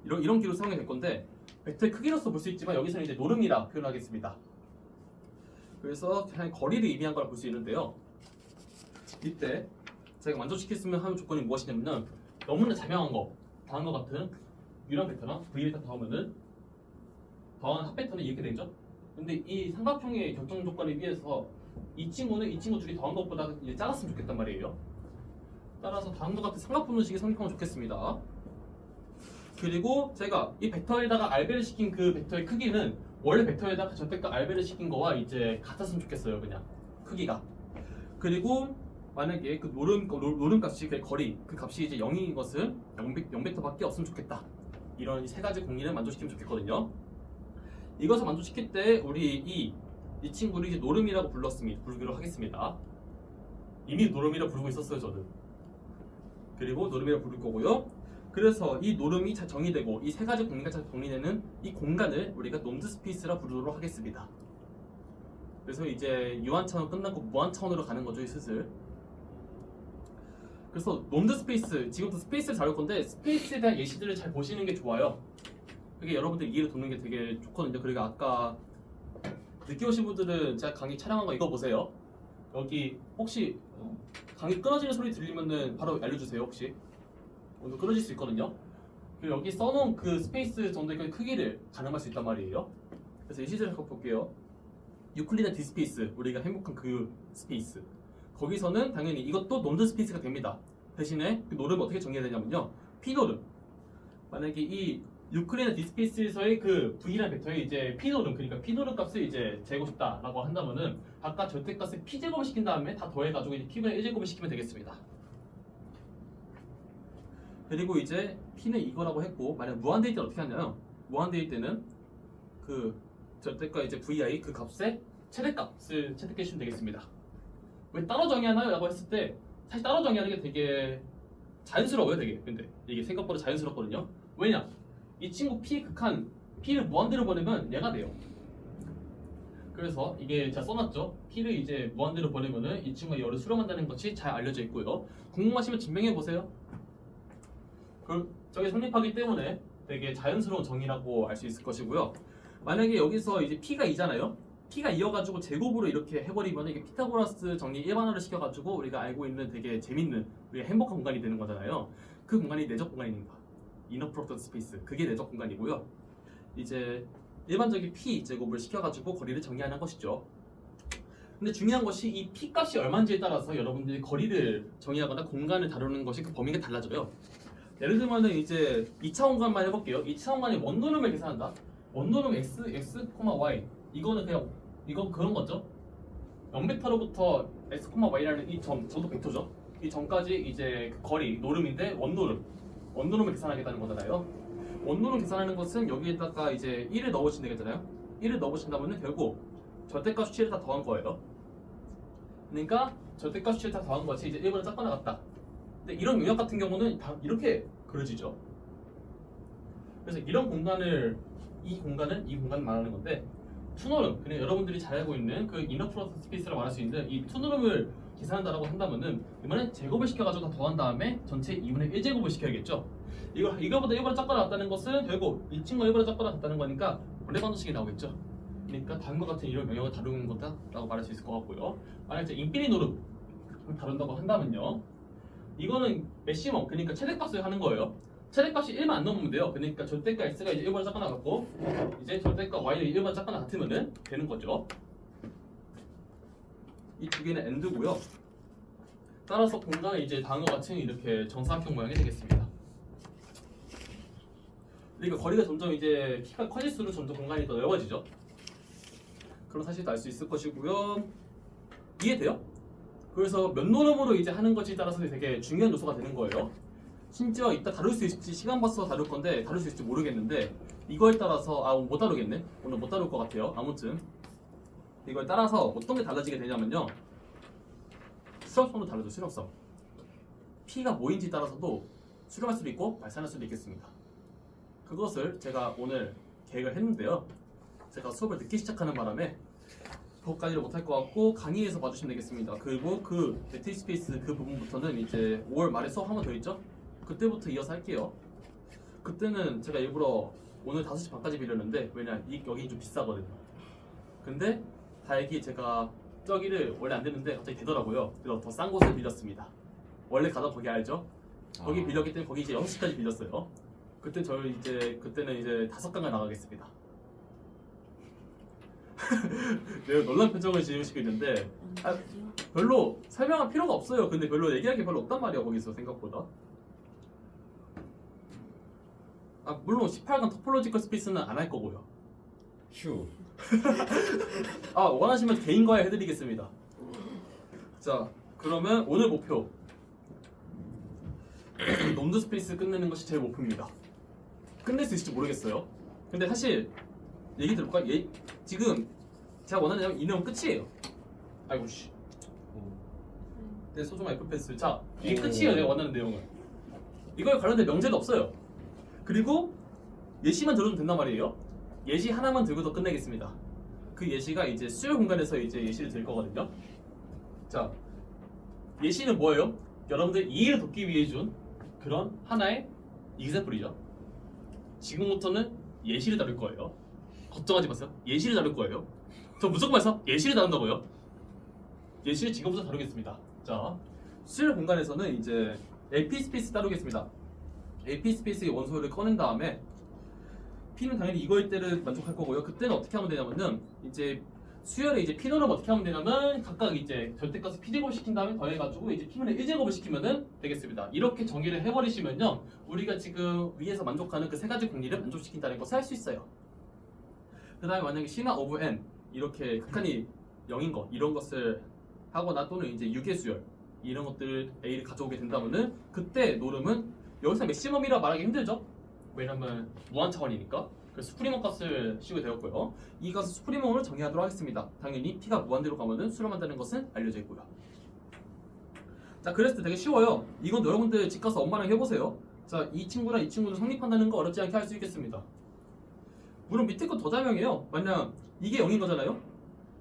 이런 기로 사용이 될 건데 벡터의 크기로서 볼 수 있지만 여기서는 이제 노름이라 표현하겠습니다. 그래서 그냥 거리를 의미한 걸 볼 수 있는데요. 이때 제가 만족시켰으면 하는 조건이 무엇이냐면은 너무나 자명한 거, 다음과 같은 유랑 벡터랑 V를 딱 더하면은 더한 합 벡터는 이렇게 되죠. 근데 이 삼각형의 결정 조건에 비해서 이 친구는 이 친구 둘이 더한 것보다 이제 작았으면 좋겠단 말이에요. 따라서 다음과 같은 삼각분모식이 성립하면 좋겠습니다. 그리고 제가 이 벡터에다가 알베를 시킨 그 벡터의 크기는 원래 벡터에다가 절대값 알베를 시킨 거와 이제 같았으면 좋겠어요. 그냥 크기가. 그리고 만약에 그 노름 값이 그 거리 그 값이 이제 0인 것은 0벡터밖에 없으면 좋겠다. 이런 세 가지 공리를 만족시키면 좋겠거든요. 이것을 만족시킬 때 우리 이 친구를 이제 노름이라고 부르기로 하겠습니다. 이미 노름이라 부르고 있었어요 저는. 그리고 노름이라 부를 거고요. 그래서 이 노름이 잘 정의되고 이 세 가지 공리가 잘 정리되는 이 공간을 우리가 놈드 스페이스라 부르도록 하겠습니다. 그래서 이제 유한 차원 끝나고 무한 차원으로 가는 거죠, 슬슬. 그래서 놈드 스페이스, 지금부터 스페이스를 다룰 건데 스페이스에 대한 예시들을 잘 보시는 게 좋아요. 그게 여러분들 이해를 돕는 게 되게 좋거든요. 그리고 아까 늦게 오신 분들은 제가 강의 촬영한 거 이거 보세요. 여기 혹시 강의 끊어지는 소리 들리면은 바로 알려주세요. 혹시 오늘 끊어질 수 있거든요. 그리고 여기 써놓은 그 스페이스 정도의 크기를 가늠할 수 있단 말이에요. 그래서 예시를 한번 볼게요. 유클리드 디스페이스, 우리가 행복한 그 스페이스. 거기서는 당연히 이것도 놈드 스페이스가 됩니다. 대신에 그 노름을 어떻게 정의해야 되냐면요. P노름. 만약에 이 유클리드 디스페이스에서의 그 V라는 벡터의 이제 P노름, 그러니까 P노름 값을 이제 재고 싶다라고 한다면은 아까 절대값을 P제곱을 시킨 다음에 다 더해가지고 이제 P분의 1제곱을 시키면 되겠습니다. 그리고 이제 P는 이거라고 했고, 만약 무한대일 때는 어떻게 하냐면 무한대일 때는 그 절대값 이제 VI 그 값의 최대값을 채택해 주시면 되겠습니다. 왜 따로 정의하나요? 라고 했을 때 사실 따로 정의하는 게 되게 자연스러워요. 되게 근데 이게 생각보다 자연스럽거든요. 왜냐? 이 친구 P의 극한 P를 무한대로 보내면 얘가 돼요. 그래서 이게 제가 써놨죠. P를 이제 무한대로 보내면은 이 친구가 열을 수렴한다는 것이 잘 알려져 있고요. 궁금하시면 증명해 보세요. 저게 성립하기 때문에 되게 자연스러운 정의라고 알 수 있을 것이고요. 만약에 여기서 이제 P가 2잖아요. P가 2여가지고 제곱으로 이렇게 해버리면 이게 피타고라스 정리 일반화를 시켜가지고 우리가 알고 있는 되게 재밌는 우리가 행복한 공간이 되는 거잖아요. 그 공간이 내적 공간입니다. 이너 프로덕트 스페이스, 그게 내적 공간이고요. 이제 일반적인 P 제곱을 시켜가지고 거리를 정의하는 것이죠. 근데 중요한 것이 이 P 값이 얼마인지에 따라서 여러분들이 거리를 정의하거나 공간을 다루는 것이 그 범위가 달라져요. 예를 들면은 이제 2차 공간만 해볼게요. 2차 공간이 원노름을 계산한다. 원노름 x, y 이거는 그냥 이건 그런 거죠. 0벡터로부터 x, y라는 이 점, 저도 벡터죠. 이 점까지 이제 그 거리, 노름인데 원노름을 계산하겠다는 거잖아요. 원노름 계산하는 것은 여기에다가 이제 1을 넣으시면 되겠잖아요. 1을 넣으신다면 결국 절대값 수치를 다 더한 거예요. 그러니까 절대값 수치를 다 더한 것이 이제 1보다 작거나 같다. 근데 이런 용역 같은 경우는 다 이렇게 그려지죠. 그래서 이런 공간을 이 공간을 말하는 건데 투노름, 그냥 여러분들이 잘 알고 있는 그 이너 프로덕트 스페이스라고 말할 수 있는 이 투노름을 계산한다라고 한다면은 이번엔 제곱을 시켜가지고 다 더한 다음에 전체 2분의 1제곱을 시켜야겠죠. 이거보다 1보다 작거나 같다는 것은 결국 이 친구가 1보다 작거나 같다는 거니까 원래 방정식이 나오겠죠. 그러니까 다음과 같은 이런 영역을 다루는 거다라고 말할 수 있을 것 같고요. 만약 이제 인피니 노름을 다룬다고 한다면요. 이거는 맥시멈, 그러니까 최대값을 하는 거예요. 최대값이 1만 안 넘으면 돼요. 그러니까 절대값 x가 이제 1보다 작거나 같고 이제 절대값 y는 1보다 작거나 같으면은 되는 거죠. 이 두 개는 end고요. 따라서 공간은 이제 다음과 같은 이렇게 정사각형 모양이 되겠습니다. 그러니까 거리가 점점 이제 키가 커질수록 점점 공간이 더 넓어지죠. 그런 사실도 알 수 있을 것이고요. 이해돼요? 그래서 몇 노름으로 이제 하는 것에 따라서 되게 중요한 요소가 되는 거예요. 심지어 이따 다룰 수 있을지 시간 봐서 다룰 건데 다룰 수 있을지 모르겠는데 이거에 따라서 못 다루겠네. 오늘 못 다룰 것 같아요. 아무튼 이거에 따라서 어떤 게 달라지게 되냐면요. 수렴성도 다르죠. 수렴성. P가 뭐인지 따라서도 수렴할 수도 있고 발산할 수도 있겠습니다. 그것을 제가 오늘 계획을 했는데요. 제가 수업을 늦게 시작하는 바람에 그것까지를 못할 것 같고 강의에서 봐주시면 되겠습니다. 그리고 그 매트리스페이스 그 부분부터는 이제 5월 말에 수업 한 번 더 있죠? 그때부터 이어서 할게요. 그때는 제가 일부러 오늘 5시 반까지 빌렸는데 왜냐 여기 좀 비싸거든요. 근데 다행히 제가 저기를 원래 안 됐는데 갑자기 되더라고요. 그래서 더 싼 곳을 빌렸습니다. 원래 가던 거기 알죠? 거기 빌렸기 때문에 거기 이제 6시까지 빌렸어요. 그때는 이제 5강을 나가겠습니다. 내가 놀란 표정을 지으시고 있는데 별로 설명할 필요가 없어요. 근데 별로 얘기할 게 별로 없단 말이야 거기서 생각보다. 물론 18강 토폴로지컬 스페이스는 안 할 거고요. 휴. 원하시면 개인 과외 해드리겠습니다. 자 그러면 오늘 목표 놈드 스페이스 끝내는 것이 제 목표입니다. 끝낼 수 있을지 모르겠어요. 근데 사실 얘기 들어볼까? 지금 제가 원하는 내용 이 내용 끝이에요. 아이고 씨. 내 소중한 F패스. 자 이게 끝이에요. 내가 원하는 내용은. 이거에 관련된 명제도 없어요. 그리고 예시만 들어도 된단 말이에요. 예시 하나만 들고도 끝내겠습니다. 그 예시가 이제 수요 공간에서 이제 예시를 드릴 거거든요. 자 예시는 뭐예요? 여러분들 이해를 돕기 위해 준 그런 하나의 이그샘플이죠. 지금부터는 예시를 다룰 거예요. 걱정하지 마세요. 예시를 다룰 거예요. 저 무조건 말해서 예시를 다룬다고요. 예시를 지금부터 다루겠습니다. 자, 수열 공간에서는 이제 AP 스페이스 다루겠습니다. AP 스페이스의 원소를 꺼낸 다음에 P는 당연히 이거일 때를 만족할 거고요. 그때는 어떻게 하면 되냐면은 이제 수열에 이제 P노름 어떻게 하면 되냐면 각각 이제 절대값을 P제곱을 시킨 다음에 더해가지고 이제 P분의 1제곱을 시키면은 되겠습니다. 이렇게 정의를 해버리시면요. 우리가 지금 위에서 만족하는 그 세 가지 공리를 만족시킨다는 것을 할 수 있어요. 그 다음에 만약에 C나 오브 N 이렇게 극한이 0인 것 이런 것을 하거나 또는 이제 유계수열 이런 것들 A를 가져오게 된다면은 그때 노름은 여기서 맥시멈이라 말하기 힘들죠? 왜냐면 무한 차원이니까. 그래서 수프리멈 값을 씌우게 되었고요. 이 값을 수프리멈으로 정의하도록 하겠습니다. 당연히 P가 무한대로 가면은 수렴한다는 것은 알려져 있고요. 자 그랬을 때 되게 쉬워요. 이건 여러분들 집 가서 엄마랑 해보세요. 자 이 친구랑 이 친구도 성립한다는 거 어렵지 않게 할 수 있겠습니다. 물론 밑에 거 더 자명해요. 만약 이게 0인 거잖아요.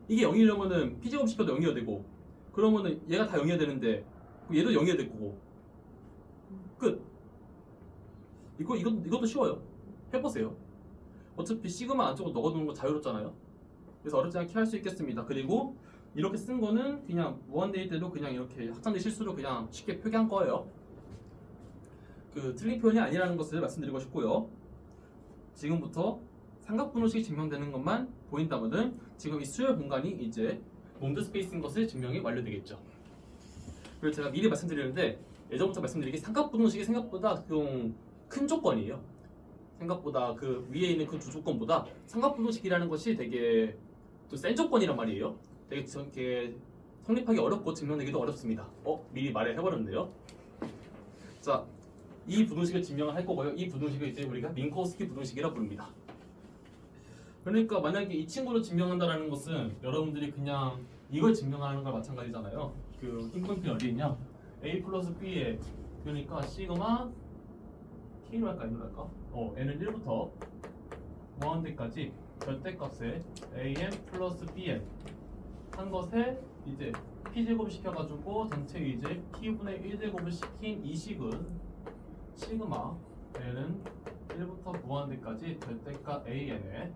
이게 0이려면은 P제곱 시켜도 0이어야 되고 그러면은 얘가 다 0이어야 되는데 얘도 0이어야 될 거고 끝. 이것도 쉬워요. 해보세요. 어차피 시그마 안쪽으로 넣어두는 거 자유롭잖아요. 그래서 어렵지 않게 할 수 있겠습니다. 그리고 이렇게 쓴 거는 그냥 무한대일 때도 그냥 이렇게 학생들 실수로 그냥 쉽게 표기한 거예요. 그 틀린 표현이 아니라는 것을 말씀드리고 싶고요. 지금부터 삼각분호식이 증명되는 것만 보인다면은 지금 이 수열 공간이 이제 몬드 스페이스인 것을 증명이 완료되겠죠. 그리고 제가 미리 말씀드리는데 예전부터 말씀드리기 삼각분호식이 생각보다 좀 큰 조건이에요. 생각보다 그 위에 있는 그 두 조건보다 삼각분호식이라는 것이 되게 또 센 조건이란 말이에요. 되게 성립하기 어렵고 증명되기도 어렵습니다. 미리 말해버렸는데요. 자, 이 부등식을 증명을 할 거고요. 이 부등식을 이제 우리가 민코스키 부등식이라 부릅니다. 그러니까 만약에 이 친구를 증명한다는 것은 여러분들이 그냥 이걸 증명하는 걸 마찬가지잖아요. 그 인건비 어디 있냐? A 플러스 B에 그러니까 시그마 K로 할까 N으로 할까? N은 1부터 무한대까지 절대값에 AM 플러스 BN 한 것에 이제 P제곱 시켜가지고 전체 이제 P분의 1제곱을 시킨 이 식은 시그마 N은 1부터 무한대까지 절대값 AN에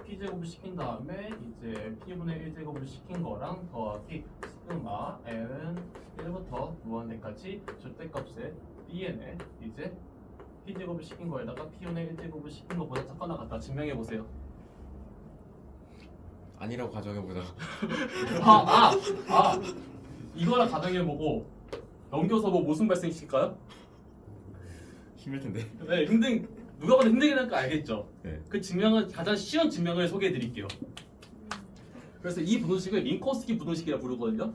P제곱을 시킨 다음에 이제 P분의 1제곱을 시킨 거랑 더하기 시그마 N은 1부터 무한대까지 절대값에 BN에 이제 P제곱을 시킨 거에다가 P분의 1제곱을 시킨 거보다 작거나 같다 증명해보세요. 아니라고 가정해보자. 이거랑 가정해보고 넘겨서 뭐 무슨 발생시킬까요? 힘들 텐데. 네, 누가 봐도 힘들게 할 거 알겠죠? 네. 그 증명은 가장 쉬운 증명을 소개해드릴게요. 그래서 이 부등식을 민코스키 부등식이라 부르거든요.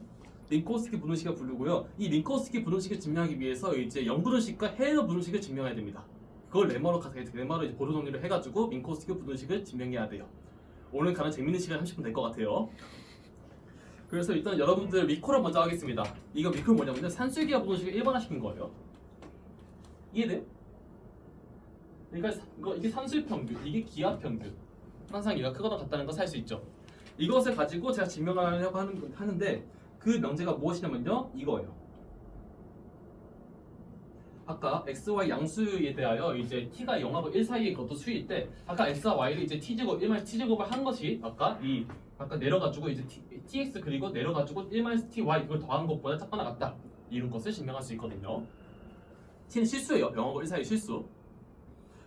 링코스키 부등식을 부르고요. 이 링코스키 부등식을 증명하기 위해서 이제 영부등식과 헤일러 부등식을 증명해야 됩니다. 그걸 레마로 이제 보루 정리를 해가지고 링코스키 부등식을 증명해야 돼요. 오늘 가는 재밌는 시간 30분 될 것 같아요. 그래서 일단 여러분들 미코를 먼저 하겠습니다. 이거 미코는 뭐냐면 산술기하 부등식을 일반화시킨 거예요. 이해돼요? 그러니까 이게 산술평균, 이게 기하평균. 항상 얘가 크거나 같다는 거 살 수 있죠. 이것을 가지고 제가 증명하려고 하는데 그 명제가 무엇이냐면요, 이거예요. 아까 x, y 양수에 대하여 이제 t가 0하고 1 사이의 것도 수일 때 아까 x와 y를 이제 t제곱 1-t제곱을 한 것이 아까 내려가지고 이제 tx 그리고 내려가지고 1-ty 그걸 더한 것보다 작거나 같다 이런 것을 증명할 수 있거든요. t는 실수예요. 0하고 1 사이 실수.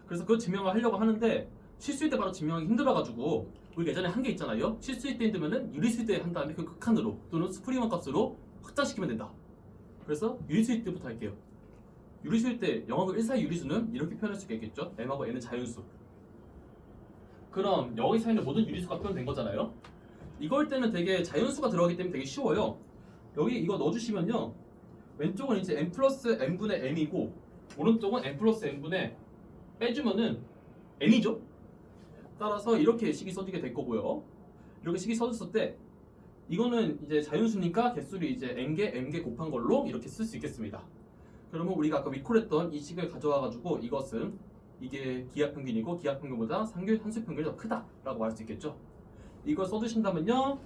그래서 그걸 증명을 하려고 하는데 실수일 때 바로 증명하기 힘들어가지고 우리 예전에 한 게 있잖아요. 실수일 때 힘들면은 유리수일 때 한 다음에 그 극한으로 또는 스프리먼 값으로 확장시키면 된다. 그래서 유리수일 때부터 할게요. 유리수일 때 0하고 1 사이 유리수는 이렇게 표현할 수 있겠죠. m하고 n은 자연수. 그럼 여기 사이는 모든 유리수가 표현된 거잖아요. 이걸 때는 되게 자연수가 들어가기 때문에 되게 쉬워요. 여기 이거 넣어주시면요, 왼쪽은 이제 n 플러스 n분의 m이고 오른쪽은 n 플러스 n분의 빼주면은 n이죠. 따라서 이렇게 식이 써지게 될 거고요. 이렇게 식이 써졌을 때 이거는 이제 자연수니까 개수를 이제 n개 곱한 걸로 이렇게 쓸 수 있겠습니다. 그러면 우리가 아까 리콜했던 이 식을 가져와가지고 이것은 이게 기하평균이고 기하평균보다 산술평균이 더 크다라고 말할 수 있겠죠. 이걸 써주신다면요,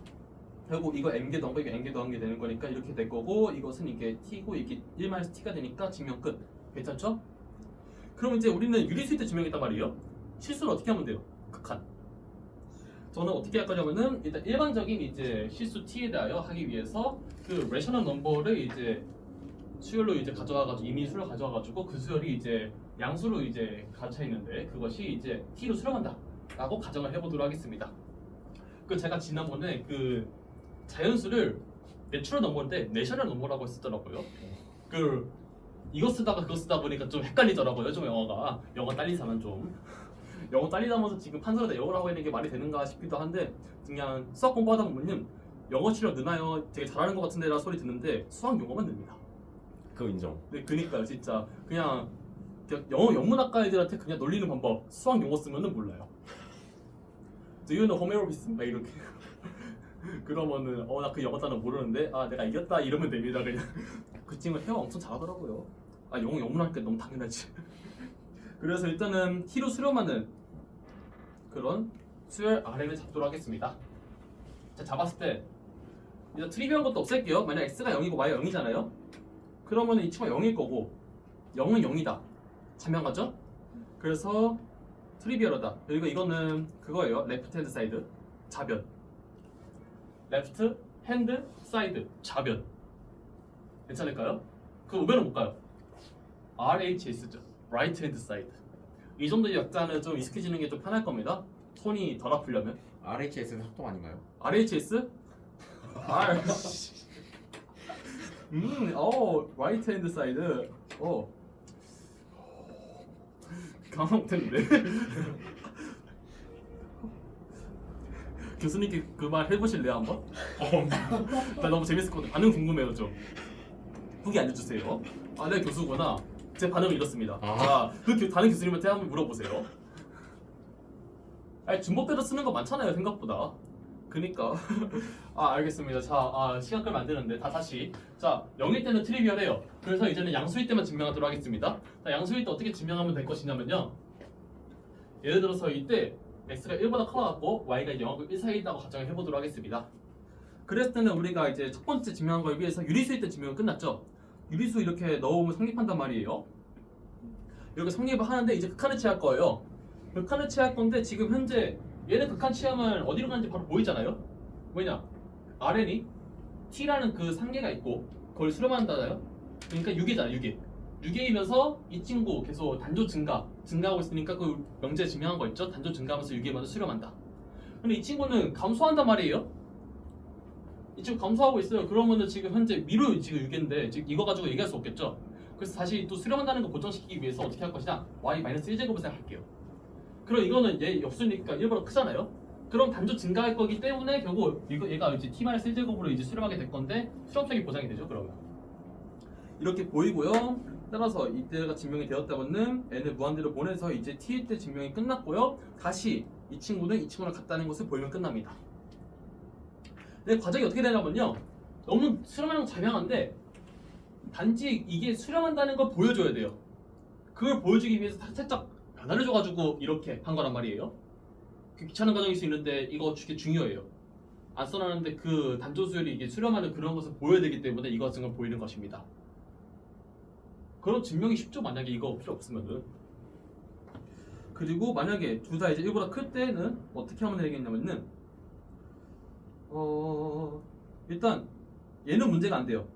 결국 이거 n개 더한 거 이거 n개 더한 게 되는 거니까 이렇게 될 거고 이것은 이게 t고 이게 1-t가 되니까 증명 끝. 괜찮죠? 그럼 이제 우리는 유리수일 때 증명했단 말이에요. 실수를 어떻게 하면 돼요? 극한. 저는 어떻게 할 거냐면은 일단 일반적인 이제 실수 t에 대하여 하기 위해서 그 레셔널 넘버를 이제 수열로 이제 가져와가지고 이미 수열 가져와가지고 그 수열이 이제 양수로 이제 갇혀 있는데 그것이 이제 t로 수렴한다라고 가정을 해보도록 하겠습니다. 그 제가 지난번에 그 자연수를 내추럴 넘버인데 내셔널 넘버라고 했었더라고요. 그 이거 쓰다가 그거 쓰다 보니까 좀 헷갈리더라고요. 좀 영어 딸린 사람 좀 영어 딸리다면서 지금 판사로다 영어를 하고 있는 게 말이 되는가 싶기도 한데 그냥 수학 공부하다 보면은 영어 실력 느나요? 되게 잘하는 것 같은데 라는 소리 듣는데 수학 용어만 늡니다. 그거 인정. 네, 그니까요. 진짜 그냥 영어 영문학과 애들한테 그냥 놀리는 방법 수학 용어 쓰면은 몰라요. Do you know homeopathy? 막 이렇게 그러면은 나 그 영어 단어 모르는데 내가 이겼다 이러면 됩니다. 그냥 그 친구 회화 엄청 잘하더라고요. 영어 영문하니까 너무 당연하지. 그래서 일단은 t로 수렴하는 그런 수열 RM을 잡도록 하겠습니다. 자, 잡았을 때 일단 트리비한 것도 없앨게요. 만약 x가 0이고 y가 0이잖아요. 그러면 이 친구가 0일 거고 0은 0이다. 자명하죠? 그래서 트리비얼하다. 그리고 이거는 그거예요. 레프트 핸드 사이드 좌변. 레프트 핸드 사이드 좌변. 괜찮을까요? 그 우변은 뭘까요? RHS죠. Right Hand Side. 이 정도의 약자는 좀 익숙해지는 게 좀 편할 겁니다. 손이 덜 아프려면. RHS는 합동 아닌가요? RHS? R. Right Hand Side. 강화 못했는데. 교수님께 그 말 해보실래요 한번? 나 너무 재밌을 것 같아. 반응 궁금해요 좀. 후기 알려주세요. 네 교수구나. 제 반응은 이렇습니다. 다른 교수님한테 한번 물어보세요. 중복대로 쓰는 거 많잖아요 생각보다. 그니까 알겠습니다. 자, 시간 끌면 안 되는데 다시. 자, 0일 때는 트리비얼해요. 그래서 이제는 양수일 때만 증명하도록 하겠습니다. 자, 양수일 때 어떻게 증명하면 될 것이냐면요, 예를 들어서 이때 x가 1보다 커갖고 y가 0하고 1 사이에 있다고 가정을 해보도록 하겠습니다. 그랬을 때는 우리가 이제 첫 번째 증명한 거에 비해서 유리수일 때 증명은 끝났죠. 유리수 이렇게 넣으면 성립한단 말이에요. 이렇게 성립을 하는데 이제 극한을 취할 거예요. 극한을 취할 건데 지금 현재 얘는 극한 취하면 어디로 가는지 바로 보이잖아요. 왜냐? RN이 T라는 그 상계가 있고 그걸 수렴한다잖아요. 그러니까 6이잖아, 6이. 6이면서 이 친구 계속 단조 증가하고 있으니까 그 명제 증명한 거 있죠? 단조 증가하면서 6이 먼저 수렴한다. 근데 이 친구는 감소한단 말이에요. 이 친구 감소하고 있어요. 그러면은 지금 현재 미로 지금 6인데 지금 이거 가지고 얘기할 수 없겠죠? 그래서 다시 또 수렴한다는 거 고정시키기 위해서 어떻게 할 것이냐? y-1제곱을 생각할게요. 그럼 이거는 얘 역수니까 1보다 크잖아요? 그럼 단조 증가할 거기 때문에 결국 얘가 이제 t-1제곱으로 이제 수렴하게 될 건데 수렴성이 보장이 되죠. 그러면 이렇게 보이고요. 따라서 이때가 증명이 되었다고는 n을 무한대로 보내서 이제 t 때 증명이 끝났고요. 다시 이 친구는 이 친구랑 같다는 것을 보이면 끝납니다. 근데 과정이 어떻게 되냐면요. 너무 수렴하는 건 자명한데 단지 이게 수렴한다는 걸 보여줘야 돼요. 그걸 보여주기 위해서 살짝 변화를 줘가지고 이렇게 한 거란 말이에요. 귀찮은 과정일 수 있는데 이거 되게 중요해요. 안 써놨는데 그 단조 수열이 이게 수렴하는 그런 것을 보여야 되기 때문에 이 과정을 보이는 것입니다. 그런 증명이 쉽죠. 만약에 이거 필요 없으면은. 그리고 만약에 둘 다 이제 1보다 클 때는 어떻게 하면 되겠냐면은 일단 얘는 문제가 안 돼요.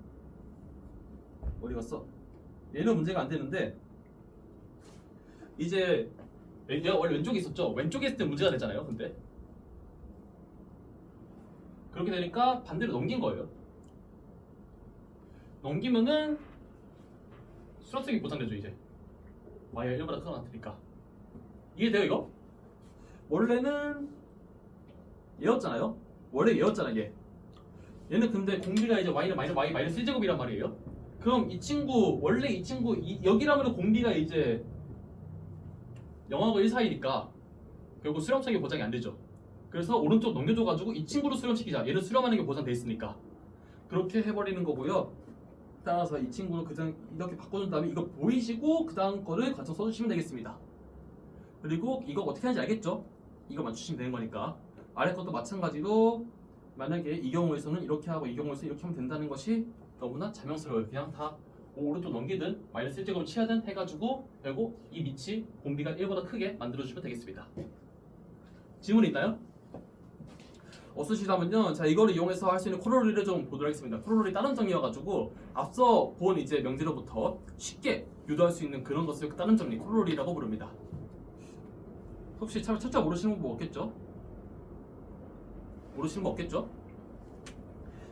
어디 갔어? 얘는 문제가 안 되는데 이제 얘가 원래 왼쪽에 있었죠? 왼쪽에 있을 때 문제가 되잖아요. 근데 그렇게 되니까 반대로 넘긴 거예요. 넘기면은 수렴성이 보장되죠. 이제 y가 1보다 크거나 같으니까 이해돼요 이거? 원래는 얘였잖아요. 원래 얘였잖아 얘. 얘는 근데 공비가 이제 y는 y 마이너스 1제곱이란 말이에요. 그럼 이 친구 원래 이 친구 여기라면 공비가 이제 0하고 1 사이니까 결국 수렴성이 보장이 안 되죠. 그래서 오른쪽 넘겨줘가지고 이 친구로 수렴시키자. 얘는 수렴하는 게 보장돼 있으니까 그렇게 해버리는 거고요. 따라서 이 친구를 그냥 이렇게 바꿔준 다음에 이거 보이시고 그 다음 거를 같이 써주시면 되겠습니다. 그리고 이거 어떻게 하는지 알겠죠? 이거 맞추시면 되는 거니까 아래 것도 마찬가지로 만약에 이 경우에서는 이렇게 하고 이 경우에서 이렇게 하면 된다는 것이 너무나 자명스러워요. 그냥 다 오른쪽 넘기든 마이너스 1제곱을 취하든 해가지고 결국 이 밑이 공비가 1보다 크게 만들어주면 되겠습니다. 질문 있나요? 없으시다면요. 자, 이거를 이용해서 할 수 있는 코로리를 좀 보도록 하겠습니다. 코로리 다른 정리여가지고 앞서 본 이제 명제로부터 쉽게 유도할 수 있는 그런 것을 다른 정리 코로리라고 부릅니다. 혹시 철자 모르시는 분 없겠죠? 모르시는 분 없겠죠?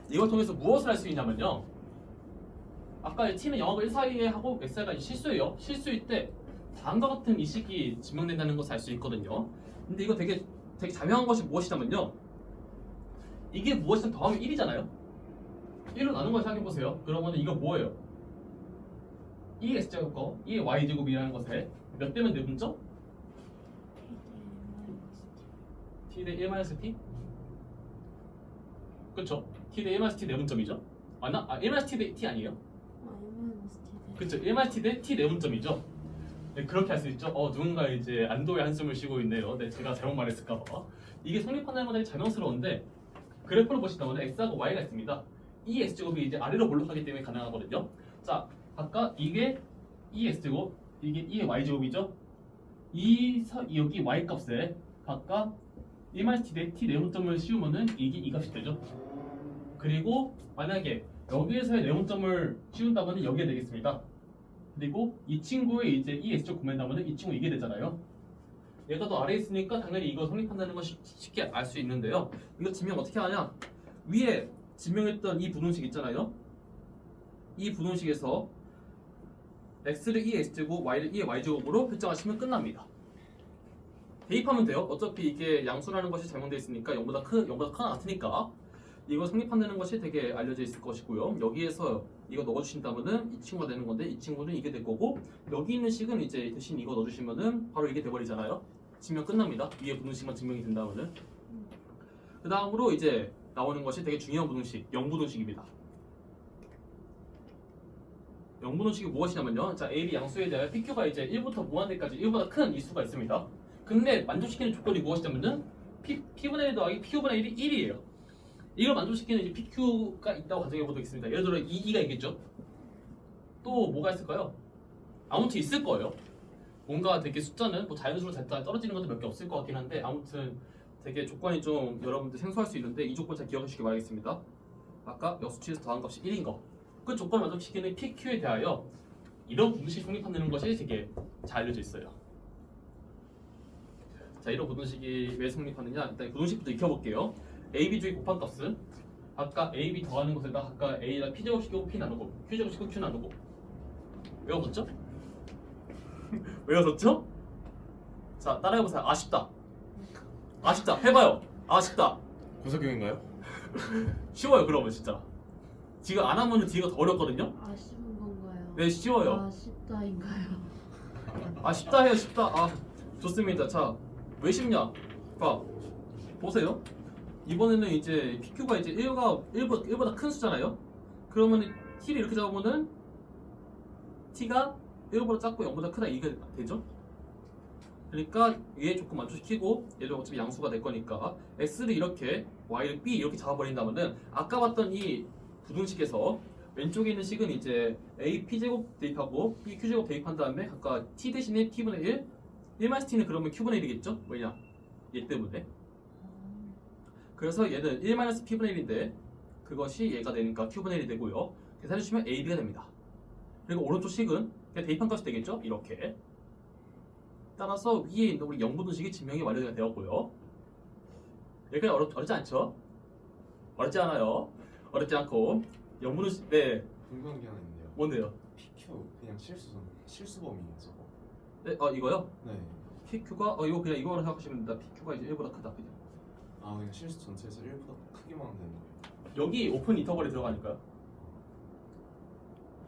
이걸 통해서 무엇을 할 수 있냐면요. 아까 t는 0하고 1 사이에 하고 x가 실수예요. 실수일 때 다음과 같은 이식이 증명된다는 것을 알 수 있거든요. 근데 이거 되게 자명한 것이 무엇이냐면요. 이게 무엇이든 더하면 1이잖아요. 1로 나눈 걸 생각해보세요. 그러면 이거 뭐예요? 2의 x제곱과 2의 y제곱이라는 것에 몇 대면 내분점? t 대 1 t? 그쵸? t 대 1 t 내분점이죠? 맞나? 1 t 대 t 아니에요? 그쵸? 1 t 대 t 내분점이죠? 네, 그렇게 할 수 있죠? 누군가 이제 안도의 한숨을 쉬고 있네요. 네, 제가 잘못 말했을까봐. 이게 성립한다는 건 되게 자명스러운데 그래프를 보시다면 x하고 y가 있습니다. 이 x제곱이 이제 아래로 몰락하기 때문에 가능하거든요. 자, 아까 이게 2x제곱, 이게 2의 y제곱이죠? 여기 y 값에 각각 1-t 대 t 내분점을 씌우면은 이게 이 값이 되죠. 그리고 만약에 여기에서의 내분점을 씌운다면 여기에 되겠습니다. 그리고 이 친구의 이제 이 x제곱 구매한다면 이 친구 이게 되잖아요. 얘가 더 아래에 있으니까 당연히 이거 성립한다는 건 쉽게 알 수 있는데요. 이거 증명 어떻게 하냐? 위에 증명했던 이 부등식 있잖아요. 이 부등식에서 x를 2x제곱, y를 2의 y제곱으로 표정하시면 끝납니다. 대입하면 돼요. 어차피 이게 양수라는 것이 잘못되어 있으니까 0보다 크거나 같으니까 이거 성립한다는 것이 되게 알려져 있을 것이고요. 여기에서 이거 넣어주신다면은 이 친구가 되는 건데 이 친구는 이게 될 거고 여기 있는 식은 이제 대신 이거 넣어주시면은 바로 이게 돼버리잖아요. 증명 끝납니다. 위에 부등식만 증명이 된다면은 그 다음으로 이제 나오는 것이 되게 중요한 부등식, 0부등식입니다. 0부등식이 무엇이냐면요. 자, A, B 양수에 대하여 PQ가 이제 1부터 무한대까지 1보다 큰 이 수가 있습니다. 근데 만족시키는 조건이 무엇이냐면은 P분의 1 더하기 Q분의 1이 1이에요. 이걸 만족시키는 이제 PQ가 있다고 가정해 보도록 하겠습니다. 예를 들어 2가 있겠죠? 또 뭐가 있을까요? 아무튼 있을 거예요. 뭔가 되게 숫자는 뭐 자연수로 잘 떨어지는 것도 몇 개 없을 것 같긴 한데 아무튼 되게 조건이 좀 여러분들 생소할 수 있는데 이 조건 잘 기억해 주시기 바라겠습니다. 아까 역수치에서 더한 값이 1인 거. 그 조건을 만족시키는 PQ에 대하여 이런 부등식이 성립한다는 것이 되게 잘 알려져 있어요. 자, 이런 부등식이 왜 성립하느냐? 일단 부등식부터 익혀볼게요. A, B 중에 곱한 값은 아까 A, B 더하는 것에다 아까 A랑 P제곱시키고 P 나누고 Q제곱시키고 Q 나누고 외웠었죠? 외웠었죠? 자, 따라해보세요. 아쉽다. 해봐요. 아 쉽다. 고석형인가요? 쉬워요 그러면 진짜. 지금 안 하면은 뒤가 더 어렵거든요. 아쉬운 건가요? 네 쉬워요. 아쉽다인가요? 아 쉽다 해요 쉽다. 아 좋습니다. 자 왜 쉽냐? 봐 보세요. 이번에는 이제 PQ가 이제 1보다 큰 수잖아요. 그러면 T를 이렇게 잡으면은 T가 1보다 작고 0보다 크다 이게 되죠? 그러니까 얘 조건 만족시키고 얘도 어차피 양수가 될 거니까 X를 이렇게 Y를 B 이렇게 잡아버린다면은 아까 봤던 이 부등식에서 왼쪽에 있는 식은 이제 A P제곱 대입하고 B Q제곱 대입한 다음에 각각 T 대신에 T분의 1-T는 그러면 Q분의 1이겠죠? 왜냐? 얘 때문에. 그래서 얘는 1-P분의 1인데 그것이 얘가 되니까 Q분의 1이 되고요. 계산해주시면 AB가 됩니다. 그리고 오른쪽 식은 그냥 대입한 값이 되겠죠? 이렇게. 따라서 위에 있는 우리 영부등식이 증명이 완료가 되었고요. 여기까지 어렵지 않죠? 어렵지 않아요. 어렵지 않고 영부등식 네 궁금한 게 하나 있는데요. 뭔데요? PQ 그냥 실수범위예요, 저거. 네, 이거요? 네. PQ가 이거 그냥 이거로 생각하시면 됩니다. PQ가 이제 1보다 크다 그냥. 아 그냥 실수 전체에서 1보다 크기만 하면 되는 거예요. 여기 오픈 인터벌이 들어가니까요.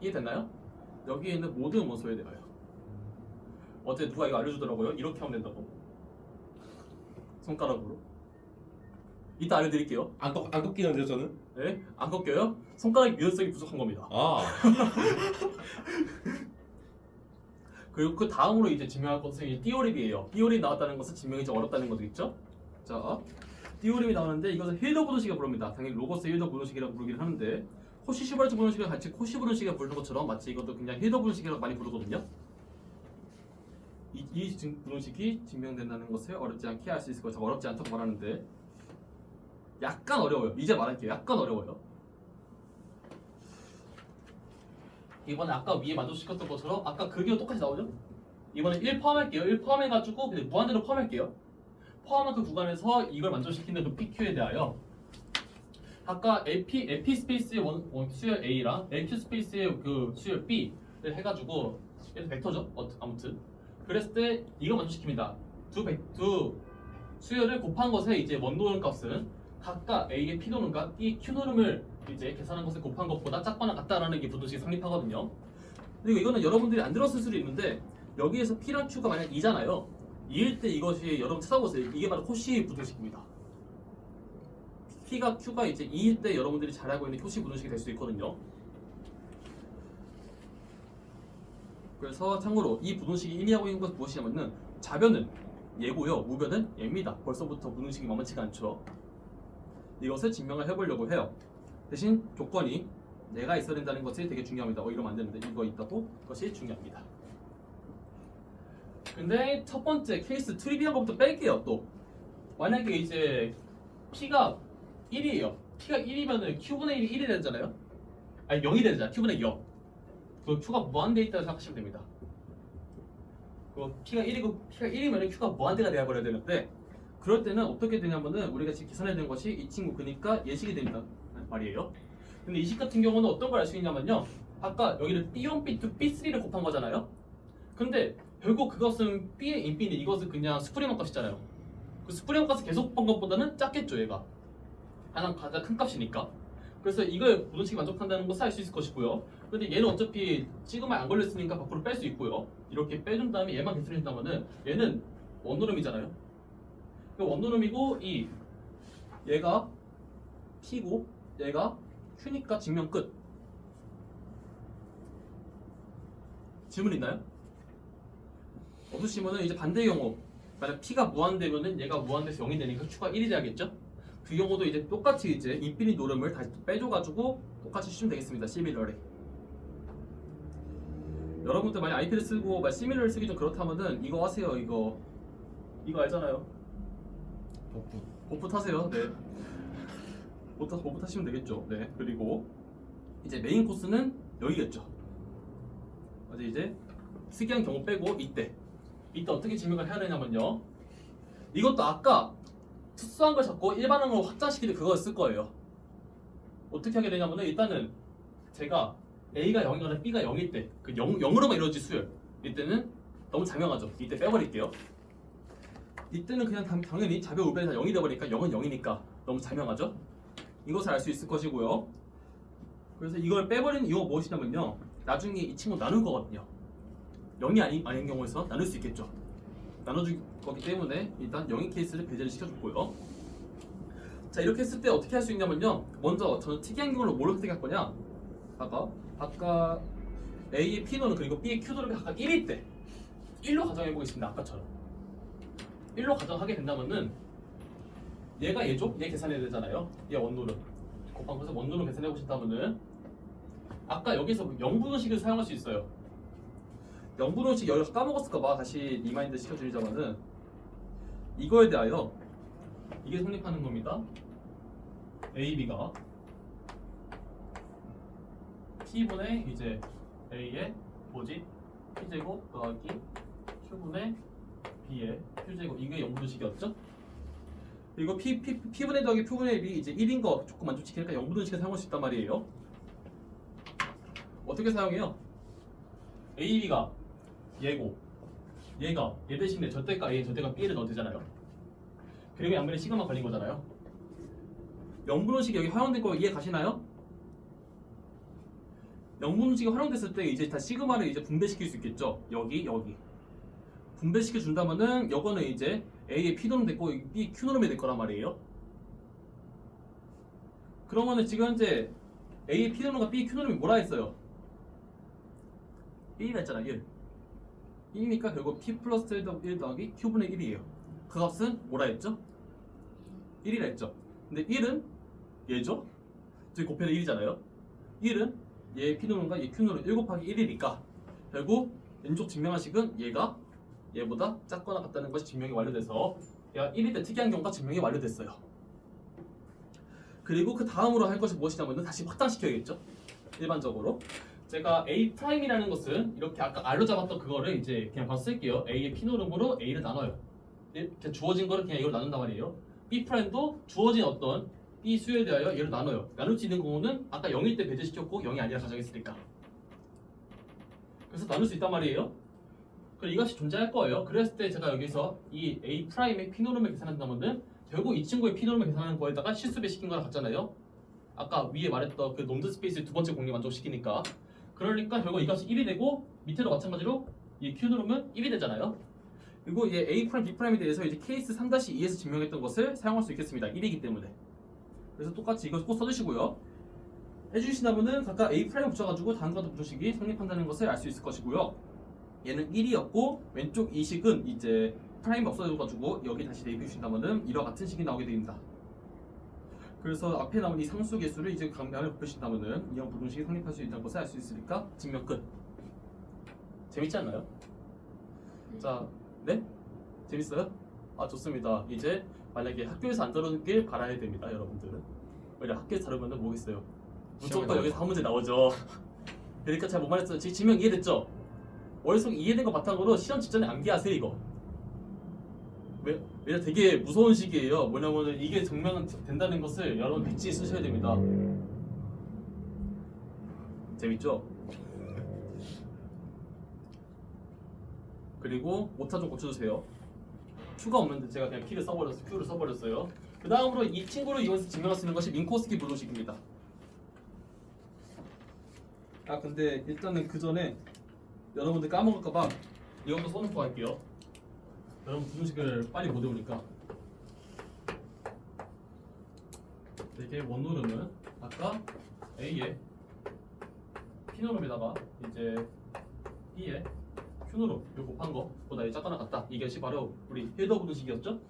이해됐나요? 여기에 있는 모든 원소에 대하여. 어제 누가 이거 알려주더라고요. 이렇게 하면 된다고. 손가락으로. 이따 알려드릴게요. 안 꺾이는데요 저는? 네? 안 꺾여요? 손가락이 유연성이 부족한 겁니다. 아 그리고 그 다음으로 이제 증명할 것은 이 띠오립이에요. 띠오립 나왔다는 것은 증명이 좀 어렵다는 거겠죠? 자, 띠오립이 나오는데 이것은 힐더 부등식이라고 부릅니다. 당연히 로고스 힐더 부등식이라고 부르긴 하는데 코시-시버레트 부등식과 같이 코시 부등식이라고 부르는 것처럼 마치 이것도 그냥 힐더 부등식이라고 많이 부르거든요. 이 부등식이 증명된다는 것을 어렵지 않게 알 수 있을 거예요. 어렵지 않다고 말하는데 약간 어려워요. 이제 말할게요. 약간 어려워요. 이번에 아까 위에 만족시켰던 것처럼 아까 그 기호 똑같이 나오죠? 이번에 1 포함할게요. 1 포함해가지고 그냥 무한대로 포함할게요. 포함한 그 구간에서 이걸 만족시키는 그 PQ에 대하여 아까 AP 스페이스의 수열 A랑 LQ 스페이스의 그 수열 B를 해가지고 얘도 벡터죠? 아무튼 그랬을 때 이거 만족시킵니다. 두 수열을 곱한 것에 이제 원노름 값은 각각 A의 P노름과 B의 Q노름을 이제 계산한 것을 곱한 것보다 작거나 같다라는 게 부등식이 성립하거든요. 그리고 이거는 여러분들이 안 들었을 수도 있는데 여기에서 P랑 Q가 만약 2잖아요. 2일 때 이것이 여러분 찾아보세요. 이게 바로 코시 부등식입니다. P가 Q가 이제 2일 때 여러분들이 잘 알고 있는 코시 부등식이 될 수 있거든요. 그래서 참고로 이 부등식이 의미하고 있는 것은 무엇이냐면은 좌변은 얘고요. 우변은 얘입니다. 벌써부터 부등식이 만만치가 않죠. 이것을 증명을 해보려고 해요. 대신 조건이 내가 있어야 된다는 것이 되게 중요합니다. 이러면 안 되는데 이거 있다고 그것이 중요합니다. 근데 첫 번째 케이스 트리비한 것부터 뺄게요. 또 만약에 이제 P가 1이에요. P가 1이면은 Q분의 1이 1이 되잖아요. 아니 0이 되잖아. Q분의 0. 그 Q가 무한대에 있다고 생각하시면 됩니다. 그 P가 1이면 Q가 무한대가 되어버려야 되는데 그럴 때는 어떻게 되냐면은 우리가 지금 계산해야 되는 것이 이 친구 그러니까 예식이 됩니다 말이에요. 근데 이 식 같은 경우는 어떤 걸 알 수 있냐면요. 아까 여기를 B1, B2, B3를 곱한 거잖아요. 근데 결국 그것은 B의 인피니 이것은 그냥 스프리먼 값이잖아요. 그 스프리먼 값을 계속 곱한 것보다는 작겠죠 얘가. 가장 큰 값이니까. 그래서 이걸 부등식이 만족한다는 것을 알 수 있을 것이고요. 근데 얘는 어차피 찍으면 안 걸렸으니까 밖으로 뺄 수 있고요. 이렇게 빼준 다음에 얘만 계산해준다면은 얘는 원노름이잖아요. 원노름이고 얘가 P고 얘가 Q니까 증명 끝. 질문 있나요? 없으시면은 이제 반대의 경우 만약 P가 무한되면은 얘가 무한돼서 0이 되니까 Q가 1이 돼야겠죠? 그 경우도 이제 똑같이 이제 인피니 노름을 다시 빼줘가지고 똑같이 쓰시면 되겠습니다. 시밀러리. 여러분들 만약 아이패드 쓰고 시밀러를 쓰기 좀 그렇다면은 이거 하세요. 이거 알잖아요. 버프 타세요. 네. 버프 타시면 되겠죠. 네. 그리고 이제 메인 코스는 여기겠죠. 이제 특이한 경우 빼고 이때 어떻게 증명을 해야 되냐면요. 이것도 아까 특수한 걸 잡고 일반항으로 확장시키는 그걸 쓸 거예요. 어떻게 하게 되냐면은 일단은 제가 A가 0이거나 B가 0일 때 그 0으로만 이루어질 수열 이때는 너무 장명하죠. 이때 빼버릴게요. 이때는 그냥 당연히 좌변 우변이 다 0이 되버리니까 0은 0이니까 너무 자명하죠? 이것을 알 수 있을 것이고요. 그래서 이걸 빼버리는 이유가 무엇이냐면요, 나중에 이 친구 나눌 거거든요. 0이 아닌 경우에서 나눌 수 있겠죠. 나눠줄 거기 때문에 일단 0인 케이스를 배제를 시켜줬고요. 자, 이렇게 했을 때 어떻게 할 수 있냐면요, 먼저 저는 특이한 경우를 뭐로 선택할 거냐, 아까 A의 P노는 그리고 B의 Q노는 각각 1일 때 1로 가정해 보겠습니다. 아까처럼 1로 가정하게 된다면은 얘가 얘죠? 얘 계산해야 되잖아요. 얘 원노는 곱한 것을 원노는 계산해 보신다면은 아까 여기서 0분원식을 사용할 수 있어요. 0분원식 여기서 까먹었을까봐 다시 리마인드 시켜드리자면은 이거에 대하여 이게 성립하는 겁니다. AB가 P분의 이제 A의 뭐지? P제곱 더하기 Q분의 B의 Q제곱, 이게 0분원식이었죠? 그리고 P분의 더하기 Q분의 B 이제 1인 거 조건 만족시키니까 0분원식을 사용할 수 있단 말이에요. 어떻게 사용해요? AB가 얘고 얘가 얘 대신에 절대가 A, 절대가 B를 넣어도 되잖아요. 그리고 양면에 시그마 걸린 거잖아요. 0분원식이 여기 활용된 거 이해 가시나요? 0분원식이 활용됐을 때 이제 다 시그마를 이제 분배시킬 수 있겠죠. 여기 분배시켜 준다면은 요거는 이제 A의 P노름이 됐고 B Q노름이 될 거란 말이에요. 그러면은 지금 현재 A의 P노름과 B Q노름이 뭐라 했어요? 1이라 했잖아. 1이니까 결국 P 플러스 1 더하기 Q분의 1이에요. 그 값은 뭐라 했죠? 1이라 했죠. 근데 1은 얘죠? 저기 곱해서 1이잖아요. 1은 얘의 P노름과 얘 Q노름 1 곱하기 1이니까 결국 왼쪽 증명하식은 얘가 얘보다 작거나 같다는 것이 증명이 완료돼서 얘가 1일 때 특이한 경우가 증명이 완료됐어요. 그리고 그 다음으로 할 것이 무엇이냐면 다시 확장시켜야겠죠. 일반적으로 제가 A'이라는 것은 이렇게 아까 R로 잡았던 그거를 이제 그냥 바로 쓸게요. A의 P노름으로 A를 나눠요. 이렇게 주어진 거를 그냥 이걸 나눈단 말이에요. B'도 주어진 어떤 B 수에 대하여 얘를 나눠요. 나눌 수 있는 경우는 아까 0일 때 배제시켰고 0이 아니라 가정했으니까. 그래서 나눌 수 있단 말이에요. 그럼 이것이 존재할 거예요. 그랬을 때 제가 여기서 이 A'의 P노름을 계산한다면은 결국 이 친구의 P노름을 계산하는 거에다가 실수배 시킨 거랑 같잖아요. 아까 위에 말했던 그 놈드 스페이스 두 번째 공리 만족시키니까. 그러니까 결국 이 값이 1이 되고 밑에도 마찬가지로 이 Q노름은 1이 되잖아요. 그리고 얘 A', B'에 대해서 이제 케이스 3-2에서 증명했던 것을 사용할 수 있겠습니다. 1이기 때문에. 그래서 똑같이 이거 꼭 써주시고요. 해주신다면은 각각 A' 붙여가지고 다음과 같은 부정식이 성립한다는 것을 알 수 있을 것이고요. 얘는 1이었고 왼쪽 이 식은 이제 프라임 없어져가지고 여기 다시 대입해 주신다면은 이와 같은 식이 나오게 됩니다. 그래서 앞에 나온 이 상수 개수를 이제 강변을 곱해주신다면은 이형 부등식이 성립할 수 있다는 것을 알 수 있으니까 증명 끝. 재밌지 않나요? 자, 네? 재밌어요? 아, 좋습니다. 이제 만약에 학교에서 안 다루길 바라야 됩니다, 여러분들은. 왜냐 학교에서 다루면은 뭐겠어요? 무조건 여기서 한 문제 나오죠. 그러니까 제가 뭐 말했어요? 지금 증명 이해됐죠? 머릿속에 이해된 거 바탕으로 시험 직전에 암기하세요 이거. 왜냐 되게 무서운 식이에요. 뭐냐면은 이게 증명은 된다는 것을 여러분 백지에 쓰셔야 됩니다. 재밌죠? 그리고 오타 좀 고쳐주세요. Q가 없는데 제가 그냥 Q를 써버렸어요. 그 다음으로 이 친구를 이용해서 증명할 수 있는 것이 민코스키 부등식입니다. 아 근데 일단은 그 전에 여러분들 까먹을까봐 이것도 써놓고 갈게요. 여러분 부등식을 빨리 못 외우니까. 이게 원노름은 아까 A의 P노름에다가 이제 B의 Q노름 요 곱한 거보다 작거나 같다. 이것이 바로 우리 힐더 부등식이었죠?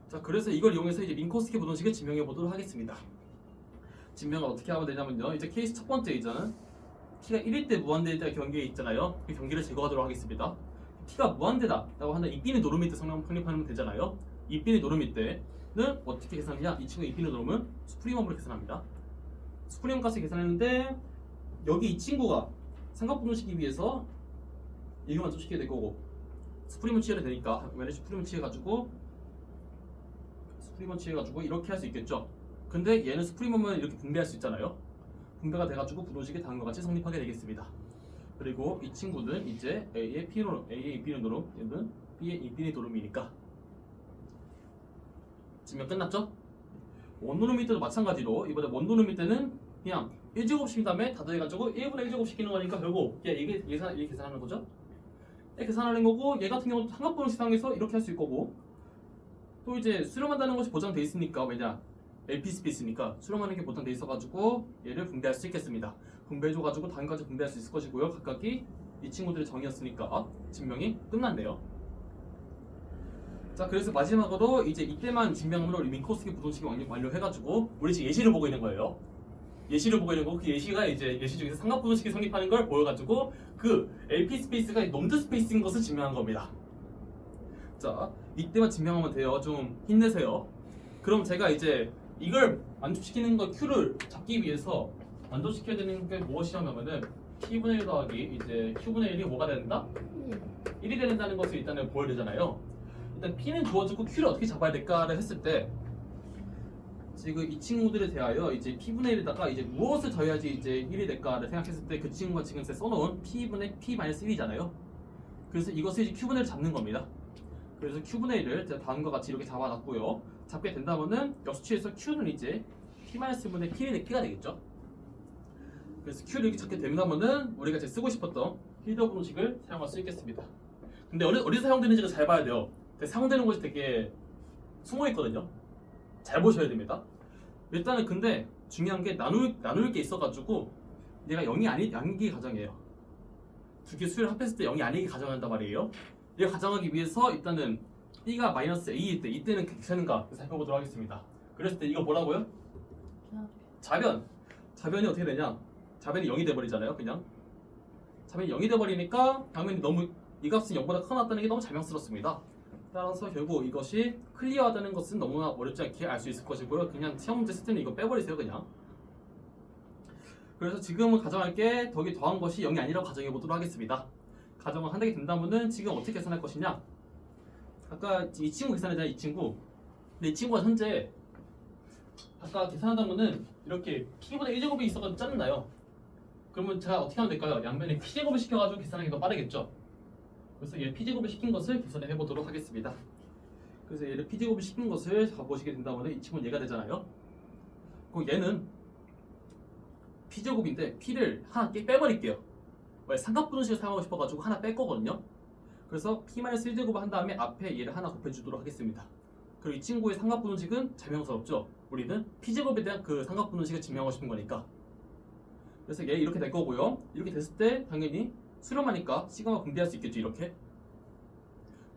자, 그래서 이걸 이용해서 이제 민코스키 부등식을 증명해 보도록 하겠습니다. 증명을 어떻게 하면 되냐면요. 이제 케이스 첫 번째 이자는 t가 1일 때 무한대일 때 경계에 있잖아요. 그 경계를 제거하도록 하겠습니다. t가 무한대다라고 하는 이빈의 노름일 때 성립하면 되잖아요. 이빈의 노름일 때는 어떻게 계산하냐? 이 친구의 이빈의 노름은 수프리멈으로 계산합니다. 수프리멈 값을 계산했는데 여기 이 친구가 삼각분원시키기 위해서 이거만 쫓시게 될 거고 수프리멈 취해야 되니까 수프리멈 취해가지고 이렇게 할 수 있겠죠. 근데 얘는 수프리멈은 이렇게 분배할 수 있잖아요. 분배가 돼가지고 부등식이 다음과 같이 성립하게 되겠습니다. 그리고 이 친구는 이제 A의 B노름, A의 B노름, 얘는 B의 인피니트 노름이니까 증명 끝났죠? 원노름일 때도 마찬가지로 이번에 원노름일 때는 그냥 1제곱시킨 다음에 다 더해가지고 1분의 1제곱 시키는 거니까 결국 이게 계산하는 거죠? 계산하는 거고 얘 같은 경우는 삼각분을 시상해서 이렇게 할 수 있고 또 이제 수렴한다는 것이 보장돼 있으니까 왜냐 LP 스페이스니까 수렴하는 게 보장돼 있어가지고 얘를 분배할 수 있겠습니다. 분배해줘가지고 다음까지 분배할 수 있을 것이고요. 각각이 이 친구들의 정의였으니까 증명이 끝났네요. 자 그래서 마지막으로 이제 이때만 증명으로 우리 민코스키 부동식이 완료해가지고 우리 지금 예시를 보고 있는 거예요. 예시를 보고 있는 거고 그 예시가 이제 예시 중에서 삼각부동식이 성립하는 걸 보여가지고 그 LP 스페이스가 놈드 스페이스인 것을 증명한 겁니다. 자 이때만 증명하면 돼요. 좀 힘내세요. 그럼 제가 이제 이걸 만족시키는 거 Q를 잡기 위해서 만족시켜야 되는 게 무엇이냐면은 P분의 1 더하기 이제 Q분의 1이 뭐가 된다? 1이 된다는 것을 일단은 보여야 되잖아요. 일단 P는 주어지고 Q를 어떻게 잡아야 될까를 했을 때 지금 이 친구들에 대하여 이제 P분의 1에다가 이제 무엇을 더해야지 이제 1이 될까를 생각했을 때 그 친구가 지금 써놓은 P분의 P-1이잖아요. 그래서 이것을 이제 Q분의 1을 잡는 겁니다. 그래서 Q분의 1을 제가 다음과 같이 이렇게 잡아놨고요. 잡게 된다면은 역수치에서 Q는 이제 P-분의 P의 P가 되겠죠. 그래서 Q를 이렇게 잡게 된다면은 우리가 이제 쓰고 싶었던 필더 분식을 사용할 수 있겠습니다. 근데 어디서 사용되는지를 잘 봐야 돼요. 사용되는 것이 되게 숨어있거든요. 잘 보셔야 됩니다. 일단은 근데 중요한 게 나눌 게 있어가지고 얘가 0이 아니기 가정이에요. 두 개 수를 합했을 때 0이 아니기 가정한단 말이에요. 이걸 가정하기 위해서 일단은 B가 마이너스 A일 때 이때는 괜찮은가 살펴보도록 하겠습니다. 그랬을 때 이거 뭐라고요? 자변이 어떻게 되냐? 자변이 0이 돼버리잖아요. 그냥 자변이 0이 돼버리니까 당연히 너무 이 값은 0보다 커놨다는 게 너무 자명스럽습니다. 따라서 결국 이것이 클리어하다는 것은 너무나 어렵지 않게 알 수 있을 것이고요. 그냥 시험 문제 쓸 때는 이거 빼버리세요. 그냥. 그래서 지금은 가정할 게 덕이 더한 것이 0이 아니라고 가정해 보도록 하겠습니다. 가정을 한다게 된다면은 지금 어떻게 계산할 것이냐? 아까 이 친구 계산하잖아요. 이 친구. 근데 이 친구가 현재 아까 계산하다면은 이렇게 P분의 1제곱이 있어가지고 짜증나요. 그러면 제가 어떻게 하면 될까요? 양변에 P제곱을 시켜가지고 계산하기 더 빠르겠죠? 그래서 얘 P제곱을 시킨 것을 계산해 해보도록 하겠습니다. 그래서 얘를 P제곱을 시킨 것을 잡아보시게 된다면 이 친구는 얘가 되잖아요. 그럼 얘는 P제곱인데 P를 하나 빼버릴게요. 왜 삼각분식을 사용하고 싶어가지고 하나 뺄 거거든요. 그래서 P-1제곱을 한 다음에 앞에 얘를 하나 곱해주도록 하겠습니다. 그리고 이 친구의 삼각분식은 자명스럽죠. 우리는 P제곱에 대한 그 삼각분식을 증명하고 싶은 거니까. 그래서 얘 이렇게 될 거고요. 이렇게 됐을 때 당연히 수렴하니까 시그마 분배할 수 있겠죠. 이렇게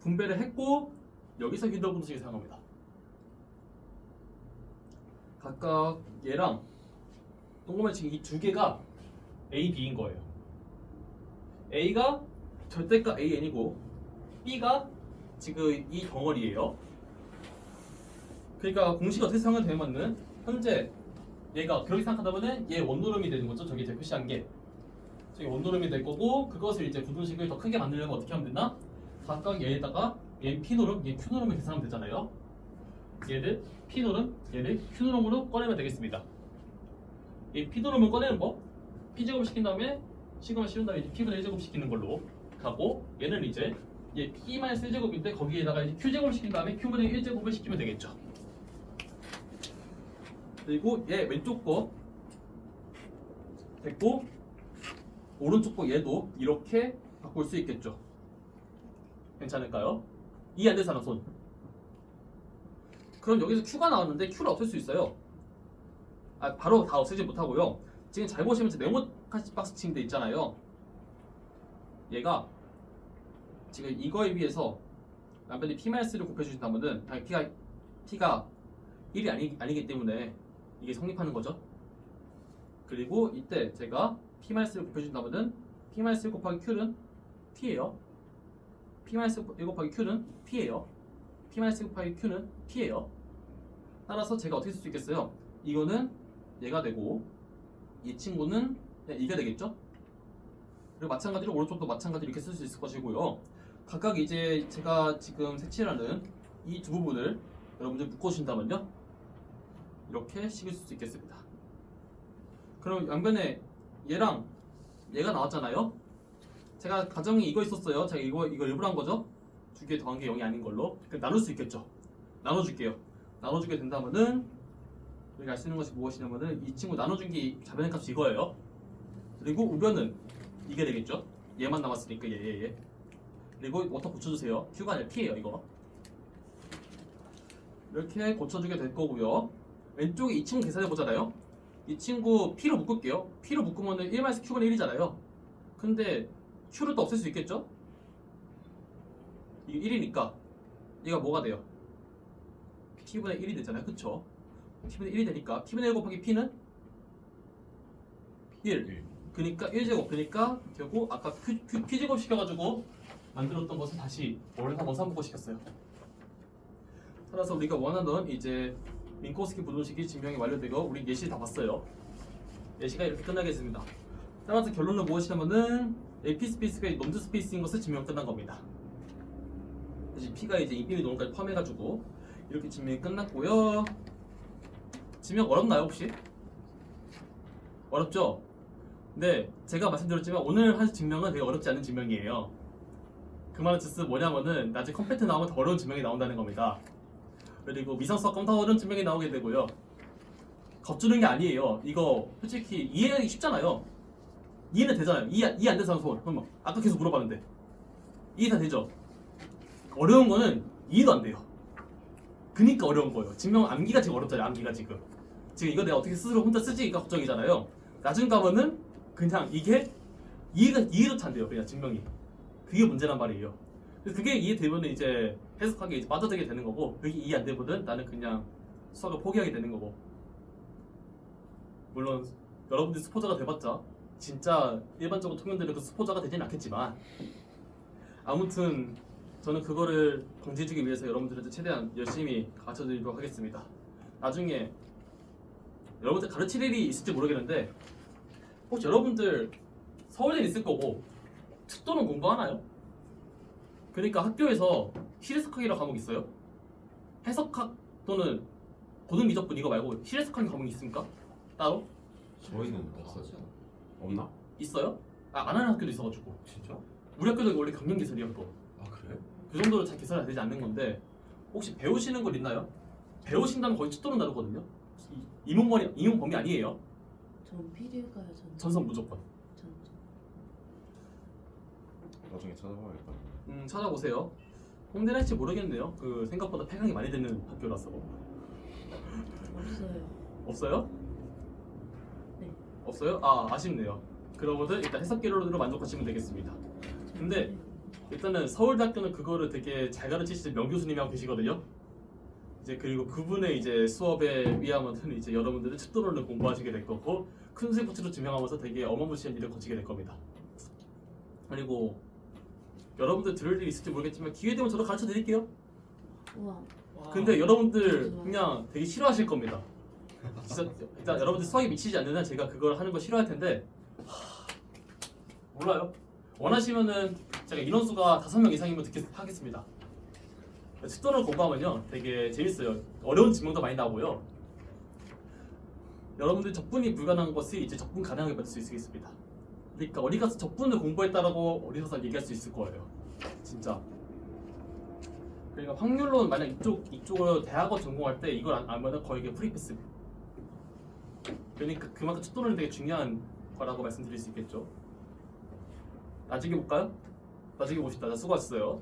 분배를 했고 여기서 필더 분식을 사용합니다. 각각 얘랑 동그란 지금 이 두 개가 A, B인 거예요. A가 절대값 AN이고 B가 지금 이 덩어리예요. 그러니까 공식 어떻게 사용되면은 현재 얘가 그렇게 생각하다면은 얘 원노름이 되는 거죠. 저기 제가 표시한 게 저기 원노름이 될 거고 그것을 이제 부등식을 더 크게 만들려면 어떻게 하면 되나? 각각 얘에다가 얘 P노름, 얘 Q노름을 계산하면 되잖아요. 얘를 P노름, 얘를 Q노름으로 꺼내면 되겠습니다. 이 P노름을 꺼내는 법 P제곱 시킨 다음에 시그마 씌운 다음에 이제 P분의 1제곱 시키는 걸로 가고 얘는 이제 얘 P-1제곱인데 거기에다가 이제 Q제곱 시킨 다음에 Q분의 1제곱을 시키면 되겠죠. 그리고 얘 왼쪽 거 됐고 오른쪽 거 얘도 이렇게 바꿀 수 있겠죠. 괜찮을까요? 이해 안 되는 사람 손. 그럼 여기서 Q가 나왔는데 Q를 없앨 수 있어요. 바로 다 없애지 못하고요. 지금 잘 보시면 네모 박스 칭돼 있잖아요. 얘가 지금 이거에 비해서 남편이 P-를 곱해주신다면은 P가 1이 아니기 때문에 이게 성립하는 거죠. 그리고 이때 제가 P-를 곱해준다면은 P-1 곱하기 Q는 P예요. P-1 곱하기 Q는 P예요. P-1 곱하기 Q는 P예요. 따라서 제가 어떻게 쓸 수 있겠어요? 이거는 얘가 되고 이 친구는 이게 되겠죠? 그리고 마찬가지로 오른쪽도 마찬가지로 이렇게 쓸 수 있을 것이고요. 각각 이제 제가 지금 색칠하는 이 두 부분을 여러분들 묶어주신다면요 이렇게 식을 수 있겠습니다. 그럼 양변에 얘랑 얘가 나왔잖아요. 제가 가정이 이거 있었어요. 제가 이거 일부러 한 거죠. 2개 더한 게 0이 아닌 걸로 나눌 수 있겠죠. 나눠줄게요. 나눠주게 된다면은 우리가 알 수 있는 것이 무엇이냐면은 이 친구 나눠준 게 자변의 값이 이거예요. 그리고 우변은 이게 되겠죠. 얘만 남았으니까 얘. 그리고 워터 고쳐주세요. Q가 아니라 P예요 이거. 이렇게 고쳐주게 될 거고요. 왼쪽에 이 친구 계산해 보잖아요. 이 친구 P로 묶을게요. P로 묶으면은 1-Q분의 1이잖아요. 근데 Q를 또 없앨 수 있겠죠? 이게 1이니까 얘가 뭐가 돼요? P분의 1이 되잖아요. 그쵸? P분의 1이 되니까 P분의 1 곱하기 P는 1. 그러니까 1제곱. 그러니까 결국 아까 P제곱 시켜가지고 만들었던 것을 다시 원상복구 시켰어요. 따라서 우리가 원하던 이제 민코스키 부등식이 증명이 완료되고 우리 예시 다 봤어요. 예시가 이렇게 끝나겠습니다. 따라서 결론은 무엇이냐면은 AP 스페이스가 넘드 스페이스인 것을 증명 끝난 겁니다. 다시 P가 이제 인피니티 노론까지 포함해가지고 이렇게 증명이 끝났고요. 증명 어렵나요 혹시? 어렵죠? 근데 제가 말씀드렸지만 오늘 한 증명은 되게 어렵지 않은 증명이에요. 그 말은 즉슨 뭐냐면은 나중에 컴팩트 나오면 더 어려운 증명이 나온다는 겁니다. 그리고 미상수학 가면 더 어려운 증명이 나오게 되고요. 겁주는 게 아니에요. 이거 솔직히 이해하기 쉽잖아요. 이해는 되잖아요. 이해 안 되는 사람 손. 그럼 아까 계속 물어봤는데 이해 다 되죠? 어려운 거는 이해도 안 돼요. 그니까 어려운 거예요. 증명 암기가 지금 어렵잖아요. 암기가 지금 이거 내가 어떻게 스스로 혼자 쓰지가 걱정이잖아요. 나중 가면은 그냥 이게 이해도 안 돼요. 그냥 증명이. 그게 문제란 말이에요. 그래서 그게 이해되면 이제 해석하기 이제 빠져들게 되는 거고, 그게 이해 안 되거든 나는 그냥 수학을 포기하게 되는 거고. 물론 여러분들이 스포자가 돼봤자 진짜 일반적으로 통연들은 그 스포자가 되진 않겠지만, 아무튼 저는 그거를 방지해주기 위해서 여러분들한테 최대한 열심히 가르쳐드리도록 하겠습니다. 나중에 여러분들 가르칠 일이 있을지 모르겠는데 혹시 여러분들 서울대 있을 거고 특도는 공부하나요? 그러니까 학교에서 실해석학이라고 과목이 있어요? 해석학 또는 고등미적분 이거 말고 실해석학이 과목이 있습니까? 따로? 저희는 없어요. 없나? 있어요? 안 하는 학교도 있어가지고. 진짜? 우리 학교도 원래 경영기술이요 또. 아 그래? 그 정도로 잘 계산이 되지 않는 건데 혹시 배우시는 거 있나요? 배우신다면 거의 특도는 다르거든요. 이문 범위 아니에요. 전 필일까요? 전선 무조건. 나중에 찾아봐야겠다. 찾아보세요. 홍대는 할지 모르겠네요. 그 생각보다 폐강이 많이 되는 학교라서. 없어요. 없어요? 네. 없어요? 아 아쉽네요. 그러면은 일단 해석기로로 만족하시면 되겠습니다. 근데 일단은 서울대학교는 그거를 되게 잘 가르치시는 명교수님이 하고 계시거든요. 이제 그리고 그분의 이제 수업에 의하면 이제 여러분들은 특도론을 공부하시게 될 거고 큰 수익부치로 증명하면서 되게 어마무시한 일을 거치게 될 겁니다. 그리고 여러분들 들을 일이 있을지 모르겠지만 기회 되면 저도 가르쳐 드릴게요. 우와. 근데 여러분들 그냥 되게 싫어하실 겁니다. 진짜 일단 여러분들 수학에 미치지 않는 한 제가 그걸 하는 거 싫어할 텐데 몰라요. 원하시면은 제가 인원수가 5명 이상이면 하겠습니다. 특도를 공부하면요 되게 재밌어요. 어려운 증명도 많이 나오고요. 여러분들 적분이 불가능한 것이 이제 적분 가능하게 만들 수 있습니다. 그러니까 어디 가서 적분을 공부했다라고 어디 가서 얘기할 수 있을 거예요. 진짜. 그러니까 확률론 만약 이쪽으로 대학원 전공할 때 이걸 안 알면은 거의 이게 프리패스. 그러니까 그만큼 특도는 되게 중요한 거라고 말씀드릴 수 있겠죠. 나중에 볼까요? 나중에 봅시다. 수고하셨어요.